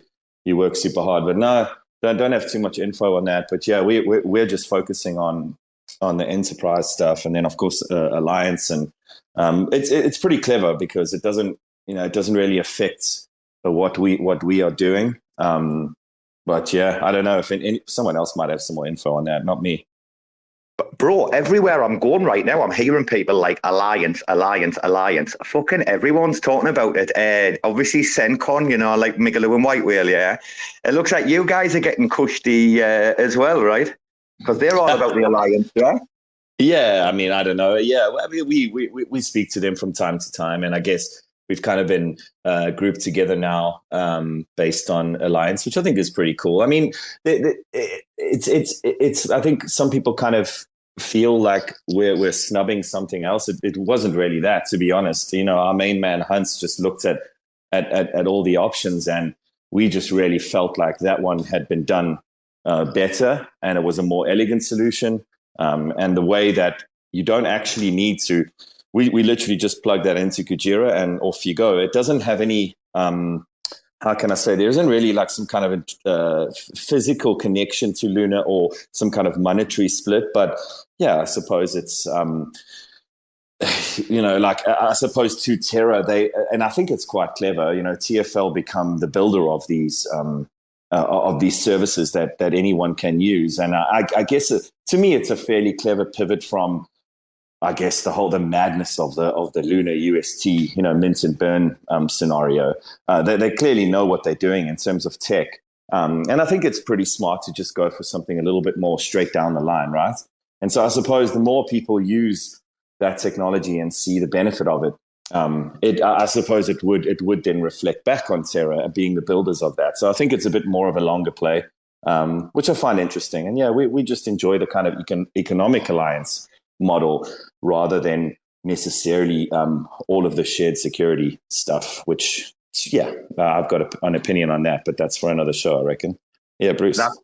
work super hard, but no, don't have too much info on that. But yeah, we're just focusing on the enterprise stuff, and then of course Alliance, and it's pretty clever because it doesn't really affect what we are doing. But yeah, I don't know if someone else might have some more info on that, not me. But bro, everywhere I'm going right now, I'm hearing people like Alliance. Fucking everyone's talking about it. Obviously, CenCon, like Migaloo and White Whale, yeah. It looks like you guys are getting cushy as well, right? Because they're all about the Alliance, yeah? Yeah, I mean, I don't know. Yeah, I mean, we speak to them from time to time, and I guess we've kind of been grouped together now based on Alliance, which I think is pretty cool. I mean, it's. I think some people kind of feel like we're snubbing something else. It wasn't really that, to be honest. Our main man Hunts just looked at all the options, and we just really felt like that one had been done better, and it was a more elegant solution. And the way that you don't actually need to. We literally just plug that into Kujira and off you go. It doesn't have any, how can I say, there isn't really like some kind of a physical connection to Luna or some kind of monetary split. But yeah, I suppose it's, like I suppose to Terra, and I think it's quite clever, TFL become the builder of these services that anyone can use. And I guess to me, it's a fairly clever pivot from, I guess, the madness of the Luna UST, mint and burn scenario. They clearly know what they're doing in terms of tech. And I think it's pretty smart to just go for something a little bit more straight down the line, right? And so I suppose the more people use that technology and see the benefit of it, I suppose it would then reflect back on Terra being the builders of that. So I think it's a bit more of a longer play, which I find interesting. And yeah, we just enjoy the kind of economic alliance model rather than necessarily all of the shared security stuff, which, yeah, I've got an opinion on that, but that's for another show, I reckon. Yeah, Bruce. That's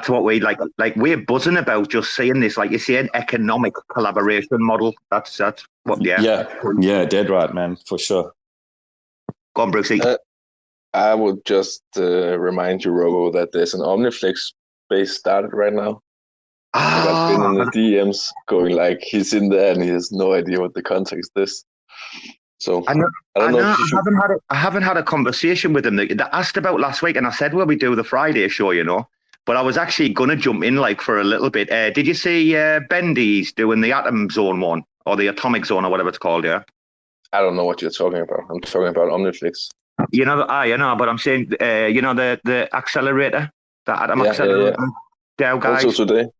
what we like we're buzzing about just seeing this, like you said, economic collaboration model. That's what, yeah, dead right, man, for sure. Go on, Brucey. I would just remind you, Robo, that there's an Omniflix base started right now. I've been in the DMs going like he's in there and he has no idea what the context is. So I haven't had a conversation with him. They asked about last week, and I said, "Well, we do the Friday show, But I was actually gonna jump in like for a little bit. Did you see Bendy's doing the Atom Zone one or the Atomic Zone or whatever it's called? Yeah. I don't know what you're talking about. I'm talking about Omniflix. But I'm saying, the accelerator, the Atom accelerator. Dow guys. Also today.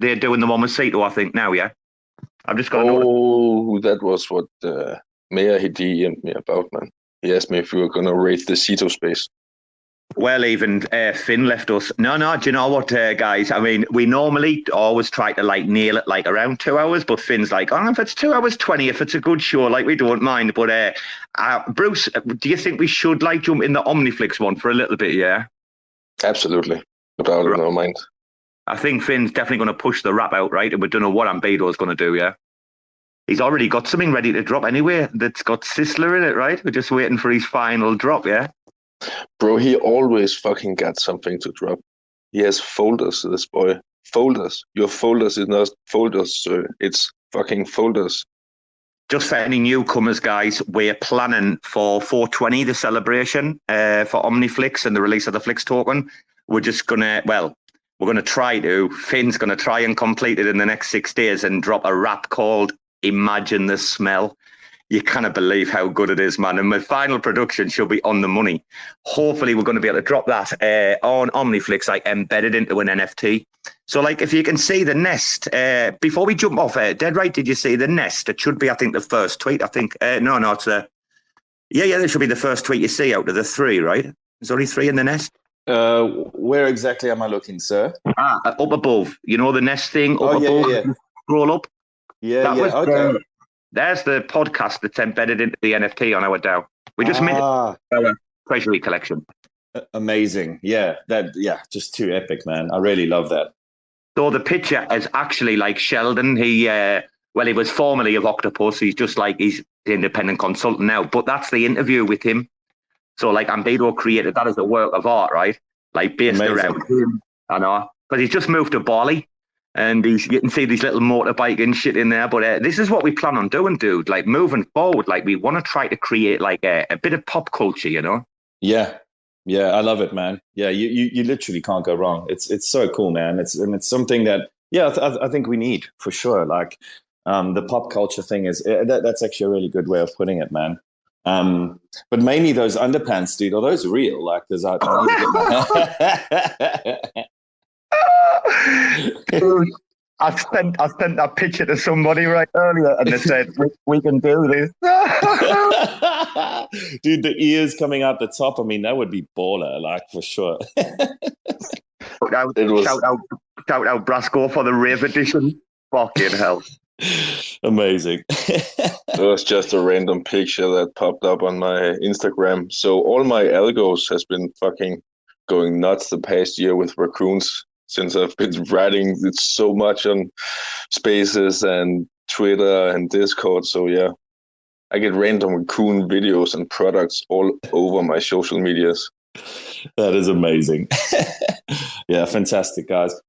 They're doing the one with Cephii, I think, now, yeah? I've just got that was what Mayor he DM'd me about, man. He asked me if we were going to raid the Ceto space. Well, even Finn left us. No, do you know what, guys? I mean, we normally always try to like nail it like around 2 hours, but Finn's like, oh, if it's 2 hours 20, if it's a good show, like we don't mind. But Bruce, do you think we should like jump in the Omniflix one for a little bit? Yeah, absolutely. Without it, no mind. I think Finn's definitely going to push the rap out, right? And we don't know what Ambedo's going to do. Yeah, he's already got something ready to drop anyway. That's got Sizzler in it, right? We're just waiting for his final drop. Yeah. Bro, he always fucking got something to drop. He has folders, this boy. Folders. Your folders is not folders, sir. It's fucking folders. Just for any newcomers, guys, we're planning for 420, the celebration for Omniflix and the release of the Flix token. We're just going to, we're going to try to, Finn's going to try and complete it in the next 6 days and drop a rap called Imagine the Smell. You cannot believe how good it is, man. And my final production should be on the money. Hopefully, we're going to be able to drop that on Omniflix, like embedded into an NFT. So, like, if you can see the nest, before we jump off, Dead Right, did you see the nest? It should be, I think, the first tweet. I think, no, it's there should be the first tweet you see out of the 3, right? There's only 3 in the nest. Where exactly am I looking, sir? Up above. You know the nest thing up above? Yeah. Scroll up. Okay. There's the podcast that's embedded into the NFT on our DAO. We just made our treasury collection. Amazing. Yeah, just too epic, man. I really love that. So the picture is actually like Sheldon. He was formerly of Octopus. He's just like, he's the independent consultant now. But that's the interview with him. So like Ambedo created that as a work of art, right? Like based around him. I know. Because he's just moved to Bali. And you can see these little motorbike and shit in there. But this is what we plan on doing, dude. Like moving forward, like we want to try to create like a bit of pop culture, you know? Yeah, I love it, man. Yeah, you literally can't go wrong. It's so cool, man. It's something that I think we need for sure. Like the pop culture thing is that's actually a really good way of putting it, man. But mainly those underpants, dude. Are those real? Like, because I sent that picture to somebody right earlier, and they said we can do this. Dude, the ears coming out the top. I mean, that would be baller, like for sure. Shout out Brasco for the rave edition. Fucking hell. Amazing. It was just a random picture that popped up on my Instagram. So all my algos has been fucking going nuts the past year with raccoons, since I've been writing it so much on Spaces and Twitter and Discord. So yeah, I get random raccoon videos and products all over my social medias. That is amazing. Yeah, fantastic, guys.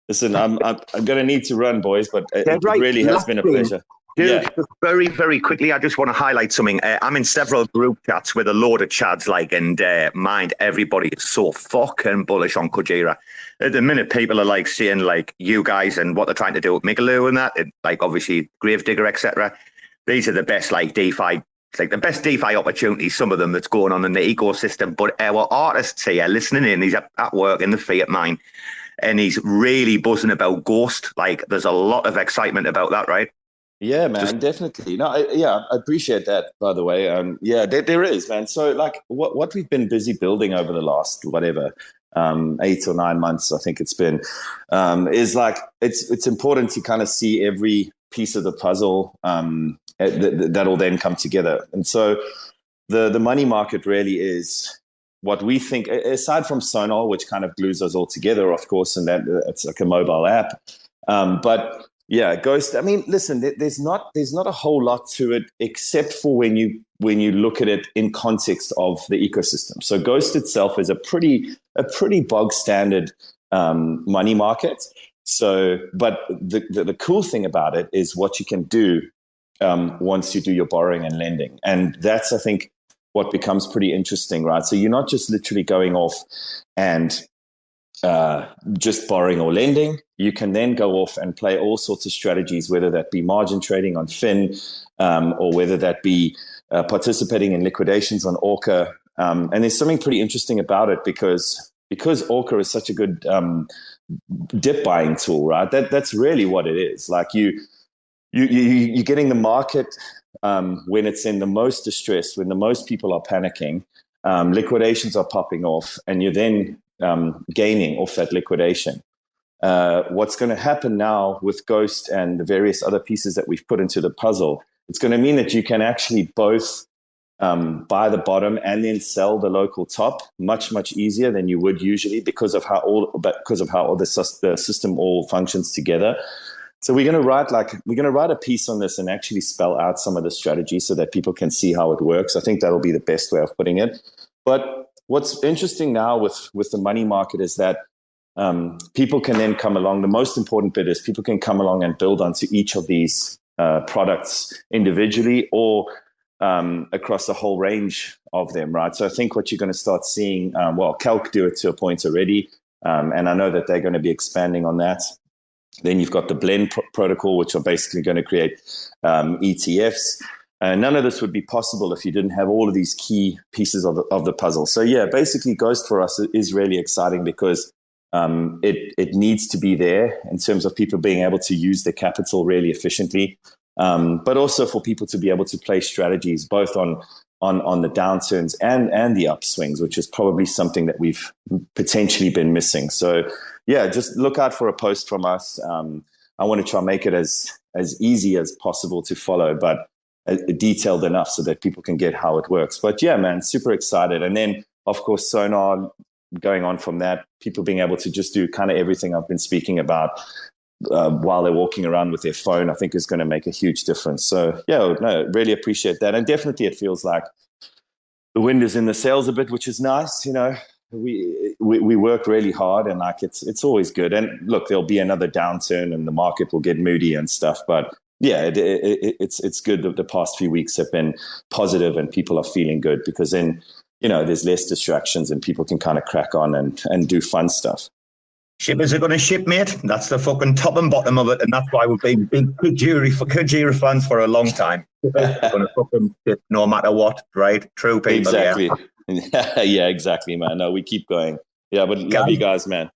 Listen, I'm going to need to run, boys, but it really has been a pleasure. Dude, just very, very quickly, I just want to highlight something. I'm in several group chats with a load of chads, and mind, everybody is so fucking bullish on Kujira. At the minute, people are like seeing like you guys and what they're trying to do with Migaloo and that, like obviously Gravedigger, etc. These are the best like DeFi, like the best DeFi opportunities, some of them that's going on in the ecosystem. But our artists here listening in, he's at work in the Fiat mine, and he's really buzzing about Ghost. Like there's a lot of excitement about that, right? Yeah, man, definitely. No, I appreciate that, by the way. There is, man. So like what we've been busy building over the last, 8 or 9 months, I think it's been, is like, it's important to kind of see every piece of the puzzle that'll then come together. And so the money market really is what we think, aside from Sonar, which kind of glues us all together, of course, and that it's like a mobile app. But yeah, Ghost. I mean, listen, there's not a whole lot to it except for when you look at it in context of the ecosystem. So Ghost itself is a pretty bog standard money market. So, but the cool thing about it is what you can do once you do your borrowing and lending, and that's, I think, what becomes pretty interesting, right? So you're not just literally going off and just borrowing or lending. You can then go off and play all sorts of strategies, whether that be margin trading on Fin, or whether that be participating in liquidations on Orca. And there's something pretty interesting about it, because because Orca is such a good dip buying tool, right? That's really what it is. Like you're getting the market when it's in the most distress, when the most people are panicking, liquidations are popping off, and you're then gaining off that liquidation. What's going to happen now with Ghost and the various other pieces that we've put into the puzzle, it's going to mean that you can actually both buy the bottom and then sell the local top much easier than you would usually because of how all the system all functions together. So we're going to write a piece on this and actually spell out some of the strategies so that people can see how it works. I think that'll be the best way of putting it. But what's interesting now with the money market is that people can then come along. The most important bit is people can come along and build onto each of these products individually or across the whole range of them, right? So I think what you're going to start seeing, Calc do it to a point already, and I know that they're going to be expanding on that. Then you've got the blend protocol, which are basically going to create ETFs. None of this would be possible if you didn't have all of these key pieces of the puzzle. So yeah, basically Ghost for us is really exciting because it needs to be there in terms of people being able to use their capital really efficiently, but also for people to be able to play strategies both on the downturns and the upswings, which is probably something that we've potentially been missing. So yeah, just look out for a post from us. I want to try and make it as easy as possible to follow, but detailed enough so that people can get how it works. But yeah, man, super excited. And then of course, Sonar, going on from that, people being able to just do kind of everything I've been speaking about while they're walking around with their phone, I think is going to make a huge difference. So yeah, no, really appreciate that. And definitely it feels like the wind is in the sails a bit, which is nice. You know, we work really hard and like it's always good. And look, there'll be another downturn and the market will get moody and stuff. But yeah, it's good that the past few weeks have been positive and people are feeling good because then, you know, there's less distractions and people can kind of crack on and do fun stuff. Shippers are going to ship, mate. That's the fucking top and bottom of it, and that's why we've been big Kujira fans for a long time. Shippers are going to fucking ship no matter what, right? True people. Exactly. Yeah, exactly, man. No, we keep going. Yeah, but love you guys, man.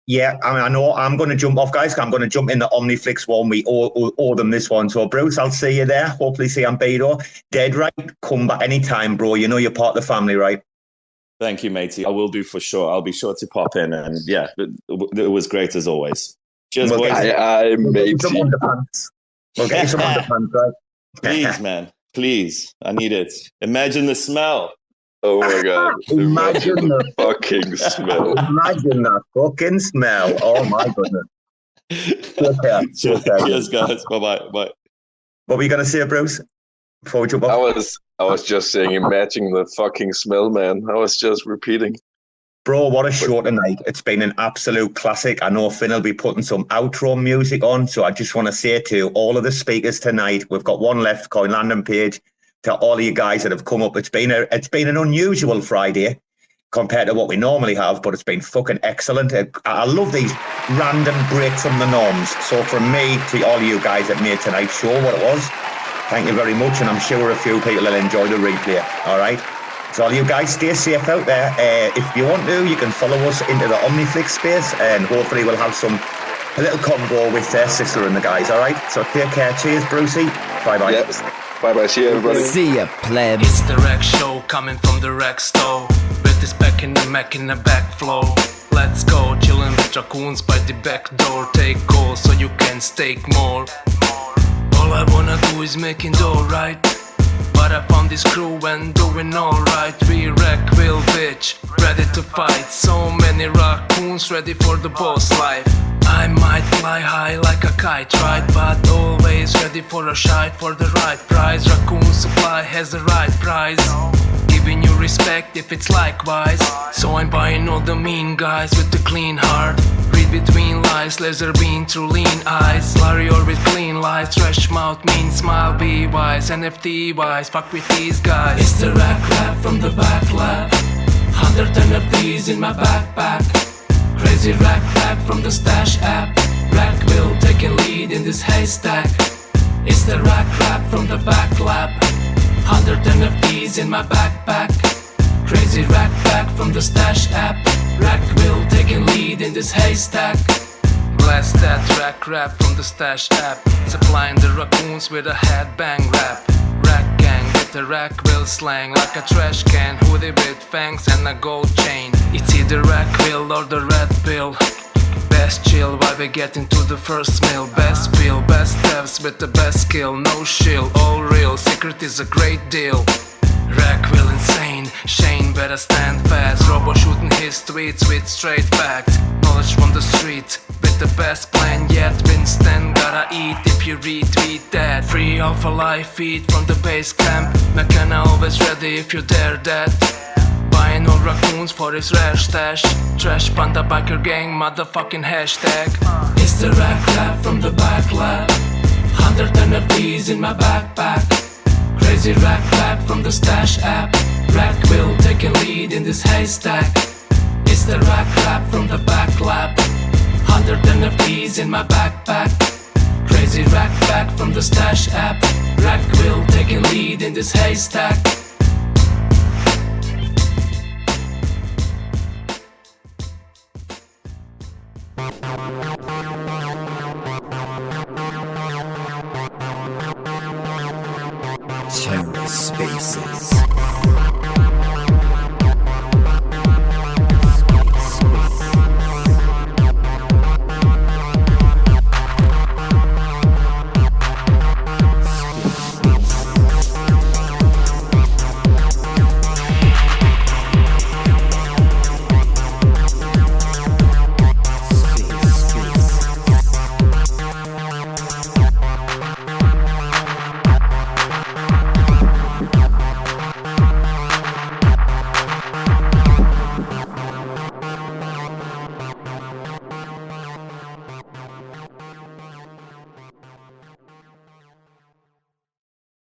Yeah, I know I'm going to jump off, guys. I'm going to jump in the Omniflix one. We owe them this one. So, Bruce, I'll see you there. Hopefully see Ambedo. Dead right. Come back anytime, bro. You know you're part of the family, right? Thank you, matey. I will do for sure. I'll be sure to pop in. And yeah, it was great as always. Cheers, boys. Matey. We'll get you some underpants, right? Please, man. Please. I need it. Imagine the smell. Oh my God. Imagine the fucking smell. Imagine that fucking smell. Oh my goodness. Cheers, guys. Bye. Bye. What were you going to say, Bruce? Before we jump off? I was just saying, imagine the fucking smell, man. I was just repeating. Bro, what a show tonight. It's been an absolute classic. I know Finn will be putting some outro music on, so I just want to say to all of the speakers tonight, we've got one left, Coinlanding.page, to all of you guys that have come up. It's been an unusual Friday compared to what we normally have, but it's been fucking excellent. I love these random breaks from the norms. So from me to all of you guys that made tonight's show what it was, thank you very much, and I'm sure a few people will enjoy the replay. All right? So all you guys, stay safe out there. If you want to, you can follow us into the Omniflix space, and hopefully we'll have a little convo with Sister and the guys, all right? So take care. Cheers, Brucey. Bye-bye. Yep. Bye-bye. See you, everybody. See ya, plebs. It's the RAC show coming from the RAC store. With this back in the Mac in the back flow. Let's go, chillin' with raccoons by the back door. Take calls so you can stake more. All I wanna do is making dough, right? But I found this crew and doing alright. We wreck, will bitch, ready to fight. So many raccoons ready for the boss life. I might fly high like a kite, right? But always ready for a shite for the right price. Raccoon supply has the right price. Giving you respect if it's likewise. So I'm buying all the mean guys with the clean heart. Read between lies, laser beam through lean eyes. Larry or with clean lies, trash mouth, mean smile, be wise. NFT wise, fuck with these guys. It's the RAC rap from the back lab. 100 NFTs in my backpack. Crazy rap from the stash app. RAC will take a lead in this haystack. It's the RAC rap from the back lab. 100 NFTs in my backpack. Crazy rap from the stash app. Rack will taking lead in this haystack. Blast that rack rap from the stash app, supplying the raccoons with a headbang rap. Rack gang with the rack will slang like a trash can, hoodie with fangs and a gold chain. It's either rack will or the red pill. Best chill while we get into the first meal. Best feel, best devs with the best skill. No shill, all real, secret is a great deal. Rack will insane, Shane better stand fast. Robo shooting his tweets with straight facts. Knowledge from the street with the best plan yet. Winston gotta eat if you retweet that. Free of a live feed from the base camp. McKenna always ready if you dare that. Buying all raccoons for his rare stash. Trash panda biker gang motherfucking hashtag. It's the rack lab from the back lab. 100 NFTs in my backpack. Crazy rack lab from the stash app. Rack will take a lead in this haystack. It's the rack lab from the back lab. 100 NFTs in my backpack. Crazy rack back from the stash app. Rack will take a lead in this haystack. TerraSpaces.